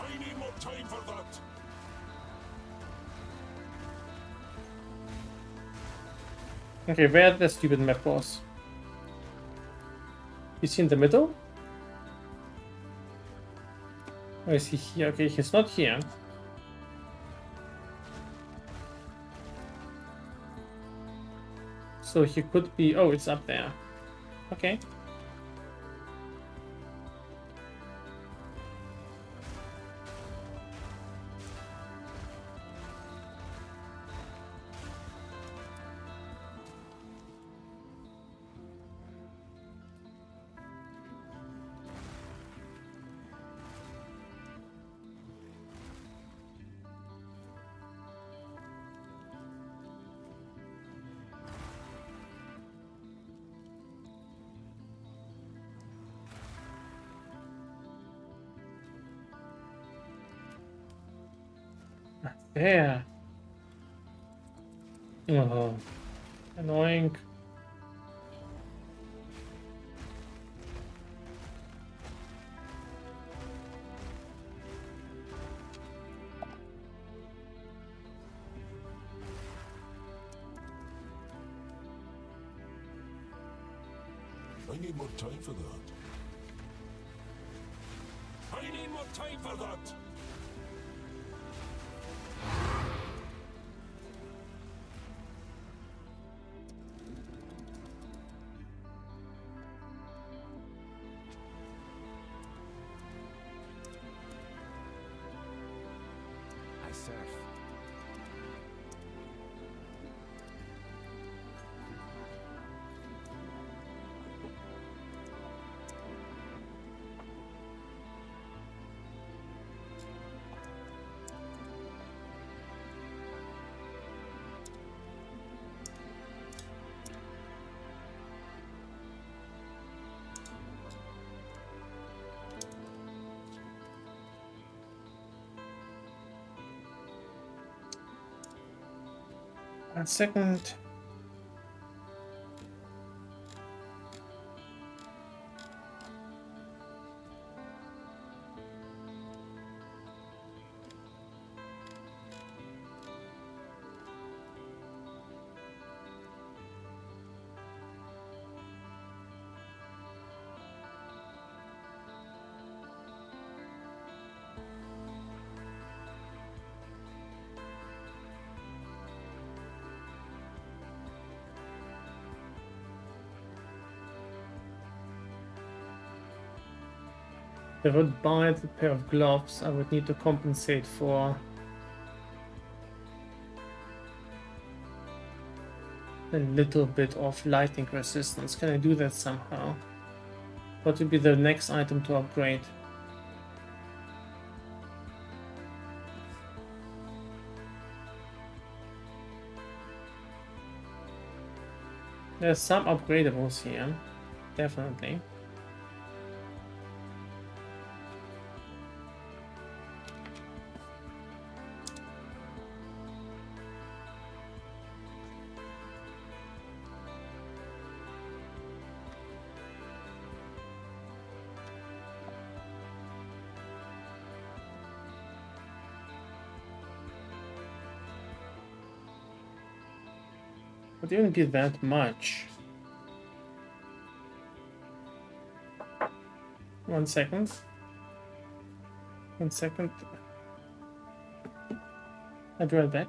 Speaker 6: I need more time for that.
Speaker 1: Okay, where the stupid map was? Is he in the middle? Or is he here? Okay, he's not here. So he could be... Oh, it's up there. Okay. There. Oh, annoying.
Speaker 6: I need more time for that. I need more time for that.
Speaker 7: I surf.
Speaker 1: One second. If I would buy the pair of gloves, I would need to compensate for a little bit of lightning resistance. Can I do that somehow? What would be the next item to upgrade? There's some upgradables here, definitely. Would even be that much. 1 second. 1 second. I'll be right back.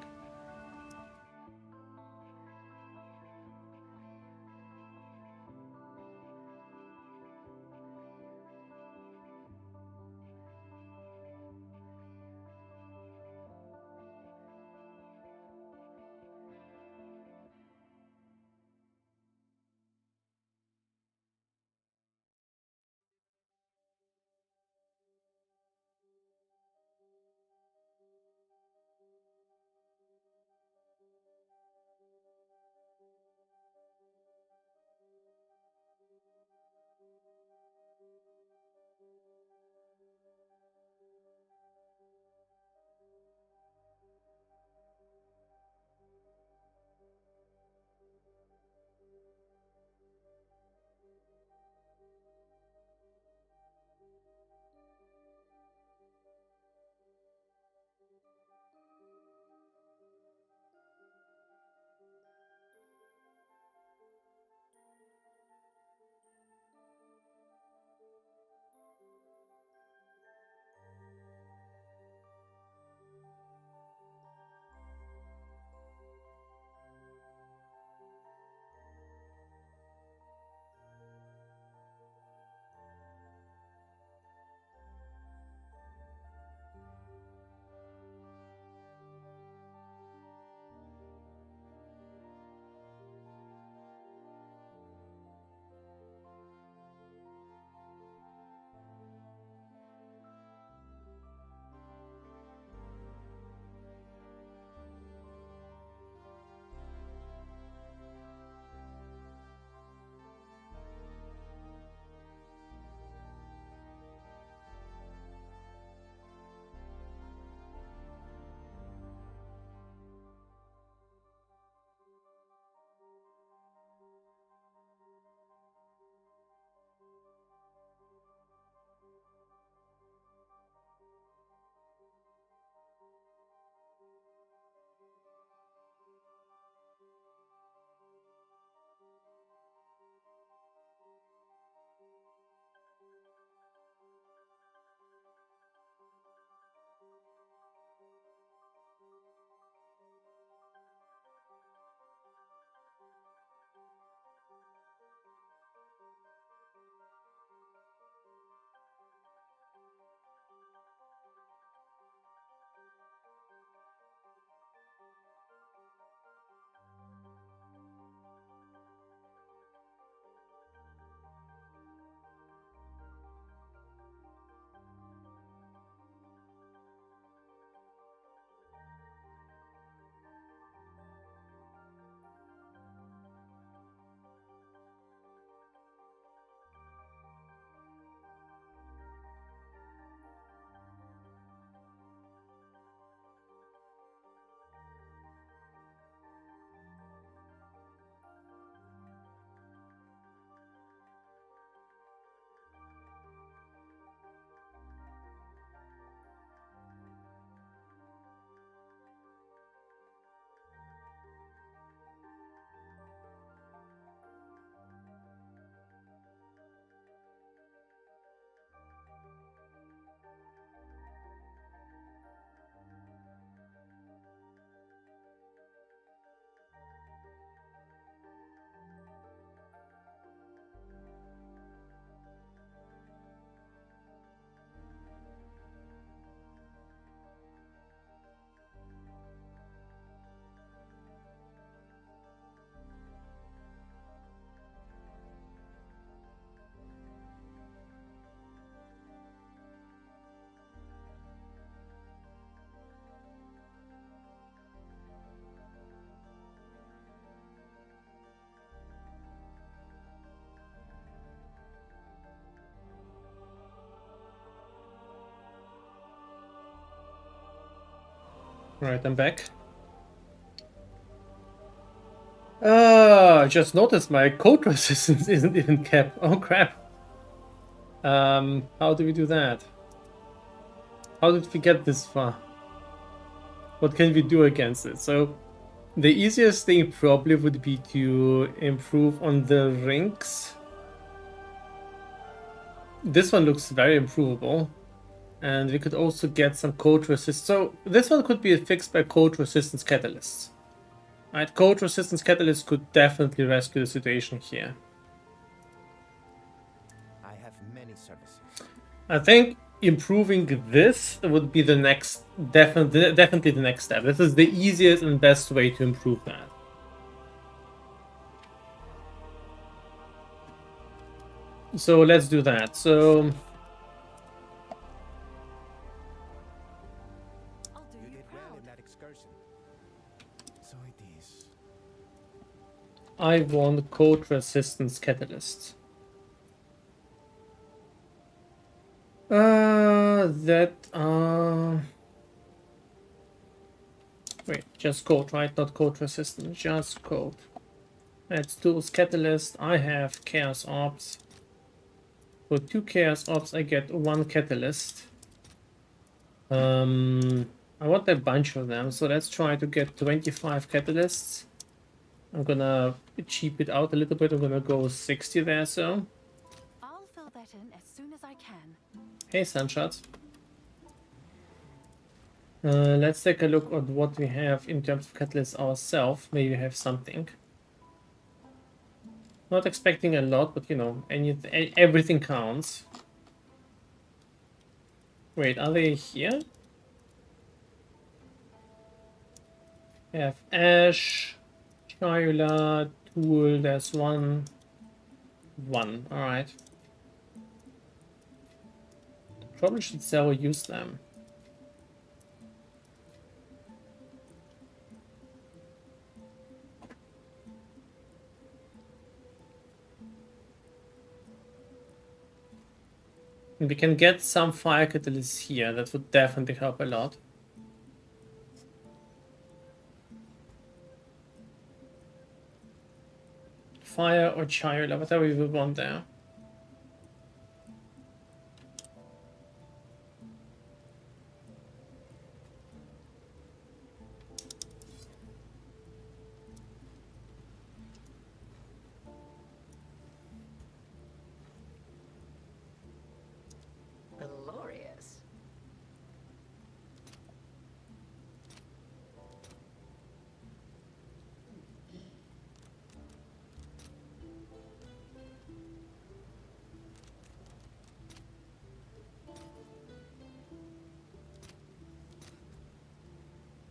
Speaker 1: Right, I'm back. I just noticed my code resistance isn't even kept. Oh crap. How do we do that? How did we get this far? What can we do against it? So the easiest thing probably would be to improve on the rings. This one looks very improvable. And we could also get some code resist. So this one could be fixed by code resistance catalysts. Right, code resistance catalysts could definitely rescue the situation here.
Speaker 7: I have many services.
Speaker 1: I think improving this would be the next, definitely the next step. This is the easiest and best way to improve that. So let's do that. So
Speaker 9: I'll do
Speaker 7: You
Speaker 9: you
Speaker 7: did well
Speaker 9: proud.
Speaker 7: in that excursion. So it is.
Speaker 1: I want code resistance catalyst. Wait, just code, right? Not code resistance, just code. Let's do catalyst. I have chaos orbs. For 2 chaos orbs, I get 1 catalyst. I want a bunch of them, so let's try to get 25 catalysts. I'm gonna cheap it out a little bit. I'm gonna go 60 there, so.
Speaker 9: I'll fill that in as soon as I can.
Speaker 1: Hey, Sunshots. Let's take a look at what we have in terms of catalysts ourselves. Maybe we have something. Not expecting a lot, but you know, everything counts. Wait, are they here? We have Ash, Chayula, Tool, there's one. Alright. Probably should sell or use them. And we can get some fire catalysts here. That would definitely help a lot. Fire or Chayula, whatever we would want there.
Speaker 8: Glorious.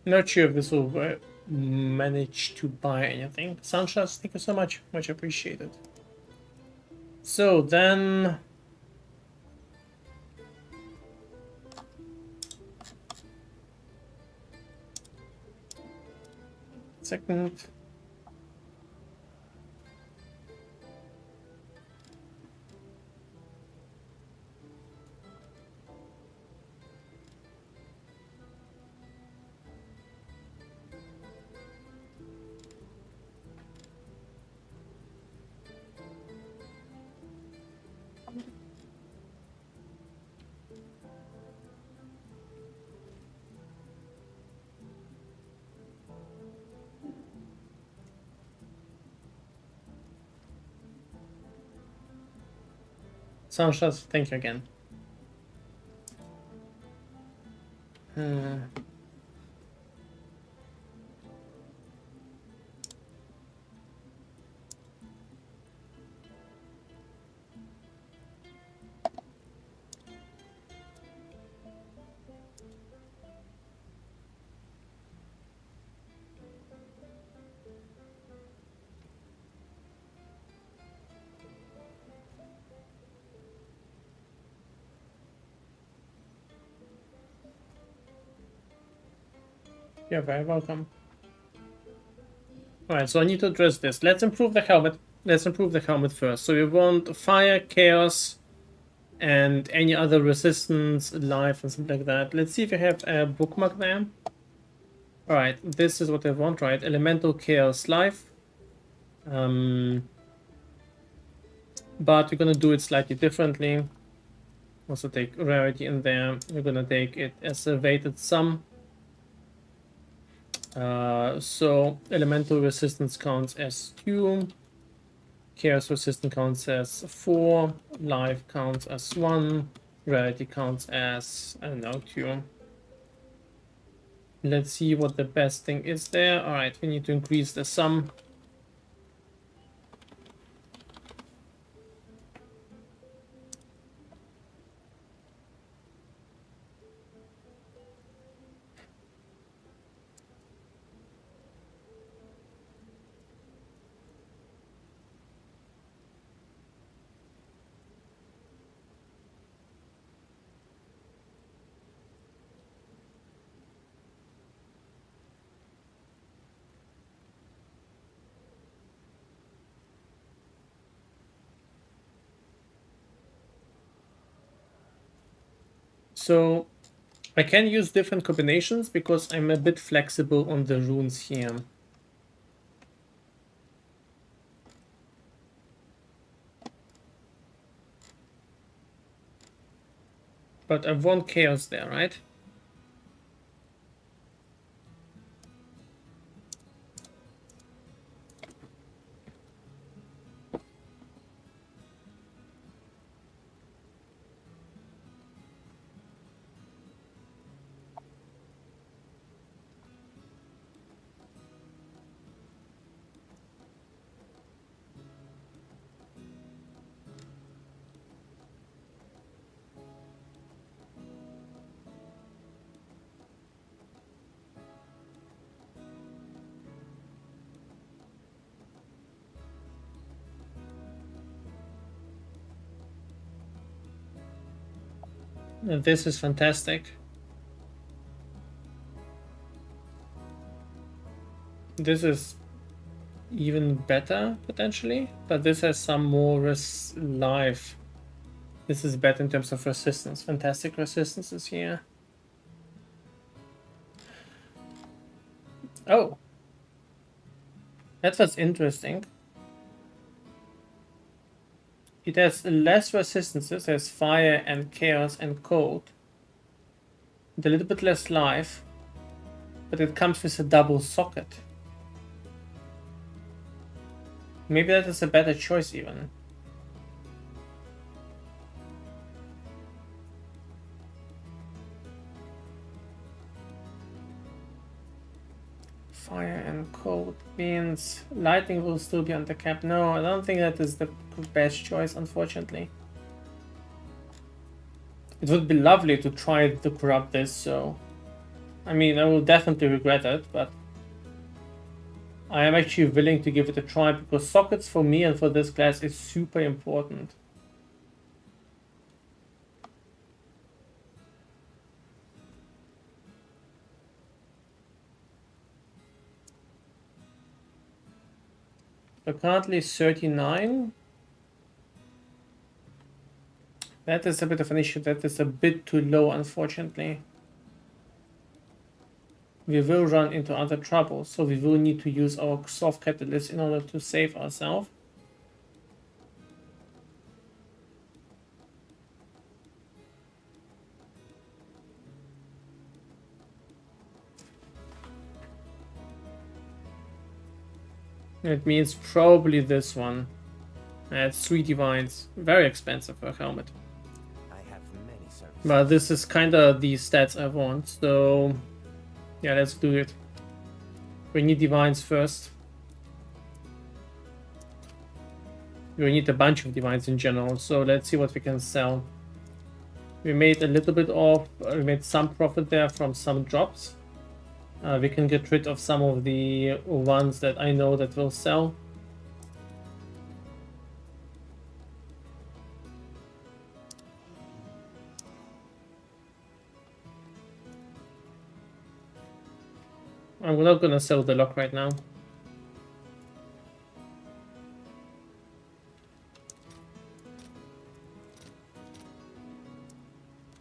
Speaker 1: Not sure if this will manage to buy anything. Sunshine, thank you so much. Much appreciated. So then... Second... Sunshine, thank you again. You're very welcome. Alright, so I need to address this. Let's improve the helmet. Let's improve the helmet first. So we want fire, chaos, and any other resistance, life, and something like that. Let's see if we have a bookmark there. Alright, this is what I want, right? Elemental Chaos Life. But we're gonna do it slightly differently. Also take rarity in there. We're gonna take it as a weighted sum. So elemental resistance counts as 2. Chaos resistance counts as 4. Life counts as 1. Rarity counts as, I don't know, 2. Let's see what the best thing is there. Alright, we need to increase the sum. So I can use different combinations because I'm a bit flexible on the runes here. But I want chaos there, right? And this is fantastic. This is even better, potentially, but this has some more life. This is better in terms of resistance. Fantastic resistance is here. Oh. That was interesting. It has less resistances, it has fire and chaos and cold. And a little bit less life, but it comes with a double socket. Maybe that is a better choice even. Fire and cold means lightning will still be on the cap. No, I don't think that is the best choice, unfortunately. It would be lovely to try to corrupt this, so... I mean, I will definitely regret it, but... I am actually willing to give it a try, because sockets for me and for this class is super important. So currently 39. That is a bit of an issue. That is a bit too low, unfortunately. We will run into other trouble, so we will need to use our soft catalyst in order to save ourselves. It means probably this one. It's 3 divines. Very expensive for a helmet.
Speaker 7: I have many services.
Speaker 1: But this is kind of the stats I want, so... yeah, let's do it. We need divines first. We need a bunch of divines in general, so let's see what we can sell. We made a little bit of... we made some profit there from some drops. We can get rid of some of the ones that I know that will sell. I'm not gonna sell the lock right now.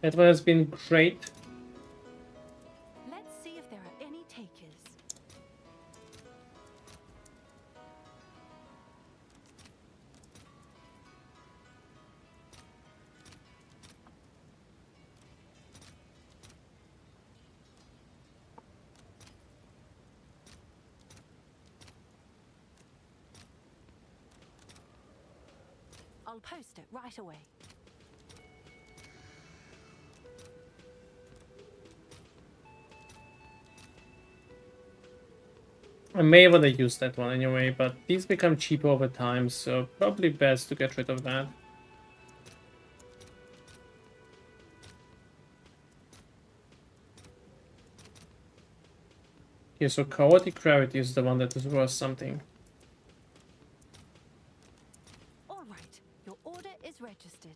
Speaker 1: That one has been great.
Speaker 9: Let's see if there are any takers. I'll post it right away.
Speaker 1: I may want to use that one anyway, but these become cheaper over time, so probably best to get rid of that. Okay, so chaotic gravity is the one that is worth something.
Speaker 9: All right, your order is registered.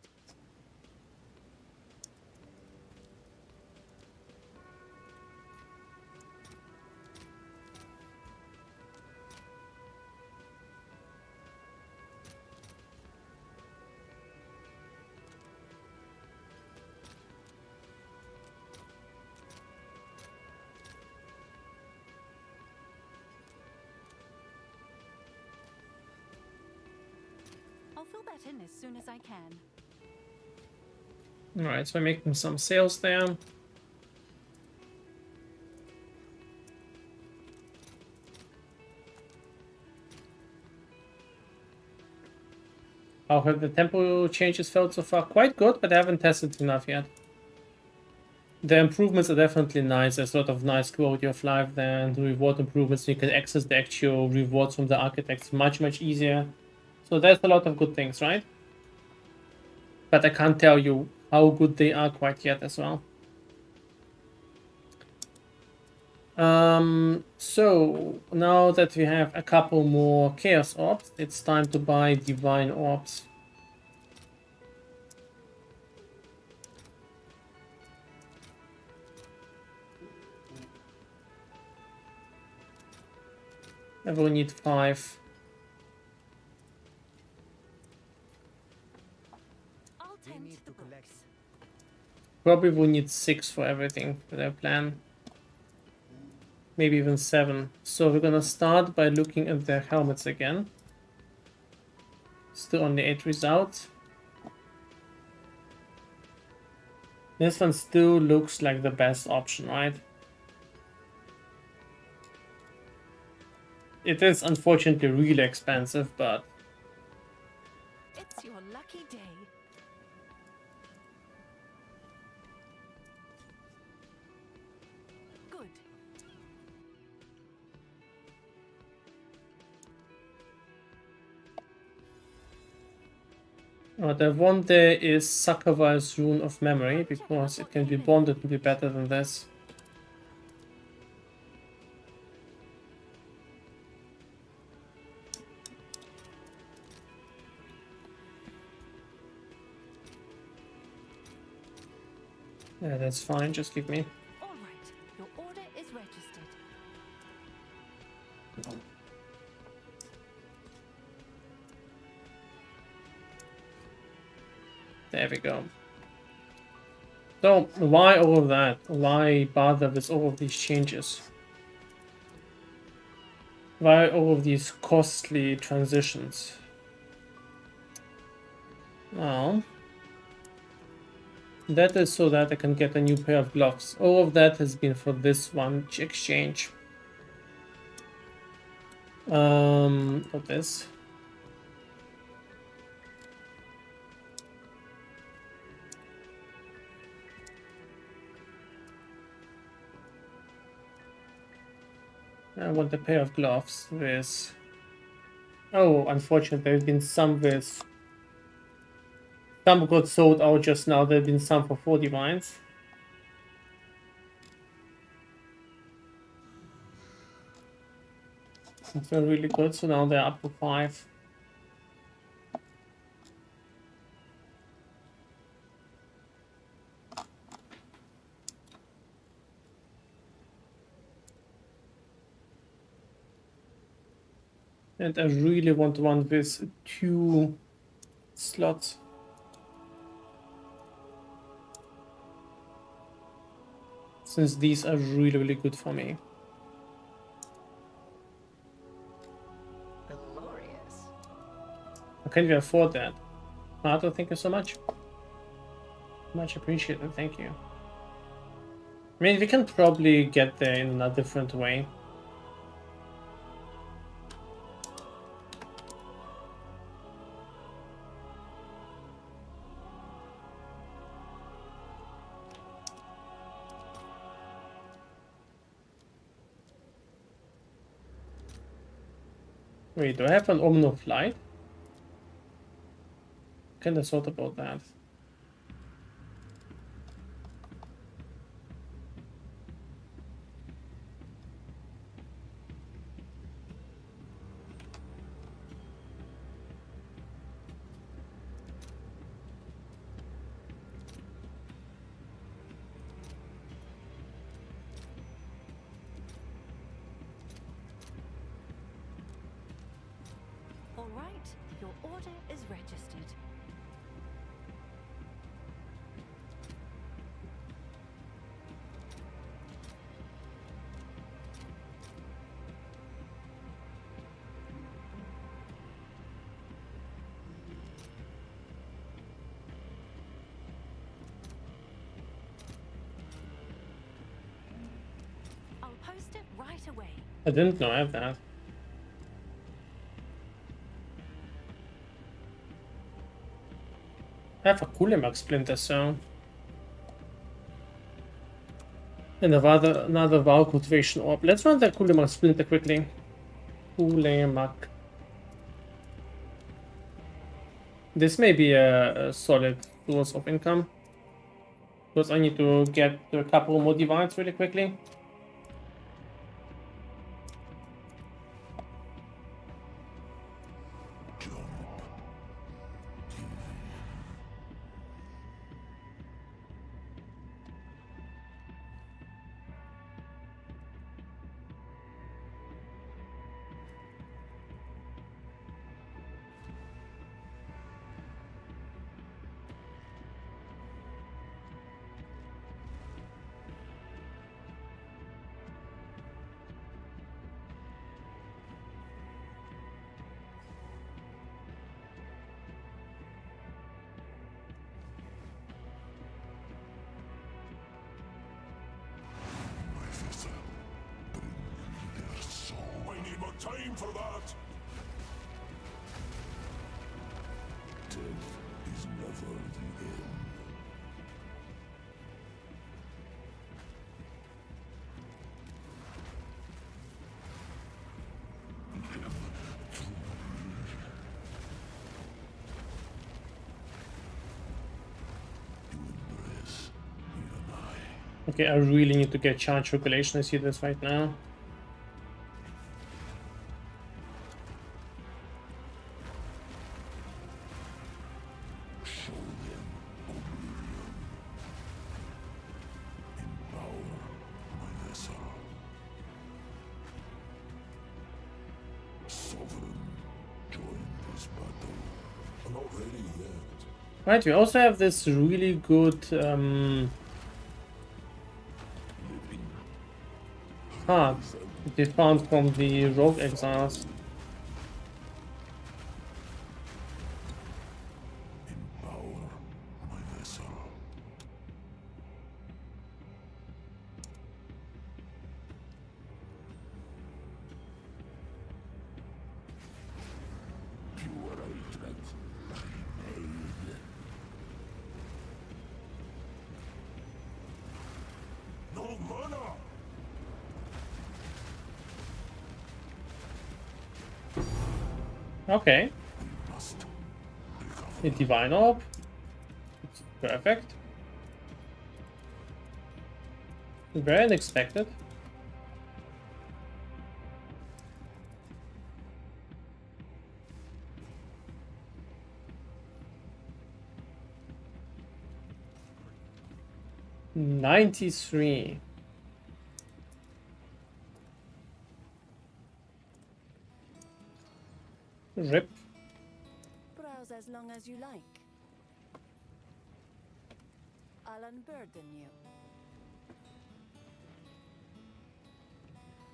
Speaker 9: I'll fill that in as soon as I can.
Speaker 1: Alright, so I'm making some sales there. How have the tempo changes felt so far? Quite good, but I haven't tested enough yet. The improvements are definitely nice. There's a lot of nice quality of life there, and the reward improvements. You can access the actual rewards from the architects much easier. So there's a lot of good things, right? But I can't tell you how good they are quite yet as well. So now that we have a couple more chaos orbs, it's time to buy divine orbs. I will need 5.
Speaker 9: I'll tend to the books.
Speaker 1: Probably will need 6 for everything for their plan. Maybe even 7. So we're gonna start by looking at their helmets again. Still only 8 results. This one still looks like the best option, right? It is unfortunately really expensive, but
Speaker 9: It's your lucky day. Good.
Speaker 1: what I want there is Sakaval's Rune of Memory, because it can be bonded to be better than this. Yeah, that's fine, just give me.
Speaker 9: All right, your order is registered.
Speaker 1: There we go. So, why all of that? Why bother with all of these changes? Why all of these costly transitions? Well, that is so that I can get a new pair of gloves. All of that has been for this one exchange. What this? I want a pair of gloves with... Oh, unfortunately, there have been some with... Some got sold out just now. There have been some for 4 divines. It's been really good, so now they're up to 5. And I really want one with 2 slots. Since these are really good for me.
Speaker 8: Glorious.
Speaker 1: How can we afford that? Marto, thank you so much. Much appreciated, thank you. I mean, we can probably get there in a different way. Wait, do I have an Omen of Light? Kinda thought about that.
Speaker 9: All right, your order is registered. I'll post it right away.
Speaker 1: I didn't know I have that. I have a Kulimak splinter, so. And another Vow cultivation orb. Let's run the Kulimak splinter quickly. Kulimak. This may be a solid source of income. Because I need to get a couple more divines really quickly.
Speaker 6: I need more time for that. Death is never the end.
Speaker 1: Okay, I really need to get charge regulation. I see this right now. Right, we also have this really good card that we found from the Rogue Exiles.
Speaker 6: No mana!
Speaker 1: Okay. A Divine Orb. Perfect. Very unexpected. $93. Rip.
Speaker 9: Browse as long as you like. I'll unburden you.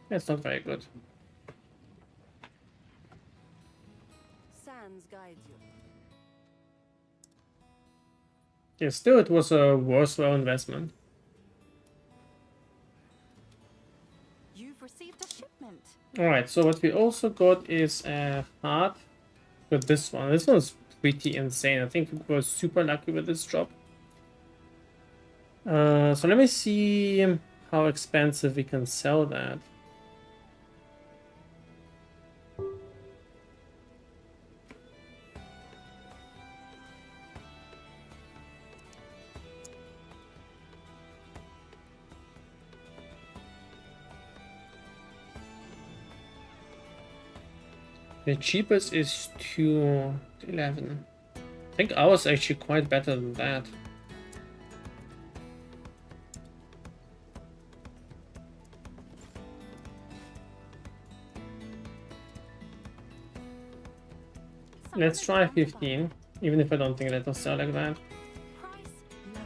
Speaker 1: That's not very good.
Speaker 9: Sands guides you.
Speaker 1: Yeah, still it was a worthwhile investment.
Speaker 9: You've received a shipment.
Speaker 1: Alright, so what we also got is a heart. Got this one. This one's pretty insane. I think we were super lucky with this drop. So let me see how expensive we can sell that. The cheapest is 211. I think ours is actually quite better than that. Let's try 15, even if I don't think that'll sell like that.
Speaker 9: Price lowered.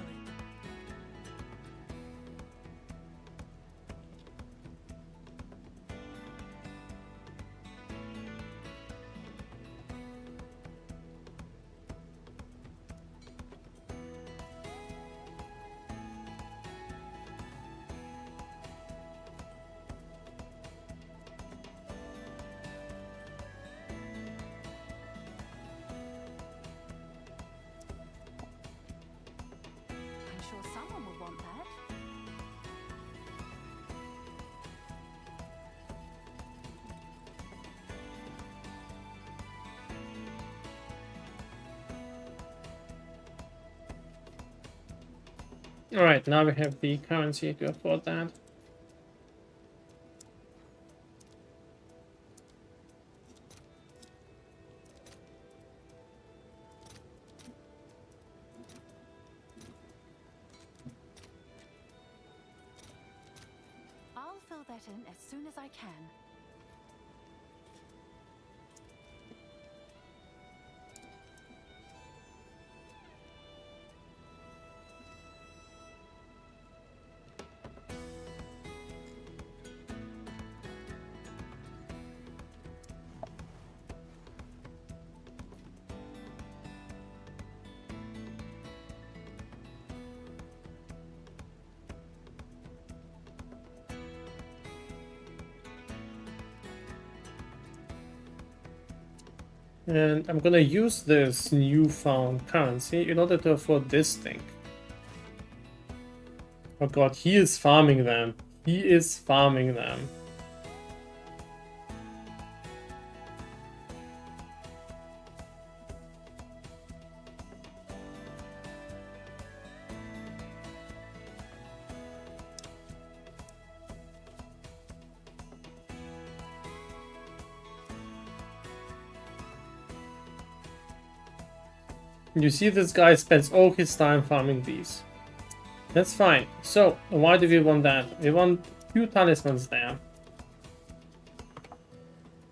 Speaker 9: I'm sure someone will want that.
Speaker 1: Alright, now we have the currency to afford that.
Speaker 9: I'll fill that in as soon as I can.
Speaker 1: And I'm gonna use this newfound currency in order to afford this thing. Oh god, he is farming them. He is farming them. You see, this guy spends all his time farming these. That's fine. So, why do we want that? We want 2 talismans there.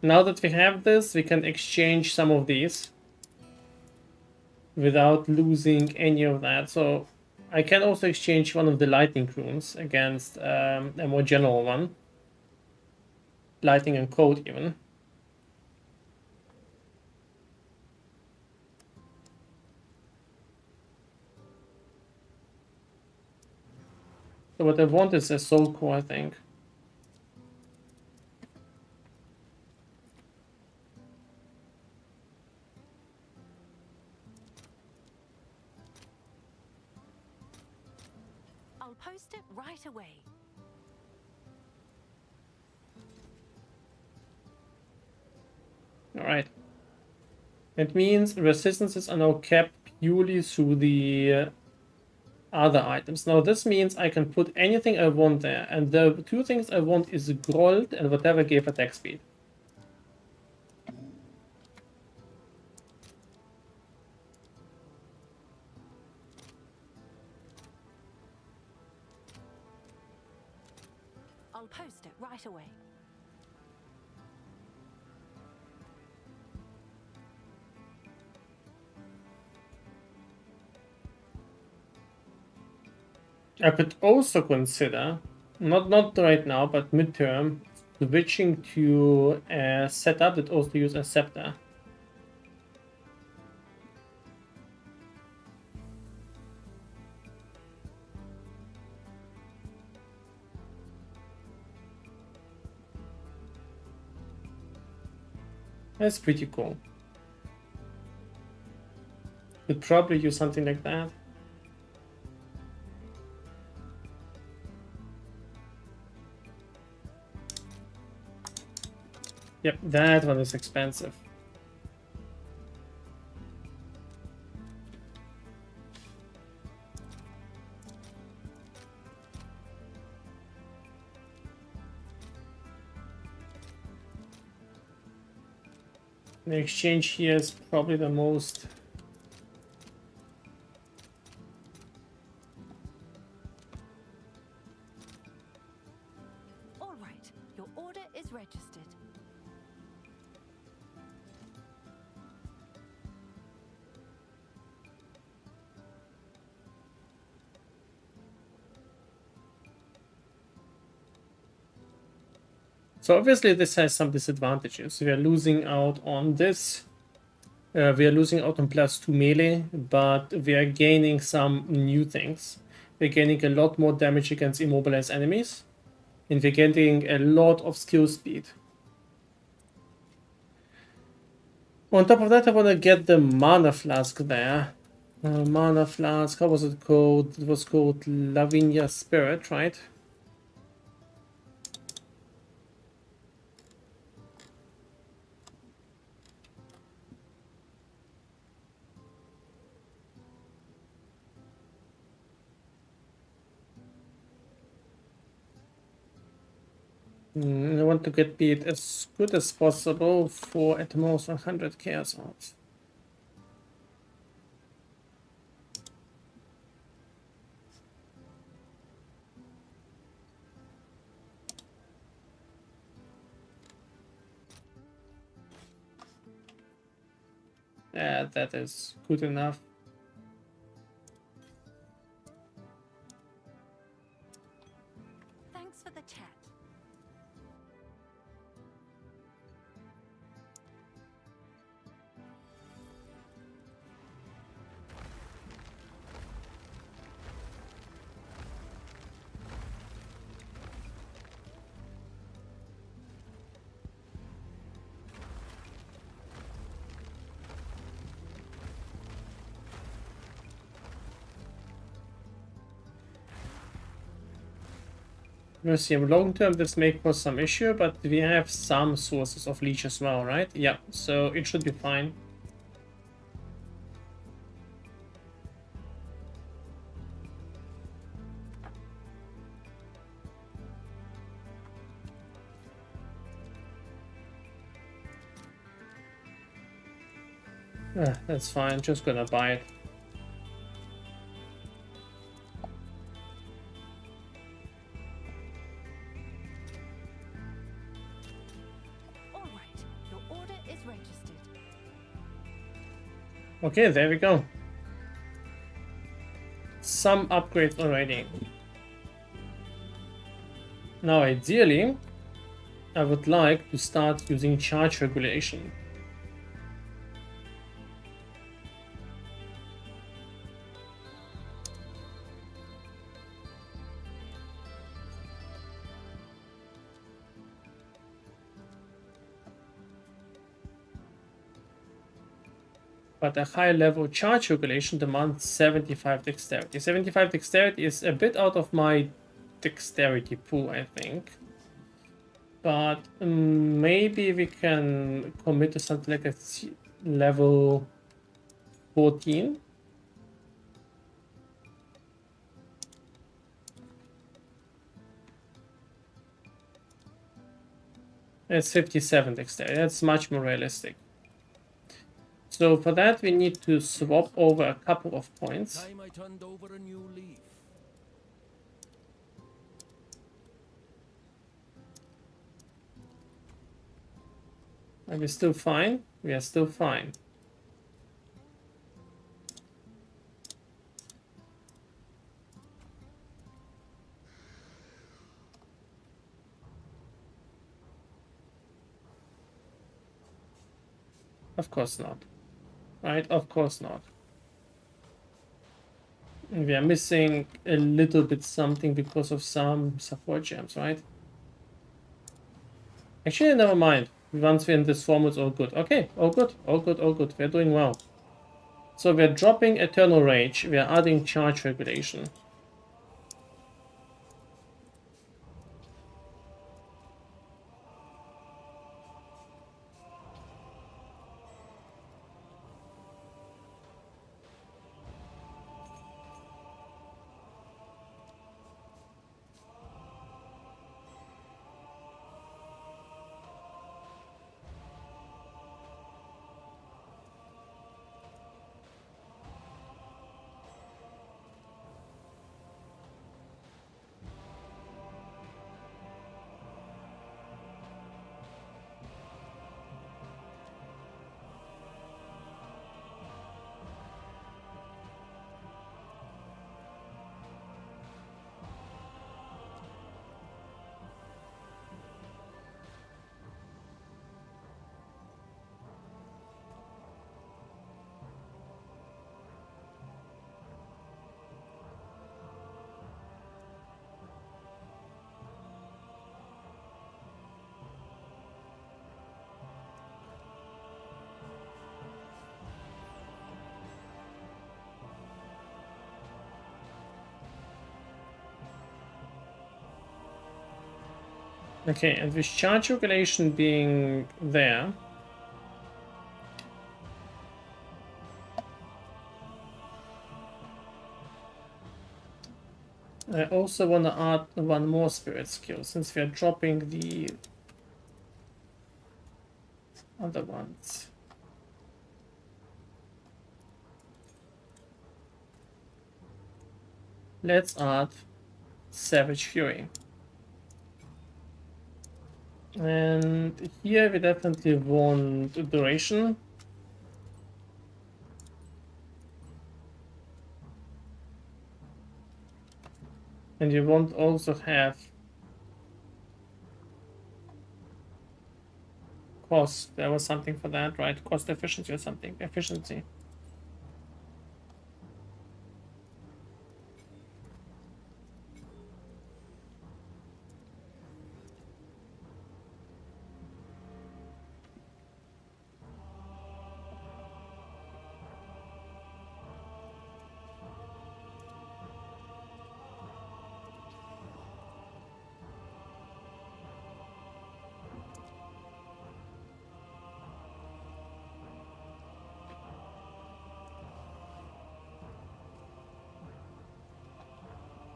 Speaker 1: Now that we have this, we can exchange some of these without losing any of that. So, I can also exchange one of the lightning runes against a more general one. Lightning and code even. So what I want is a soul core, I think.
Speaker 9: I'll post it right away.
Speaker 1: Alright. It means resistances are now kept purely through the other items. Now this means I can put anything I want there, and the 2 things I want is Grold and whatever gave attack speed.
Speaker 9: I'll post it right away.
Speaker 1: I could also consider, not right now, but midterm, switching to a setup that also uses a scepter. That's pretty cool. Could probably use something like that. Yep, that one is expensive. The exchange here is probably the most.
Speaker 9: All right, your order is registered.
Speaker 1: So obviously this has some disadvantages. We are losing out on this. We are losing out on +2 melee, but we are gaining some new things. We're gaining a lot more damage against immobilized enemies, and we're getting a lot of skill speed. On top of that, I want to get the mana flask there. Mana flask, how was it called? It was called Lavinia Spirit, right? I want to get it as good as possible for at most 100 chaos odds. Yeah, that is good enough.
Speaker 9: Thanks for the chat.
Speaker 1: We'll see. Long term, this may cause some issue, but we have some sources of leech as well, right? Yeah, so it should be fine. That's fine, just gonna buy it.
Speaker 9: All right, your order is registered.
Speaker 1: Okay, there we go. Some upgrades already. Now, ideally, I would like to start using charge regulation. But a high level charge regulation demands 75 dexterity. 75 dexterity is a bit out of my dexterity pool, I think. But maybe we can commit to something like a level 14. It's 57 dexterity. That's much more realistic. So for that, we need to swap over a couple of points.
Speaker 4: Time I turned over a new leaf.
Speaker 1: Are we still fine? We are still fine. Of course not. Right? Of course not. We are missing a little bit something because of some support gems, right? Actually, never mind. Once we're in this form, it's all good. Okay, all good, all good, all good. We're doing well. So we're dropping Eternal Rage. We are adding charge regulation. Okay, and with charge regulation being there, I also want to add one more spirit skill since we are dropping the other ones. Let's add Savage Fury. And here we definitely want duration. And you won't also have cost. There was something for that, right? Cost efficiency or something. Efficiency.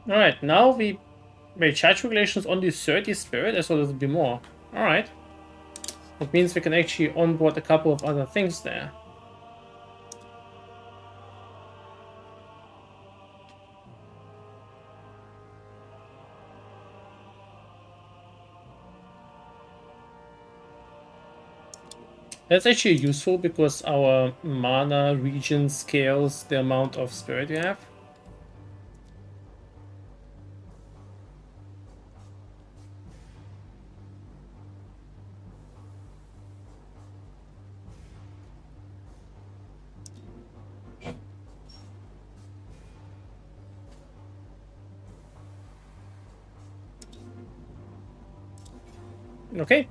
Speaker 1: Alright, now we... Wait, charge regulation is only 30 spirit? I thought it would be more. Alright. That means we can actually onboard a couple of other things there. That's actually useful because our mana region scales the amount of spirit we have. Okay.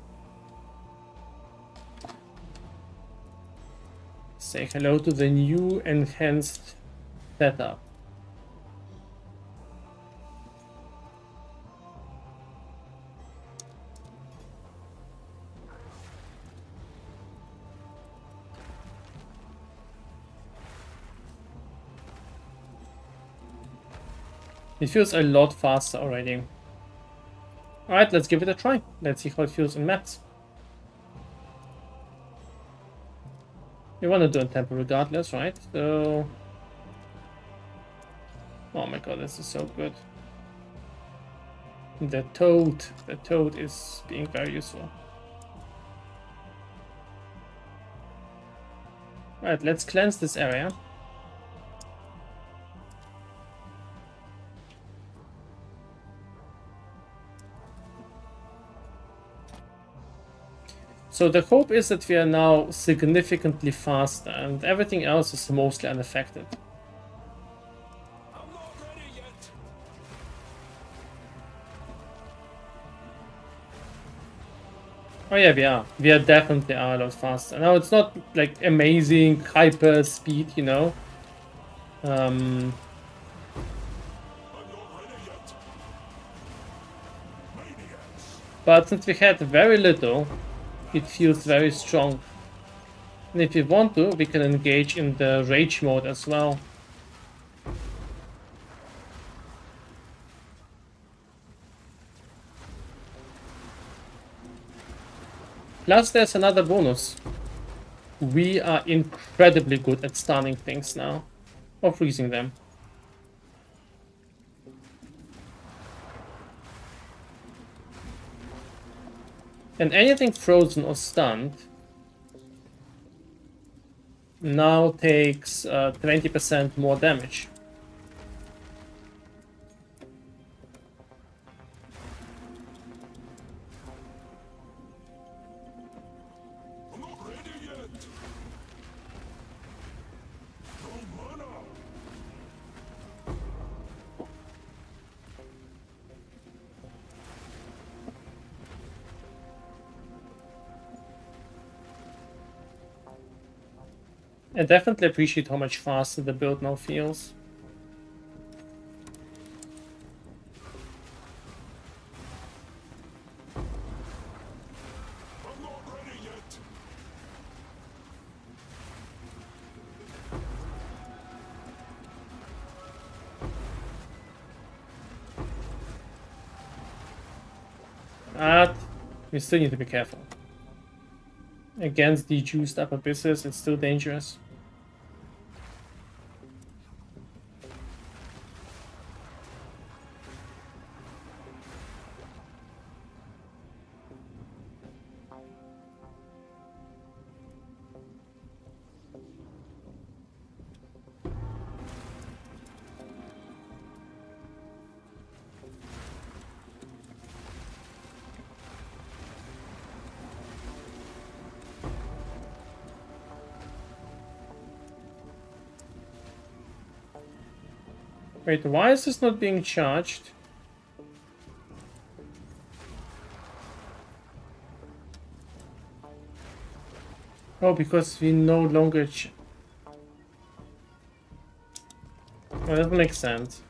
Speaker 1: Say hello to the new enhanced setup. It feels a lot faster already. Alright, let's give it a try. Let's see how it feels in maps. We want to do a tempo regardless, right? So... Oh my god, this is so good. The toad is being very useful. Alright, let's cleanse this area. So the hope is that we are now significantly faster and everything else is mostly unaffected.
Speaker 2: I'm not ready yet.
Speaker 1: Oh yeah, we are. We are definitely a lot faster. Now it's not like amazing hyper speed, you know.
Speaker 2: I'm not ready yet. Maniacs.
Speaker 1: But since we had very little, it feels very strong. And if we want to, we can engage in the rage mode as well. Plus there's another bonus. We are incredibly good at stunning things now. Or freezing them. And anything frozen or stunned now takes 20% more damage.
Speaker 2: I'm not ready yet. No mana.
Speaker 1: I definitely appreciate how much faster the build now feels. But we still need to be careful. Against the juiced up abysses, it's still dangerous. Wait, why is this not being charged? Oh, because we no longer... Well, that makes sense.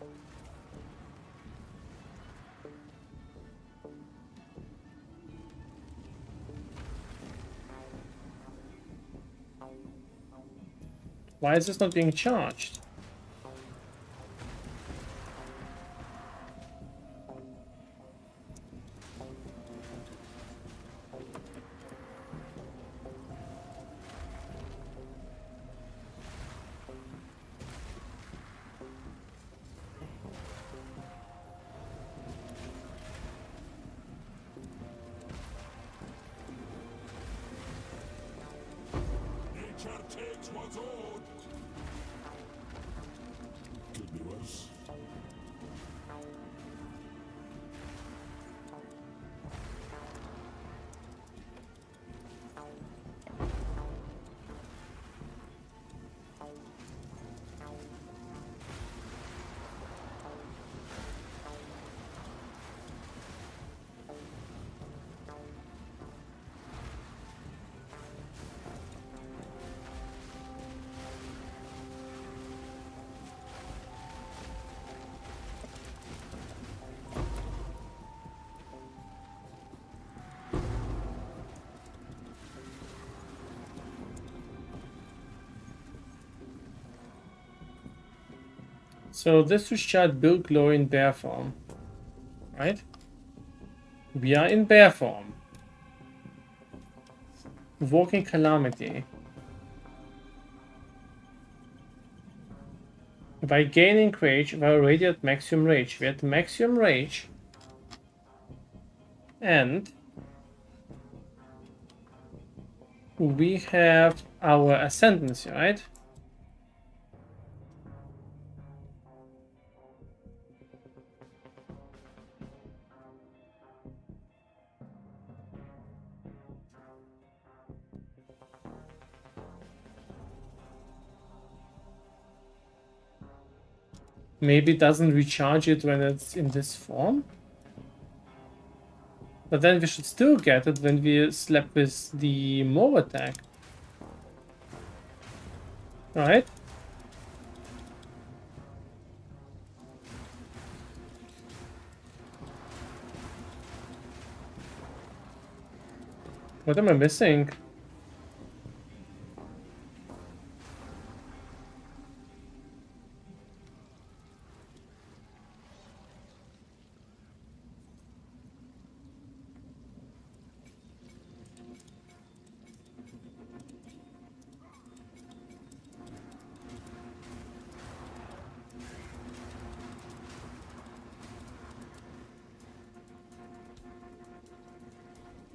Speaker 1: Why is this not being charged?
Speaker 6: Nature takes what's own. Could be worse.
Speaker 1: So this was shot build glory in bear form, right? We are in bear form. Walking calamity. By gaining rage, we are already at maximum rage. We are at maximum rage. And we have our ascendancy, right? Maybe it doesn't recharge it when it's in this form. But then we should still get it when we slap with the Mow attack. Right? What am I missing?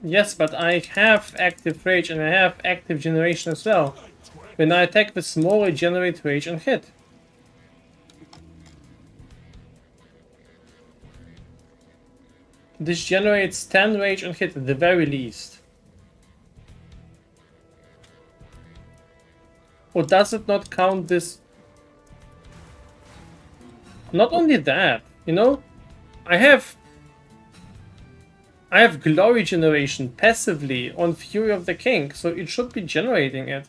Speaker 1: Yes, but I have active rage and I have active generation as well. When I attack with small, I generate rage and hit. This generates 10 rage and hit at the very least. Or does it not count this? Not only that, you know, I have glory generation passively on Fury of the King, so it should be generating it.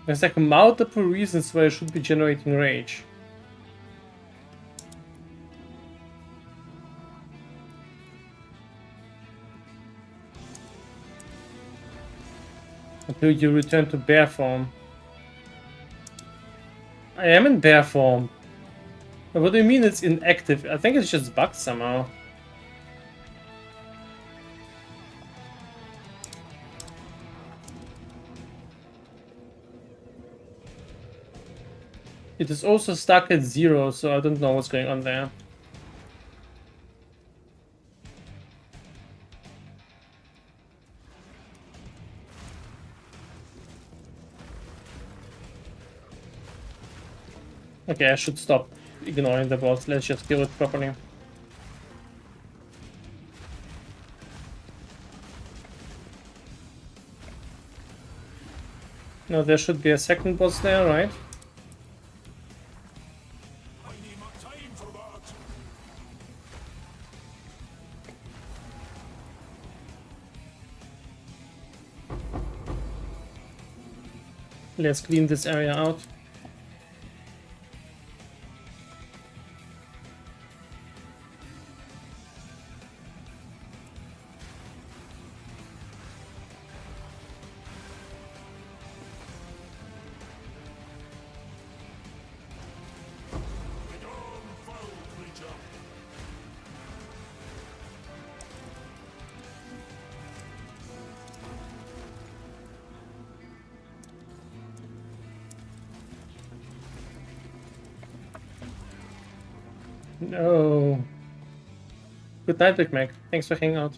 Speaker 1: There's like multiple reasons why I should be generating rage. Until you return to bear form. I am in bear form. What do you mean it's inactive? I think it's just bugged somehow. It is also stuck at 0, so I don't know what's going on there. Okay, I should stop ignoring the boss. Let's just kill it properly. Now there should be a second boss there, right?
Speaker 6: I need my time for that.
Speaker 1: Let's clean this area out. No. Good night, Big Mac. Thanks for hanging out.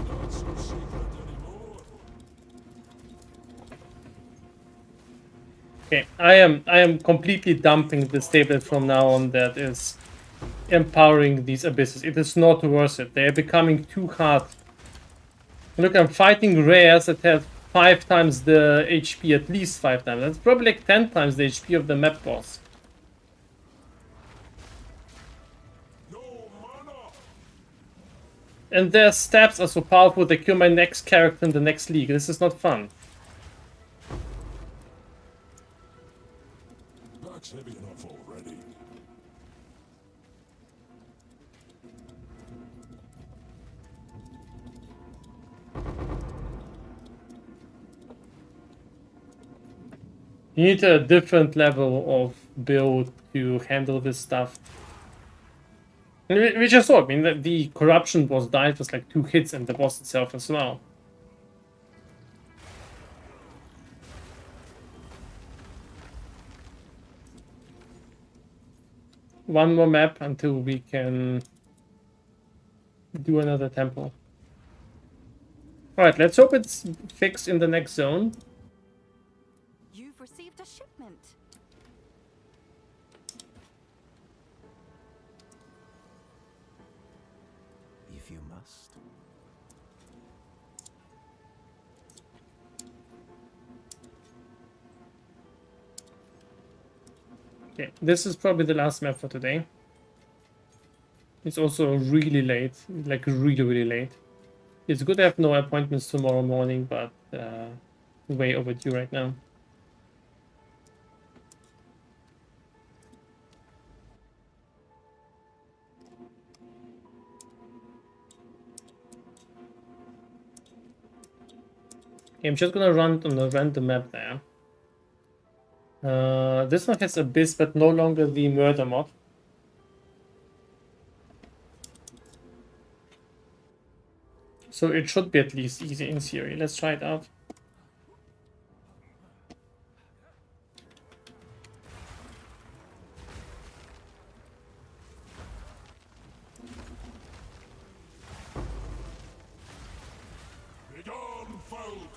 Speaker 6: Not so secret anymore.
Speaker 1: Okay, I am completely dumping the stable from now on that is empowering these abysses. It is not worth it. They are becoming too hard. Look, I'm fighting rares that have 5 times the HP, at least 5 times. That's probably like 10 times the HP of the map boss.
Speaker 6: No mana.
Speaker 1: And their stabs are so powerful they kill my next character in the next league. This is not fun.
Speaker 6: Back's heavy enough already.
Speaker 1: You need a different level of build to handle this stuff. And we just saw, I mean, the corruption boss died with like 2 hits and the boss itself as well. One more map until we can do another temple. Alright, let's hope it's fixed in the next zone.
Speaker 9: You've received a shipment.
Speaker 7: If you must.
Speaker 1: Okay, this is probably the last map for today. It's also really late, like really late. It's good to have no appointments tomorrow morning, but way overdue right now. Okay, I'm just gonna run on a random map there. This one has Abyss, but no longer the murder mod. So it should be at least easy in theory. Let's try it out.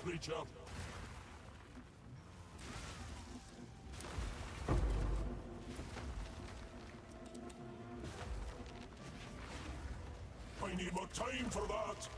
Speaker 6: creature. I need more time for that.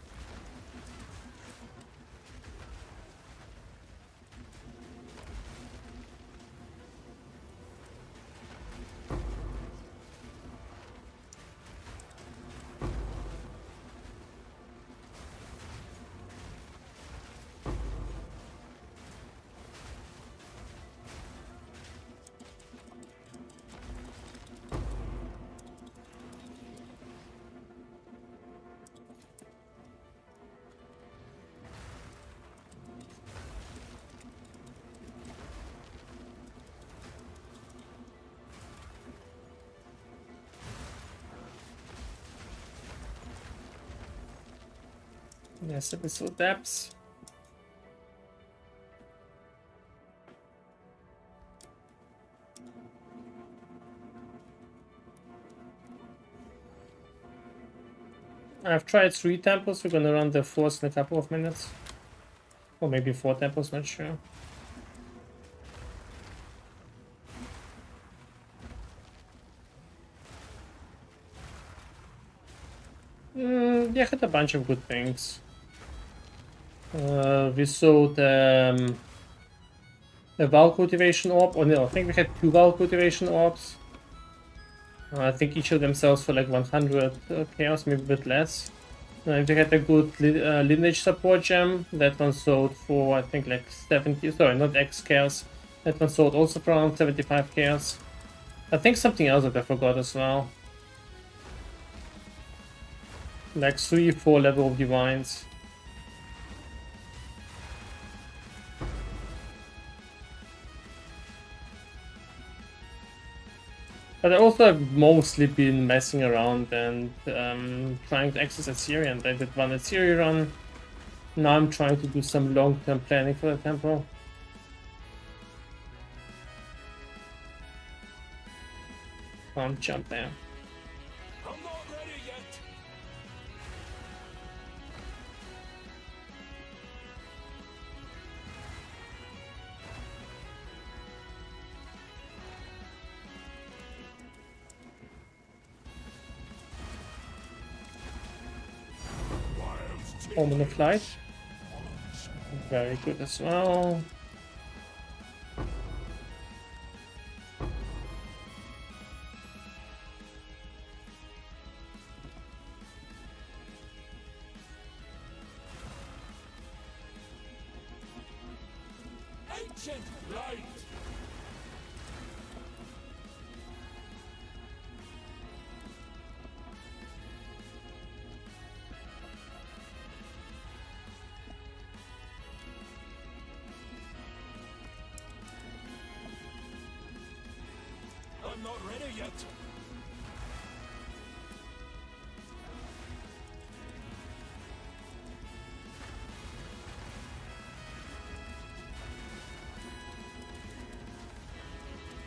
Speaker 1: Yes, episode depths. I've tried 3 temples. We're gonna run the 4th in a couple of minutes. Or maybe 4 temples, not sure. Yeah, had a bunch of good things. We saw the Val cultivation orb. Oh no, I think we had 2 Val cultivation orbs. I think each of them sells for like 100 chaos, maybe a bit less. We had a good lineage support gem. That one sold for I think like 70. Sorry, not X chaos. That one sold also for around 75 chaos. I think something else that I forgot as well. Like 3-4 level of divines. But I also have mostly been messing around and trying to access Assyrian. I did one Assyrian run. Now I'm trying to do some long-term planning for the temple. Can't jump there.
Speaker 2: I'm not ready yet.
Speaker 1: Omen of Light. Very good as well.
Speaker 2: Ancient light. I'm not ready yet.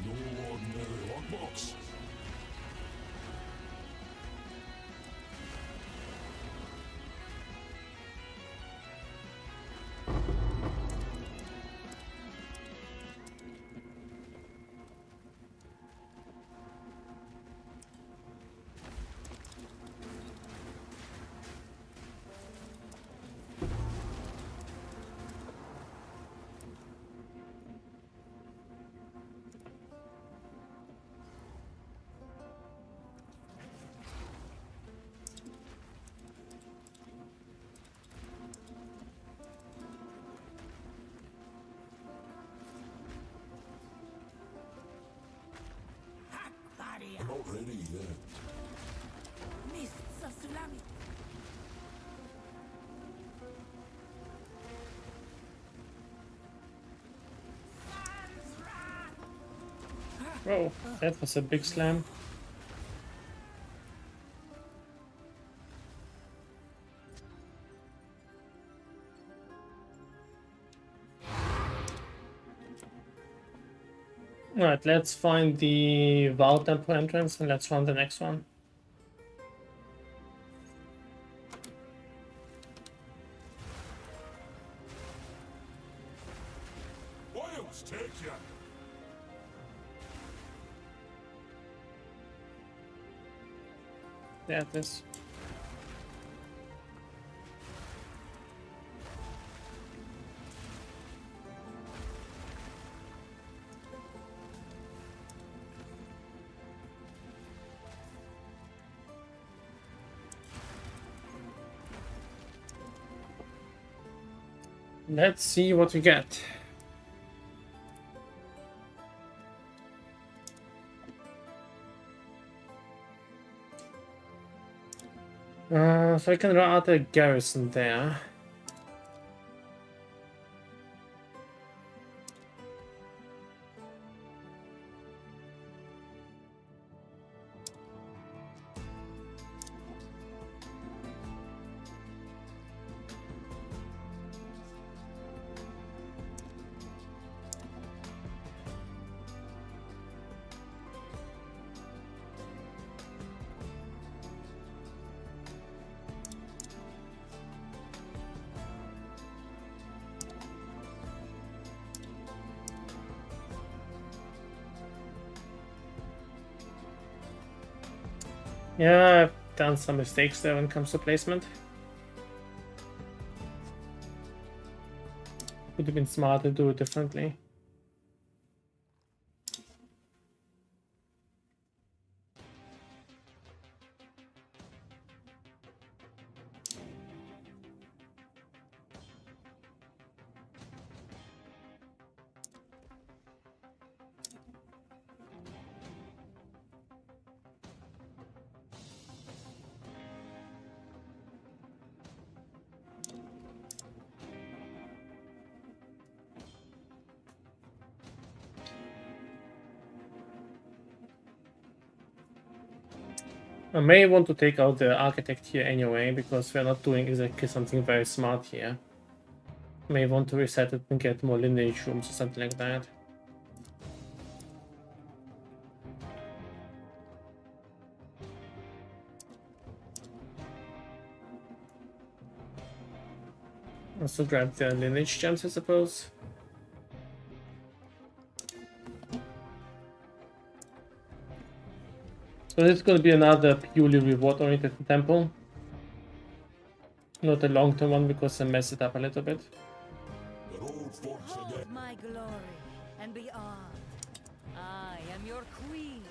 Speaker 6: No ordinary lockbox. I'm not ready yet.
Speaker 1: Whoa, that was a big slam. Alright, let's find the Val Temple entrance and let's run the next one. There it is. Let's see what we get. So I can run out a garrison there. Yeah, I've done some mistakes there when it comes to placement. Would have been smart to do it differently. I may want to take out the architect here anyway, because we're not doing exactly something very smart here. May want to reset it and get more lineage rooms or something like that. Also grab the lineage gems, I suppose. So this is going to be another purely reward-oriented temple. Not a long-term one because I messed it up a little bit.
Speaker 3: Behold my glory and beyond. I am your queen,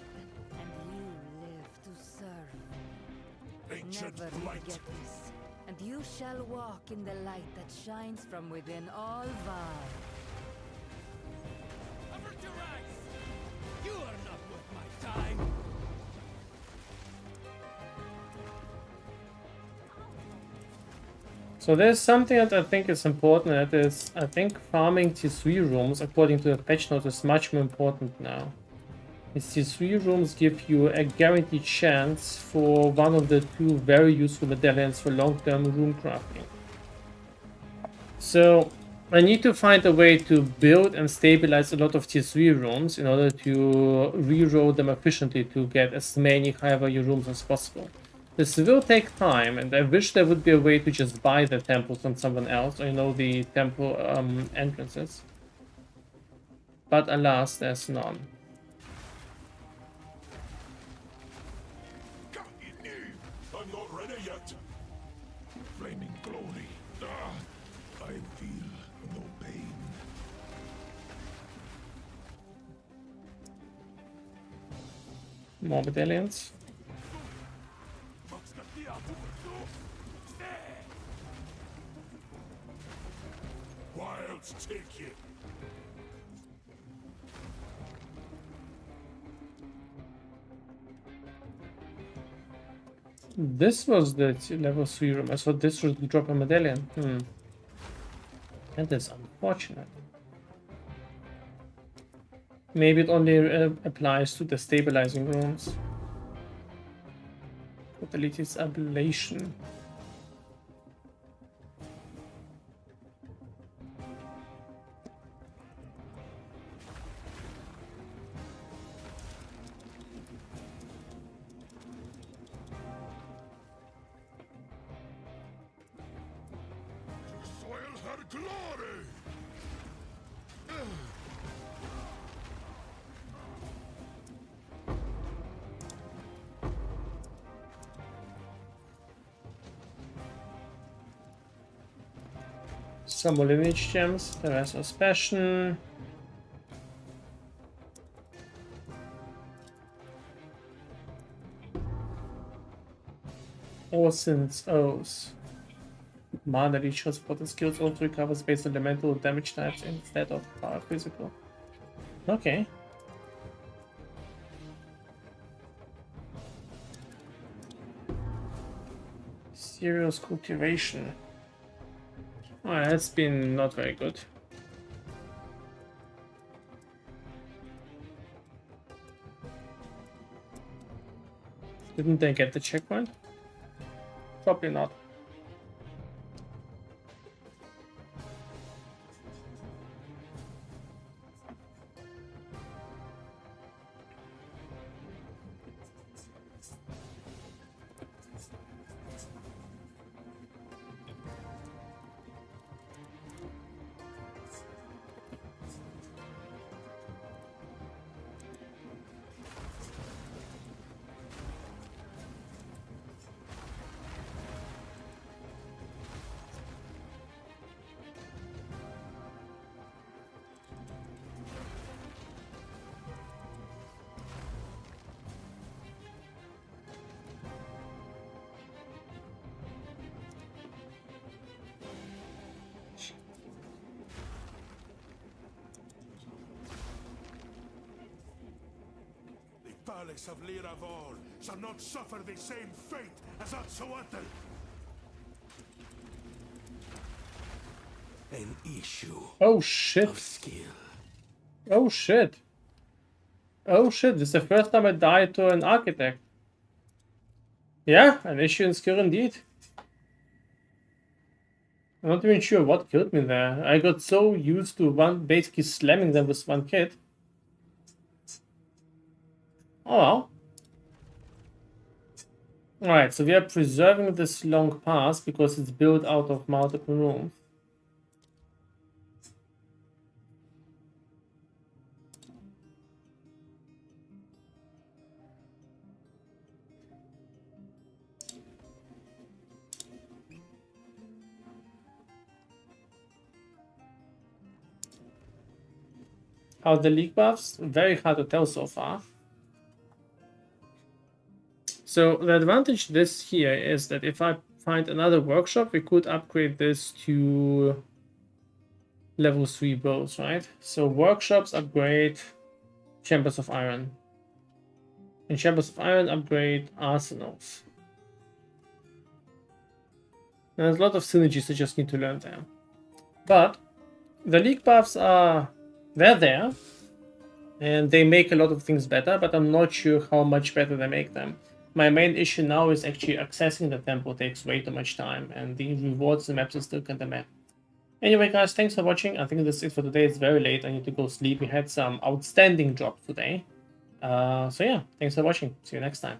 Speaker 3: and you live to serve. Never forget this, and you shall walk in the light that shines from within all Val.
Speaker 4: Avert your eyes! You are not worth my time!
Speaker 1: So there's something that I think is important, that is, I think farming T3 rooms, according to the patch note, is much more important now. These T3 rooms give you a guaranteed chance for one of the two very useful medallions for long-term room crafting. So I need to find a way to build and stabilize a lot of T3 rooms in order to reroll them efficiently to get as many high-value rooms as possible. This will take time, and I wish there would be a way to just buy the temples from someone else, or the temple entrances. But alas, there's none.
Speaker 6: I'm not ready yet. Flaming glory. I feel no pain.
Speaker 1: More medallions.
Speaker 6: Wilds take you.
Speaker 1: This was the level 3 room. I thought this would drop a medallion. That is unfortunate. Maybe it only applies to the stabilizing rooms. Fatality's ablation.
Speaker 6: Glory!
Speaker 1: Some more lineage gems, the rest was passion. Orson's Oath. Mana each has important skills also recovers based on elemental damage types instead of physical. Okay. Serious cultivation. Alright, that's been not very good. Didn't they get the checkpoint? Probably not.
Speaker 2: Palace of Liravol shall not suffer the same fate as Atsuatl. An issue
Speaker 1: Oh shit.
Speaker 2: of skill.
Speaker 1: Oh shit. Oh shit, this is the first time I died to an architect. Yeah, an issue in skill indeed. I'm not even sure what killed me there. I got so used to basically slamming them with one hit. Oh well. Alright, so we are preserving this long pass because it's built out of multiple rooms. How the league buffs? Very hard to tell so far. So the advantage this here is that if I find another workshop, we could upgrade this to level 3 bows, right? So workshops upgrade Chambers of Iron. And Chambers of Iron upgrade arsenals. There's a lot of synergies I just need to learn there. But the league buffs are... they're there. And they make a lot of things better, but I'm not sure how much better they make them. My main issue now is actually accessing the temple takes way too much time, and the rewards and maps are still kind of meh. Anyway guys, thanks for watching. I think that's it for today. It's very late. I need to go sleep. We had some outstanding drops today. So yeah, thanks for watching. See you next time.